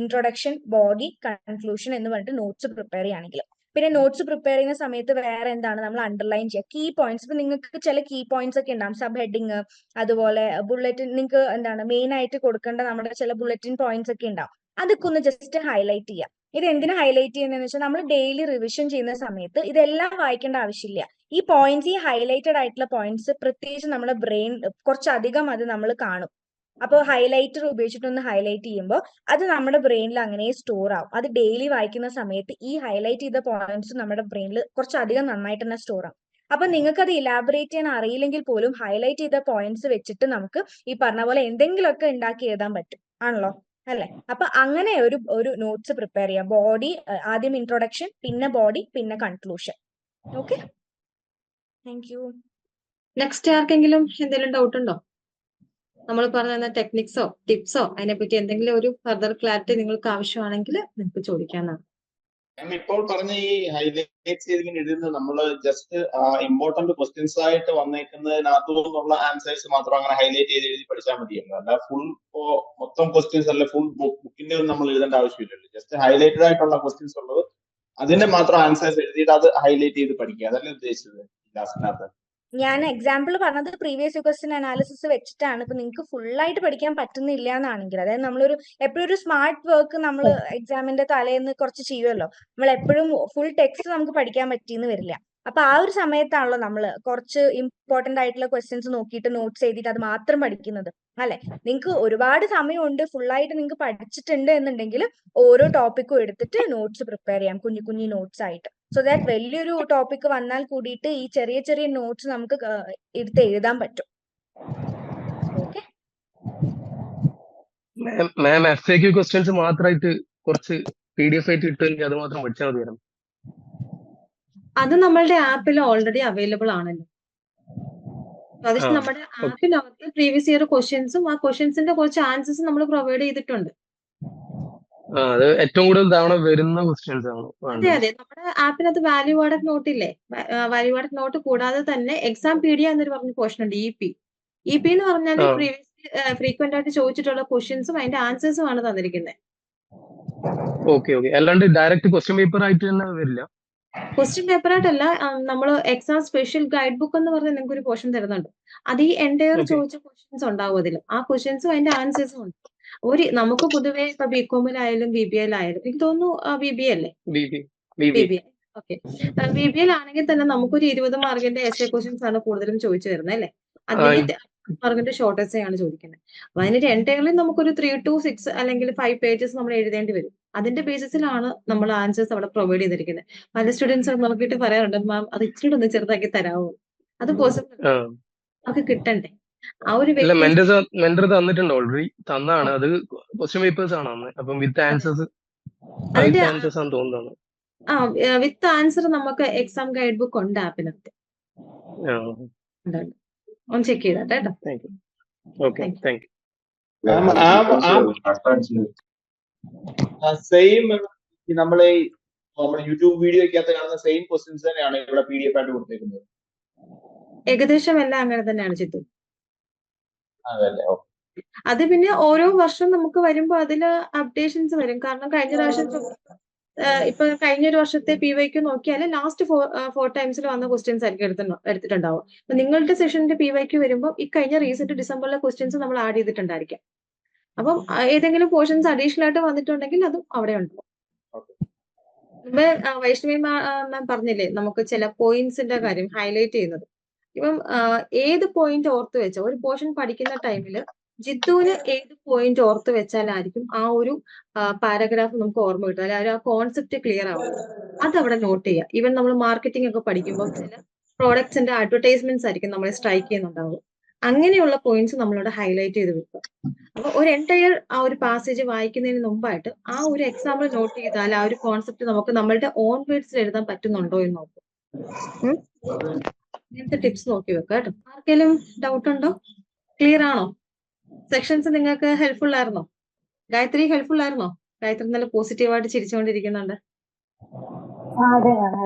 ഇൻട്രൊഡക്ഷൻ, ബോഡി, കൺക്ലൂഷൻ എന്ന് പറഞ്ഞിട്ട് നോട്ട്സ് പ്രിപ്പയർ ചെയ്യുകയാണെങ്കിൽ. പിന്നെ നോട്ട്സ് പ്രിപ്പയർ ചെയ്യുന്ന സമയത്ത് വേറെ എന്താണ് നമ്മൾ അണ്ടർലൈൻ ചെയ്യുക? Key points. ഇപ്പൊ നിങ്ങൾക്ക് ചില കീ പോയിന്റ്സ് ഒക്കെ ഉണ്ടാവും, സബ് ഹെഡിങ്, അതുപോലെ ബുള്ളറ്റിൻ. നിങ്ങൾക്ക് എന്താണ് മെയിൻ ആയിട്ട് കൊടുക്കേണ്ട നമ്മുടെ ചില ബുള്ളറ്റിൻ പോയിന്റ്സ് ഒക്കെ ഉണ്ടാവും. അതൊക്കെ ഒന്ന് ജസ്റ്റ് ഹൈലൈറ്റ് ചെയ്യാം. ഇത് എന്തിനാ ഹൈലൈറ്റ് ചെയ്യുന്നതെന്ന് വെച്ചാൽ നമ്മൾ ഡെയിലി റിവിഷൻ ചെയ്യുന്ന സമയത്ത് ഇതെല്ലാം വായിക്കേണ്ട ആവശ്യമില്ല. ഈ പോയിന്റ്സ്, ഈ ഹൈലൈറ്റഡ് ആയിട്ടുള്ള പോയിന്റ്സ് പ്രത്യേകിച്ച് നമ്മുടെ ബ്രെയിൻ കുറച്ചധികം അത് നമ്മൾ കാണും. അപ്പോൾ ഹൈലൈറ്റർ ഉപയോഗിച്ചിട്ടൊന്ന് ഹൈലൈറ്റ് ചെയ്യുമ്പോൾ അത് നമ്മുടെ ബ്രെയിനിൽ അങ്ങനെ സ്റ്റോർ ആവും. അത് ഡെയിലി വായിക്കുന്ന സമയത്ത് ഈ ഹൈലൈറ്റ് ചെയ്ത പോയിന്റ്സ് നമ്മുടെ ബ്രെയിനിൽ കുറച്ചധികം നന്നായിട്ട് തന്നെ സ്റ്റോർ ആവും. അപ്പൊ നിങ്ങൾക്ക് അത് ഇലാബറേറ്റ് ചെയ്യാൻ അറിയില്ലെങ്കിൽ പോലും ഹൈലൈറ്റ് ചെയ്ത പോയിന്റ്സ് വെച്ചിട്ട് നമുക്ക് ഈ പറഞ്ഞ പോലെ എന്തെങ്കിലുമൊക്കെ ഉണ്ടാക്കി എഴുതാൻ പറ്റും, ആണല്ലോ അല്ലെ? അപ്പൊ അങ്ങനെ ഒരു നോട്ട്സ് പ്രിപ്പയർ ചെയ്യാം. ബോഡി ആദ്യം ഇൻട്രൊഡക്ഷൻ, പിന്നെ ബോഡി, പിന്നെ conclusion. Okay, thank U. Next ആർക്കെങ്കിലും എന്തെങ്കിലും ഡൗട്ട് ഉണ്ടോ? നമ്മൾ പറഞ്ഞ ടെക്നിക്സോ ടിപ്സോ അതിനെപ്പറ്റി എന്തെങ്കിലും ഒരു ഫർദർ ക്ലാരിറ്റി നിങ്ങൾക്ക് ആവശ്യമാണെങ്കിൽ നിങ്ങൾക്ക് ചോദിക്കാവുന്നതാണ്. മാം ഇപ്പോൾ പറഞ്ഞ ഈ ഹൈലൈറ്റ് ചെയ്തിങ്ങനെ എഴുതുന്നത് നമ്മള് ജസ്റ്റ് ഇമ്പോർട്ടന്റ് ക്വസ്റ്റ്യൻസ് ആയിട്ട് വന്നേക്കുന്നതിനകത്തു നിന്നുള്ള ആൻസേഴ്സ് മാത്രം അങ്ങനെ ഹൈലൈറ്റ് ചെയ്ത് എഴുതി പഠിച്ചാൽ മതിയല്ലോ. അല്ല ഫുൾ മൊത്തം ക്വസ്റ്റ്യൻസ് അല്ല ഫുൾ ബുക്കിന്റെ ഒന്നും നമ്മൾ എഴുതേണ്ട ആവശ്യമില്ലല്ലോ. ജസ്റ്റ് ഹൈലൈറ്റഡ് ആയിട്ടുള്ള ക്വസ്റ്റ്യൻസ് ഉള്ളത് അതിന്റെ മാത്രം ആൻസേഴ്സ് എഴുതിയിട്ട് അത് ഹൈലൈറ്റ് ചെയ്ത് പഠിക്കുക, അതല്ലേ ഉദ്ദേശിച്ചത് ലാസ്റ്റിനകത്ത്? ഞാൻ എക്സാമ്പിൾ പറഞ്ഞത് പ്രീവിയസ് ക്വസ്റ്റ്യൻ അനാലിസിസ് വെച്ചിട്ടാണ്. ഇപ്പൊ നിങ്ങൾക്ക് ഫുൾ ആയിട്ട് പഠിക്കാൻ പറ്റുന്നില്ല എന്നാണെങ്കിൽ, അതായത് നമ്മളൊരു എപ്പോഴും ഒരു സ്മാർട്ട് വർക്ക് നമ്മൾ എക്സാമിന്റെ തലേന്ന് കുറച്ച് ചെയ്യുമല്ലോ. നമ്മൾ എപ്പോഴും ഫുൾ ടെക്സ്റ്റ് നമുക്ക് പഠിക്കാൻ പറ്റിയെന്ന് വരില്ല. അപ്പൊ ആ ഒരു സമയത്താണല്ലോ നമ്മൾ കുറച്ച് ഇമ്പോർട്ടന്റ് ആയിട്ടുള്ള ക്വസ്റ്റ്യൻസ് നോക്കിയിട്ട് നോട്ട്സ് എഴുതിയിട്ട് അത് മാത്രം പഠിക്കുന്നത്, അല്ലെ? നിങ്ങൾക്ക് ഒരുപാട് സമയമുണ്ട്, ഫുൾ ആയിട്ട് നിങ്ങൾക്ക് പഠിച്ചിട്ടുണ്ട് എന്നുണ്ടെങ്കിൽ ഓരോ ടോപ്പിക്കും എടുത്തിട്ട് നോട്ട്സ് പ്രിപ്പയർ ചെയ്യാം, കുഞ്ഞു കുഞ്ഞു നോട്ട്സ് ആയിട്ട്. സോ ദാറ്റ് വലിയൊരു ടോപ്പിക് വന്നാൽ കൂടിയിട്ട് ഈ ചെറിയ ചെറിയ നോട്ട്സ് നമുക്ക് എടുത്ത് എഴുതാൻ പറ്റും. ഓക്കെ, മാം FAQ ക്വസ്റ്റ്യൻസ് മാത്രമായിട്ട് കുറച്ച് PDF ആയിട്ട് ഇട്ടുകഴിഞ്ഞാൽ അത് മാത്രം പഠിച്ചാൽ മതിയായിരുന്നു. അത് നമ്മളുടെ ആപ്പിൽ ഓൾറെഡി അവൈലബിൾ ആണല്ലോ. അത് നമ്മുടെ ആപ്പിനകത്ത് പ്രീവിയസ് ഇയർ ക്വസ്റ്റ്യൻസും ആ ക്വസ്റ്റ്യൻസിന്റെ കുറച്ച് ആൻസേഴ്സും നമ്മൾ പ്രൊവൈഡ് ചെയ്തിട്ടുണ്ട്. അത് ഏറ്റവും കൂടുതൽ തവണ വരുന്ന ക്വസ്റ്റ്യൻസ് ആണ്. അതെ അതെ, നമ്മുടെ ആപ്പിനകത്ത് വാല്യൂ ആഡഡ് നോട്ട് ഇല്ലേ? വാല്യൂ ആഡഡ് നോട്ട് കൂടാതെ തന്നെ എക്സാം പീഡിയ എന്നൊരു പറഞ്ഞ പോർഷൻ ഉണ്ട്, EP എന്ന് പറഞ്ഞാൽ പ്രീവിയസ് ഫ്രീക്വന്റ് ആയിട്ട് ചോദിച്ചിട്ടുള്ള ക്വസ്റ്റ്യൻസും അതിന്റെ ആൻസേഴ്സും ആണ് തന്നിരിക്കുന്നത്. ഓക്കെ ഓക്കെ, അല്ലാണ്ട് ഡയറക്റ്റ് ക്വസ്റ്റ്യൻ പേപ്പർ ആയിട്ട് തന്നെ വരില്ല? ക്വസ്റ്റ്യൻ പേപ്പർ ആയിട്ടല്ല, നമ്മൾ എക്സാം സ്പെഷ്യൽ ഗൈഡ് ബുക്ക് എന്ന് പറഞ്ഞാൽ നിങ്ങൾക്ക് ഒരു പോർഷൻ തരുന്നുണ്ട്. അത് ഈ എൻറ്റയർ ചോദിച്ച ക്വസ്റ്റ്യൻസ് ഉണ്ടാവും അതിൽ. ആ ക്വസ്റ്റ്യൻസും അതിന്റെ ആൻസേഴ്സും ഉണ്ട്. നമുക്ക് പൊതുവേ ഇപ്പൊ BCom-ലായാലും BBA-ലായാലും എനിക്ക് തോന്നുന്നു BBA അല്ലേ? BBA. ഓക്കെ, BBA-ലാണെങ്കിൽ തന്നെ നമുക്കൊരു 20 മാർക്കിന്റെ essay ക്വസ്റ്റ്യൻസ് ആണ് കൂടുതലും ചോദിച്ചു വരുന്നത് അല്ലേ? അതിൽ മാർക്കിന്റെ ഷോർട്ട് essay ആണ് ചോദിക്കുന്നത്. അപ്പൊ അതിന് എൻറ്റയർലി നമുക്കൊരു 3 to 6 അല്ലെങ്കിൽ 5 പേജസ് നമ്മൾ എഴുതേണ്ടി വരും. അതിന്റെ ബേസിസിലാണ് നമ്മൾ ആൻസേഴ്സ് അവിടെ പ്രൊവൈഡ് ചെയ്തിരിക്കുന്നത്. പല സ്റ്റുഡൻസ് നോക്കിയിട്ട് പറയാറുണ്ട്, മാം അത് ഇച്ചിരി ഒന്ന് ചെറുതാക്കി തരാമോ? അത് പോസിബിൾ നമുക്ക് കിട്ടണ്ടേ? ആ ഒരു മെന്റർ തന്നിട്ടുണ്ട്, ഓൾറെഡി തന്നാണ്. അത് ക്വസ്റ്റ്യൻ പേപ്പേഴ്സ് ആണ് അന്ന്. അപ്പം വിത്ത് ആൻസേഴ്സ് ആണെന്ന് തോന്നുന്നു. വിത്ത് ആൻസർ നമുക്ക് എക്സാം ഗൈഡ് ബുക്ക് ഉണ്ട് ആപ്പിനകത്ത്. ഒന്ന് ചെക്ക് ചെയ്താട്ടെ കേട്ടോ. Okay, thank U. സെയിം നമ്മളെ യൂട്യൂബ് വീഡിയോക്കകത്ത് കാണുന്ന സെയിം ക്വസ്റ്റ്യൻസ് തന്നെയാണ് ഇവിടെ PDF ആയിട്ട് കൊടുത്തേക്കുന്നത്? ഏകദേശം എല്ലാം അങ്ങനെ തന്നെയാണ് ചിത്തു. അതല്ലേ? അത് പിന്നെ ഓരോ വർഷം നമുക്ക് വരുമ്പോ അതില് അപ്ഡേഷൻസ് വരും. കാരണം കഴിഞ്ഞ പ്രാവശ്യം ഇപ്പൊ കഴിഞ്ഞൊരു വർഷത്തെ PYQ നോക്കിയാൽ ലാസ്റ്റ് 4 ടൈംസിൽ വന്ന ക്വസ്റ്റ്യൻസ് ആയിരിക്കും എടുത്തിട്ടുണ്ടാവും. അപ്പൊ നിങ്ങളുടെ സെഷന്റെ PYQ വരുമ്പോൾ ഈ കഴിഞ്ഞ റീസെന്റ് ഡിസംബറിലെ ക്വസ്റ്റ്യൻസ് നമ്മൾ ആഡ് ചെയ്തിട്ടുണ്ടായിരിക്കാം. അപ്പം ഏതെങ്കിലും പോർഷൻസ് അഡീഷണൽ ആയിട്ട് വന്നിട്ടുണ്ടെങ്കിൽ അതും അവിടെ ഉണ്ടാവും. വൈഷ്ണവി മാം പറഞ്ഞില്ലേ നമുക്ക് ചില പോയിന്റ്സിന്റെ കാര്യം ഹൈലൈറ്റ് ചെയ്യുന്നത്. ഇപ്പം ഏത് പോയിന്റ് ഓർത്ത് വെച്ചോ, ഒരു പോർഷൻ പഠിക്കുന്ന ടൈമില് ജിത്തുവിന് ഏത് പോയിന്റ് ഓർത്ത് വെച്ചാലായിരിക്കും ആ ഒരു പാരഗ്രാഫ് നമുക്ക് ഓർമ്മ കിട്ടും, അല്ലെങ്കിൽ ആ കോൺസെപ്റ്റ് ക്ലിയർ ആവും. അതവിടെ നോട്ട് ചെയ്യുക. ഈവൻ നമ്മൾ മാർക്കറ്റിംഗ് ഒക്കെ പഠിക്കുമ്പോൾ ചില പ്രോഡക്ട്സിന്റെ അഡ്വർടൈസ്മെന്റ്സ് ആയിരിക്കും നമ്മളെ സ്ട്രൈക്ക് ചെയ്യുന്നുണ്ടാവും. അങ്ങനെയുള്ള പോയിന്റ്സ് നമ്മളോട് ഹൈലൈറ്റ് ചെയ്ത് വെക്കുക. അപ്പൊ ഒരു എൻറ്റയർ ആ ഒരു പാസേജ് വായിക്കുന്നതിന് മുമ്പായിട്ട് ആ ഒരു എക്സാമ്പിൾ നോട്ട് ചെയ്താൽ ആ ഒരു കോൺസെപ്റ്റ് നമുക്ക് നമ്മളുടെ ഓൺ വേർഡ്സിൽ എഴുതാൻ പറ്റുന്നുണ്ടോ എന്ന് നോക്കും. ഇങ്ങനത്തെ ടിപ്സ് നോക്കി വെക്കുക കേട്ടോ. ആർക്കെങ്കിലും ഡൗട്ട് ഉണ്ടോ? ക്ലിയർ ആണോ? സെക്ഷൻസ് നിങ്ങൾക്ക് ഹെൽപ്ഫുൾ ആയിരുന്നോ? ഗായത്രി ഹെൽപ്ഫുൾ ആയിരുന്നോ? ഗായത്രി നല്ല പോസിറ്റീവായിട്ട് ചിരിച്ചുകൊണ്ടിരിക്കുന്നുണ്ട്.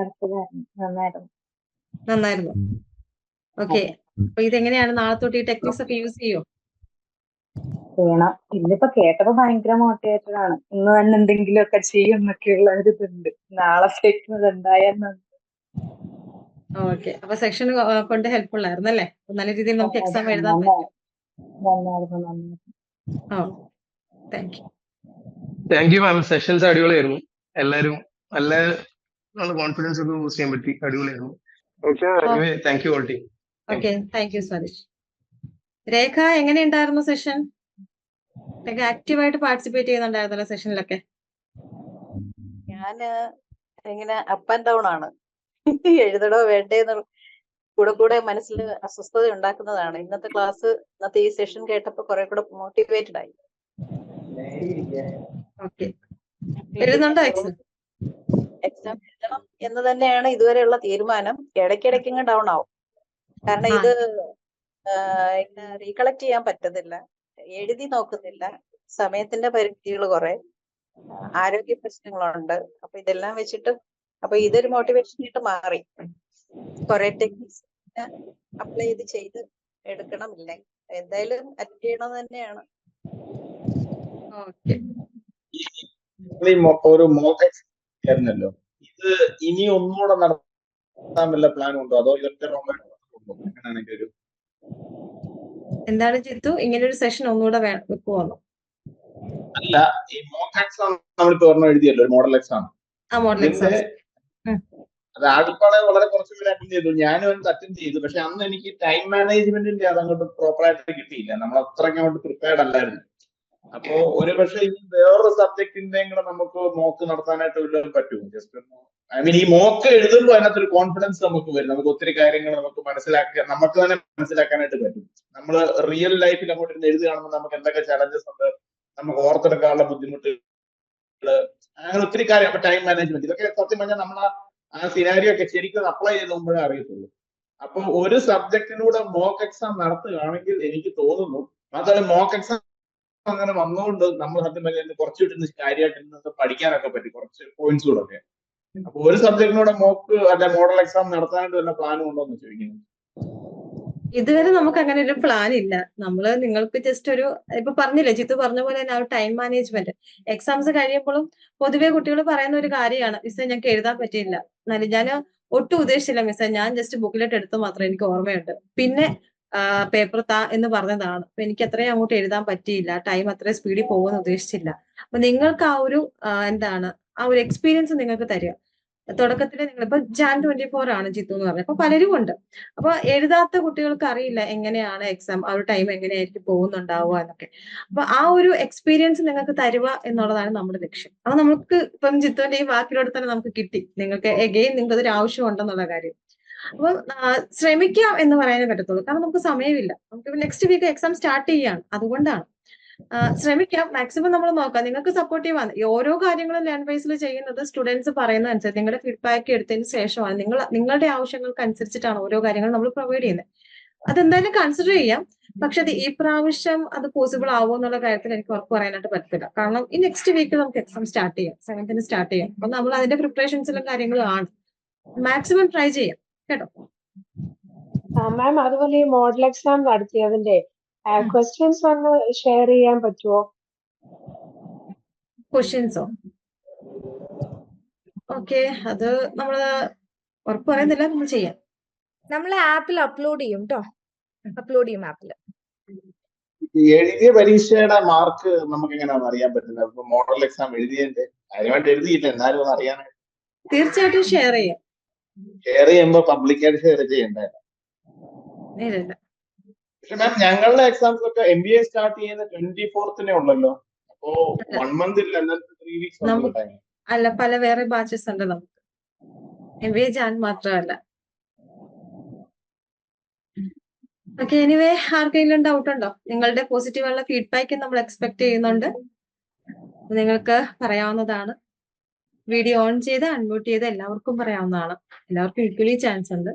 നന്നായിരുന്നു. ഓക്കെ, അപ്പൊ ഇതെങ്ങനെയാണ് നാളെ തൊട്ട് ഈ ടെക്നിക്സ് ഒക്കെ യൂസ് ചെയ്യോ? ചെയ്യണം. ഇന്നിപ്പോ കേട്ടപ്പോ ഭയങ്കര മോട്ടിവേറ്റഡ് ആണ്. ഇന്ന് തന്നെ എന്തെങ്കിലും ഒക്കെ ചെയ്യും എന്നൊക്കെയുള്ള ഒരു ഇതുണ്ട്. നാളെ എന്തായാലും. ഓക്കെ, അപ്പൊ സെക്ഷൻ കൊണ്ട് ഹെൽപ്ഫുൾ ആയിരുന്നു അല്ലേ? നല്ല രീതിയിൽ നമുക്ക് എക്സാം എഴുതാൻ പറ്റും. യു മാം, സെഷൻസ് അടിപൊളിയായിരുന്നു. എല്ലാരും നല്ല നല്ല കോൺഫിഡൻസ് ഒക്കെ ബൂസ്റ്റ് ചെയ്യാൻ പറ്റി. അടിപൊളിയായിരുന്നു. Okay, oh, thank you all team. Thank okay, you. Thank you Satheesh. Rekha എങ്ങനെയുണ്ടായിരുന്നു സെഷൻ? രേഖ ആക്റ്റീവായിട്ട് പാർട്ടിസിപ്പേറ്റ് ചെയ്യുന്നുണ്ടായിരുന്നല്ലോ സെഷനിലൊക്കെ. ഞാന് ഇങ്ങനെ അപ്പ് ആൻഡ് ഡൗൺ ആണ്. എഴുതണോ വേണ്ടേന്ന് കൂടെ മനസ്സിൽ അസ്വസ്ഥത ഉണ്ടാക്കുന്നതാണ്. ഇന്നത്തെ ക്ലാസ്, ഇന്നത്തെ ഈ സെഷൻ കേട്ടപ്പോ കുറെ കൂടെ മോട്ടിവേറ്റഡ് ആയി. Okay, എഴുതുന്നുണ്ടോ exam? എക്സാം എഴുതണം എന്ന് തന്നെയാണ് ഇതുവരെയുള്ള തീരുമാനം. ഇടയ്ക്കിടയ്ക്ക് ഡൗൺ ആവും. കാരണം ആ, ഇത് റീകളക്ട് ചെയ്യാൻ പറ്റുന്നില്ല, എഴുതി നോക്കുന്നില്ല, സമയത്തിന്റെ പരിമിതികൾ കുറെ, ആരോഗ്യ പ്രശ്നങ്ങളുണ്ട്. അപ്പൊ ഇതെല്ലാം വെച്ചിട്ട് അപ്പൊ ഇതൊരു മോട്ടിവേഷൻ ആയിട്ട് മാറി. കുറെ ടെക്നിക്സ് അപ്ലൈ ചെയ്ത് എടുക്കണം. ഇല്ലേ എന്തായാലും അറ്റൻഡ് ചെയ്യണം തന്നെയാണ്. ഓക്കെ. ഒരു മോക്ക് ആയിരുന്നല്ലോ, ഇത് ഇനി ഒന്നുകൂടെ നടത്താൻ വല്ല പ്ലാൻ ഉണ്ടോ, അതോ ഇതൊറ്റ റൗണ്ടായിട്ട് ഉണ്ടോ? അങ്ങനെയാണെങ്കിൽ ഒരു എന്താണ് ജിത്തു, ഇങ്ങനെ ഒരു സെഷൻ ഒന്നുകൂടെ വെക്കുവാണോ? അല്ല, ഈ മോക്ക് എക്സാം നമ്മളിപ്പോ ഒരെണ്ണം എഴുതിയല്ലോ, ഒരു മോഡൽ എക്സാം. ആ, മോഡൽ ഇതിന്റെ എക്സാം. അത് ആദ്യപ്പാടെ വളരെ കുറച്ച് പേര് അറ്റൻഡ് ചെയ്തു. ഞാനും അത് അറ്റൻഡ് ചെയ്തു. പക്ഷെ അന്ന് എനിക്ക് ടൈം മാനേജ്മെന്റിന്റെ അതങ്ങോട്ട് പ്രോപ്പറായിട്ട് കിട്ടിയില്ല. നമ്മൾ അത്രയ്ക്ക് അങ്ങോട്ട് പ്രിപ്പയർഡ് അല്ലായിരുന്നു. അപ്പോ ഒരു പക്ഷെ ഇനി വേറൊരു സബ്ജക്റ്റിന്റെയും കൂടെ നമുക്ക് മോക്ക് നടത്താനായിട്ട് വല്ലതും പറ്റുമോ? ജസ്റ്റ് ഐ മീൻ, ഈ മോക്ക് എഴുതുമ്പോൾ അതിനകത്തൊരു കോൺഫിഡൻസ് നമുക്ക് വരും. നമുക്ക് ഒത്തിരി കാര്യങ്ങൾ നമുക്ക് നമുക്ക് തന്നെ മനസ്സിലാക്കാനായിട്ട് പറ്റും. നമ്മൾ റിയൽ ലൈഫിൽ അങ്ങോട്ട് ഇരുന്ന് എഴുതുകയാണെന്ന് നമുക്ക് എന്തൊക്കെ ചലഞ്ചസ് ഉണ്ട്, നമുക്ക് ഓർത്തെടുക്കാനുള്ള ബുദ്ധിമുട്ടുകൾ, അങ്ങനെ ഒത്തിരി കാര്യം. അപ്പൊ ടൈം മാനേജ്മെന്റ്, ഇതൊക്കെ സത്യം പറഞ്ഞാൽ നമ്മൾ ആ സിനാരിയോ ഒക്കെ ശരിക്കും അപ്ലൈ ചെയ്തുമ്പോഴേ അറിയത്തുള്ളൂ. അപ്പൊ ഒരു സബ്ജക്റ്റിലൂടെ മോക്ക് എക്സാം നടത്തുകയാണെങ്കിൽ എനിക്ക് തോന്നുന്നു, മാത്രമല്ല മോക്ക് എക്സാം അങ്ങനെ വന്നുകൊണ്ട് നമ്മൾ സത്യം പറഞ്ഞാൽ കുറച്ചിട്ട് കാര്യമായിട്ട് ഇന്നത്തെ പഠിക്കാനൊക്കെ പറ്റി, കുറച്ച് പോയിന്റ്സുകളൊക്കെ. അപ്പൊ ഒരു സബ്ജക്റ്റിലൂടെ മോക്ക് അല്ലെ മോഡൽ എക്സാം നടത്താനായിട്ട് വല്ല പ്ലാനും ഉണ്ടോ എന്ന് ചോദിക്കുന്നു. ഇതുവരെ നമുക്ക് അങ്ങനെ ഒരു പ്ലാൻ ഇല്ല. നിങ്ങൾക്ക് ജസ്റ്റ് ഒരു, ഇപ്പൊ പറഞ്ഞില്ലേ ജിത്തു പറഞ്ഞ പോലെ തന്നെ, ആ ഒരു ടൈം മാനേജ്മെന്റ്. എക്സാംസ് കഴിയുമ്പോഴും പൊതുവെ കുട്ടികൾ പറയുന്ന ഒരു കാര്യമാണ്, മിസ്സേ ഞങ്ങൾക്ക് എഴുതാൻ പറ്റിയില്ല. എന്നാലും ഞാൻ ഒട്ടും ഉദ്ദേശിച്ചില്ല മിസ്സേ, ഞാൻ ജസ്റ്റ് ബുക്കിലോട്ട് എടുത്ത് മാത്രം എനിക്ക് ഓർമ്മയുണ്ട്. പിന്നെ പേപ്പർ താ എന്ന് പറഞ്ഞതാണ്. അപ്പൊ എനിക്ക് അത്രയും അങ്ങോട്ട് എഴുതാൻ പറ്റിയില്ല, ടൈം അത്രയും സ്പീഡിൽ പോകുമെന്ന് ഉദ്ദേശിച്ചില്ല. അപ്പൊ നിങ്ങൾക്ക് ആ ഒരു എന്താണ്, ആ ഒരു എക്സ്പീരിയൻസ് നിങ്ങൾക്ക് തരിക. തുടക്കത്തിൽ നിങ്ങളിപ്പോ Jan 24 ആണ് ജിത്തു എന്ന് പറഞ്ഞത്. അപ്പൊ പലരും ഉണ്ട്. അപ്പൊ എഴുതാത്ത കുട്ടികൾക്ക് അറിയില്ല എങ്ങനെയാണ് എക്സാം, ആ ഒരു ടൈം എങ്ങനെയായിരിക്കും പോകുന്നുണ്ടാവുക എന്നൊക്കെ. അപ്പൊ ആ ഒരു എക്സ്പീരിയൻസ് നിങ്ങൾക്ക് തരുക എന്നുള്ളതാണ് നമ്മുടെ ലക്ഷ്യം. അത് നമുക്ക് ഇപ്പം ജിത്തുവിന്റെ ഈ വാക്കിലൂടെ തന്നെ നമുക്ക് കിട്ടി. നിങ്ങൾക്ക് എഗെയിൻ നിങ്ങൾക്ക് അതൊരു ആവശ്യമുണ്ടെന്നുള്ള കാര്യം. അപ്പൊ ശ്രമിക്കാം എന്ന് പറയാനേ പറ്റത്തുള്ളൂ. കാരണം നമുക്ക് സമയമില്ല. നമുക്ക് നെക്സ്റ്റ് വീക്ക് എക്സാം സ്റ്റാർട്ട് ചെയ്യാണ്. അതുകൊണ്ടാണ് ശ്രമിക്കാം, മാക്സിമം നമ്മൾ നോക്കാം. നിങ്ങൾക്ക് സപ്പോർട്ടീവ് ആണ്. ഈ ഓരോ കാര്യങ്ങളും ലേൺ വൈസിൽ ചെയ്യുന്നത് സ്റ്റുഡൻസ് പറയുന്ന അനുസരിച്ച്, നിങ്ങളുടെ ഫീഡ്ബാക്ക് എടുത്തതിന് ശേഷമാണ്, നിങ്ങളുടെ ആവശ്യങ്ങൾക്ക് അനുസരിച്ചിട്ടാണ് ഓരോ കാര്യങ്ങളും നമ്മൾ പ്രൊവൈഡ് ചെയ്യുന്നത്. അതെന്തായാലും കൺസിഡർ ചെയ്യാം. പക്ഷെ അത് ഈ പ്രാവശ്യം അത് പോസിബിൾ ആവുമോ എന്നുള്ള കാര്യത്തിൽ എനിക്ക് ഉറപ്പ് പറയാനായിട്ട് പറ്റില്ല. കാരണം ഈ നെക്സ്റ്റ് വീക്ക് നമുക്ക് എക്സാം സ്റ്റാർട്ട് ചെയ്യാം, 7th സ്റ്റാർട്ട് ചെയ്യാം. അപ്പൊ നമ്മൾ അതിന്റെ പ്രിപ്പറേഷൻസിലും കാര്യങ്ങളും ആണ്. മാക്സിമം ട്രൈ ചെയ്യാം കേട്ടോ. മാം, അതുപോലെ ഈ മോഡൽ എക്സാം നടത്തിയതിന്റെ ക്വസ്റ്റ്യൻസ് ഒന്ന് ഷെയർ ചെയ്യാൻ പറ്റുമോ? ക്വസ്റ്റ്യൻസോ? ഓക്കെ, അത് നമ്മള് ഉറപ്പ് പറയുന്നില്ല, നമ്മൾ ചെയ്യാം. നമ്മൾ ആപ്പിൽ അപ്ലോഡ് ചെയ്യും കേട്ടോ, അപ്ലോഡ് ചെയ്യും ആപ്പിൽ. എഴുതിയ പരീക്ഷയുടെ മാർക്ക് നമുക്ക് എങ്ങനെയാണെന്ന് അറിയാൻ പറ്റുന്നത്? ഇപ്പൊ മോഡൽ എക്സാം എഴുതിയതിന്റെ കാര്യമായിട്ട് എഴുതിയില്ല, എന്നാലും ഒന്ന് അറിയാനായിട്ട്. തീർച്ചയായിട്ടും ഷെയർ ചെയ്യാം. ഷെയർ ചെയ്യുമ്പോ പബ്ലിക്കായിട്ട് ഷെയർ ചെയ്യണ്ടേ? പക്ഷെ മാം, ഞങ്ങളുടെ എക്സാംസ് ഒക്കെ MBA സ്റ്റാർട്ട് ചെയ്യുന്ന 24th ഉള്ളല്ലോ. അപ്പോ 1 month ഇല്ല, 3 weeks ടൈം. അല്ല, പല വേറെ ബാച്ചസ് ഉണ്ട് നമുക്ക്. MBA Jan മാത്രമല്ല. ഓക്കെ, എനിവേ ആർക്കെങ്കിലും ഡൗട്ട് ഉണ്ടോ? നിങ്ങളുടെ പോസിറ്റീവുള്ള ഫീഡ്ബാക്ക് നമ്മൾ എക്സ്പെക്ട് ചെയ്യുന്നുണ്ട്. നിങ്ങൾക്ക് പറയാവുന്നതാണ്. വീഡിയോ ഓൺ ചെയ്ത് അൺമ്യൂട്ട് ചെയ്ത് എല്ലാവർക്കും പറയാവുന്നതാണ്. എല്ലാവർക്കും ഈക്വലി ചാൻസ് ഉണ്ട്.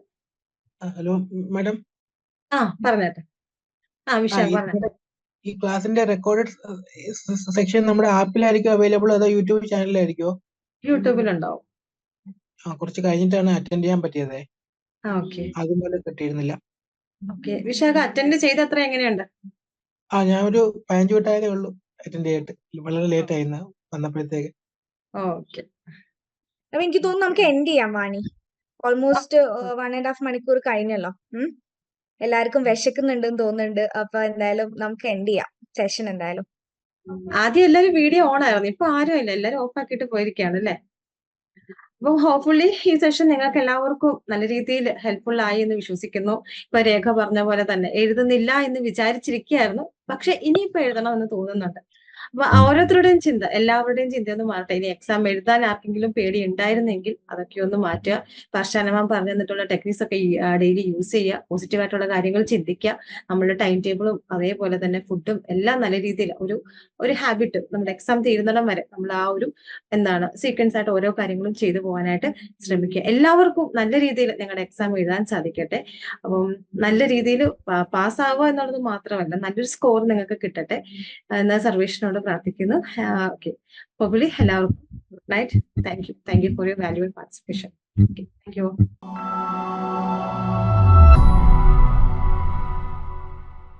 Hello madam. പറഞ്ഞേട്ടെ. വിഷയം പറഞ്ഞേട്ടെ. ഈ ക്ലാസിന്റെ റെക്കോർഡഡ് സെക്ഷൻ നമ്മുടെ ആപ്പിലായിരിക്കും അവൈലബിൾ, അതോ യൂട്യൂബ് ചാനലിലായിരിക്കോ? യൂട്യൂബിലുണ്ടാവും. കുറച്ച് കഴിഞ്ഞിട്ടാണ് അറ്റൻഡ് ചെയ്യാൻ പറ്റിയത്. അതുപോലെ കിട്ടിയിരുന്നില്ല. ഓക്കെ, വിശാഖ അറ്റൻഡ് ചെയ്ത് അത്ര എങ്ങനെയുണ്ട്? ഞാൻ ഒരു 15 മിനിറ്റ് ഉള്ളൂ അറ്റൻഡ് ചെയ്തിട്ട്, വളരെ ലേറ്റ് ആയിരുന്നു വന്നപ്പോഴത്തേക്ക്. ഓക്കെ, എനിക്ക് തോന്നുന്നു നമുക്ക് എൻഡ് ചെയ്യാം വാണി. ഓൾമോസ്റ്റ് 1.5 മണിക്കൂർ കഴിഞ്ഞല്ലോ. എല്ലാവർക്കും വിശക്കുന്നുണ്ടെന്ന് തോന്നുന്നുണ്ട്. അപ്പൊ എന്തായാലും നമുക്ക് എൻഡ് ചെയ്യാം സെഷൻ. എന്തായാലും ആദ്യം എല്ലാരും വീഡിയോ ഓൺ ആയിരുന്നു, ഇപ്പൊ ആരും ഇല്ല, എല്ലാരും ഓഫ് ആക്കിയിട്ട് പോയിരിക്കുകയാണ് അല്ലേ? അപ്പം ഹോപ്പ്ഫുള്ളി ഈ സെഷൻ നിങ്ങൾക്ക് എല്ലാവർക്കും നല്ല രീതിയിൽ ഹെൽപ്ഫുൾ ആയി എന്ന് വിശ്വസിക്കുന്നു. ഇപ്പൊ രേഖ പറഞ്ഞ പോലെ തന്നെ എഴുതുന്നില്ല എന്ന് വിചാരിച്ചിരിക്കുകയായിരുന്നു, പക്ഷെ ഇനിയിപ്പോ എഴുതണം എന്ന് തോന്നുന്നുണ്ട്. അപ്പൊ ഓരോരുത്തരുടെയും ചിന്ത, എല്ലാവരുടെയും ചിന്തയൊന്ന് മാറട്ടെ. ഇനി എക്സാം എഴുതാൻ ആർക്കെങ്കിലും പേടി ഉണ്ടായിരുന്നെങ്കിൽ അതൊക്കെ ഒന്ന് മാറ്റുക. വർഷാന മാം പറഞ്ഞു തന്നിട്ടുള്ള ടെക്നിക്സ് ഒക്കെ ഡെയിലി യൂസ് ചെയ്യുക. പോസിറ്റീവായിട്ടുള്ള കാര്യങ്ങൾ ചിന്തിക്കുക. നമ്മളുടെ ടൈം ടേബിളും അതേപോലെ തന്നെ ഫുഡും എല്ലാം നല്ല രീതിയിൽ ഒരു ഹാബിറ്റ് നമ്മുടെ എക്സാം തീരുന്നിടം വരെ നമ്മൾ ആ ഒരു സീക്വൻസ് ആയിട്ട് ഓരോ കാര്യങ്ങളും ചെയ്തു പോകാനായിട്ട് ശ്രമിക്കുക. എല്ലാവർക്കും നല്ല രീതിയിൽ നിങ്ങളുടെ എക്സാം എഴുതാൻ സാധിക്കട്ടെ. അപ്പം നല്ല രീതിയിൽ പാസ്സാവുക എന്നുള്ളത് മാത്രമല്ല, നല്ലൊരു സ്കോർ നിങ്ങൾക്ക് കിട്ടട്ടെ എന്ന് സർവേഷിനോട് പ്രാർത്ഥിക്കുന്നു. ഓക്കെ, ഹോപ്പ്ഫുള്ളി എല്ലാവർക്കും good night. Thank you for your valuable participation. Thank you.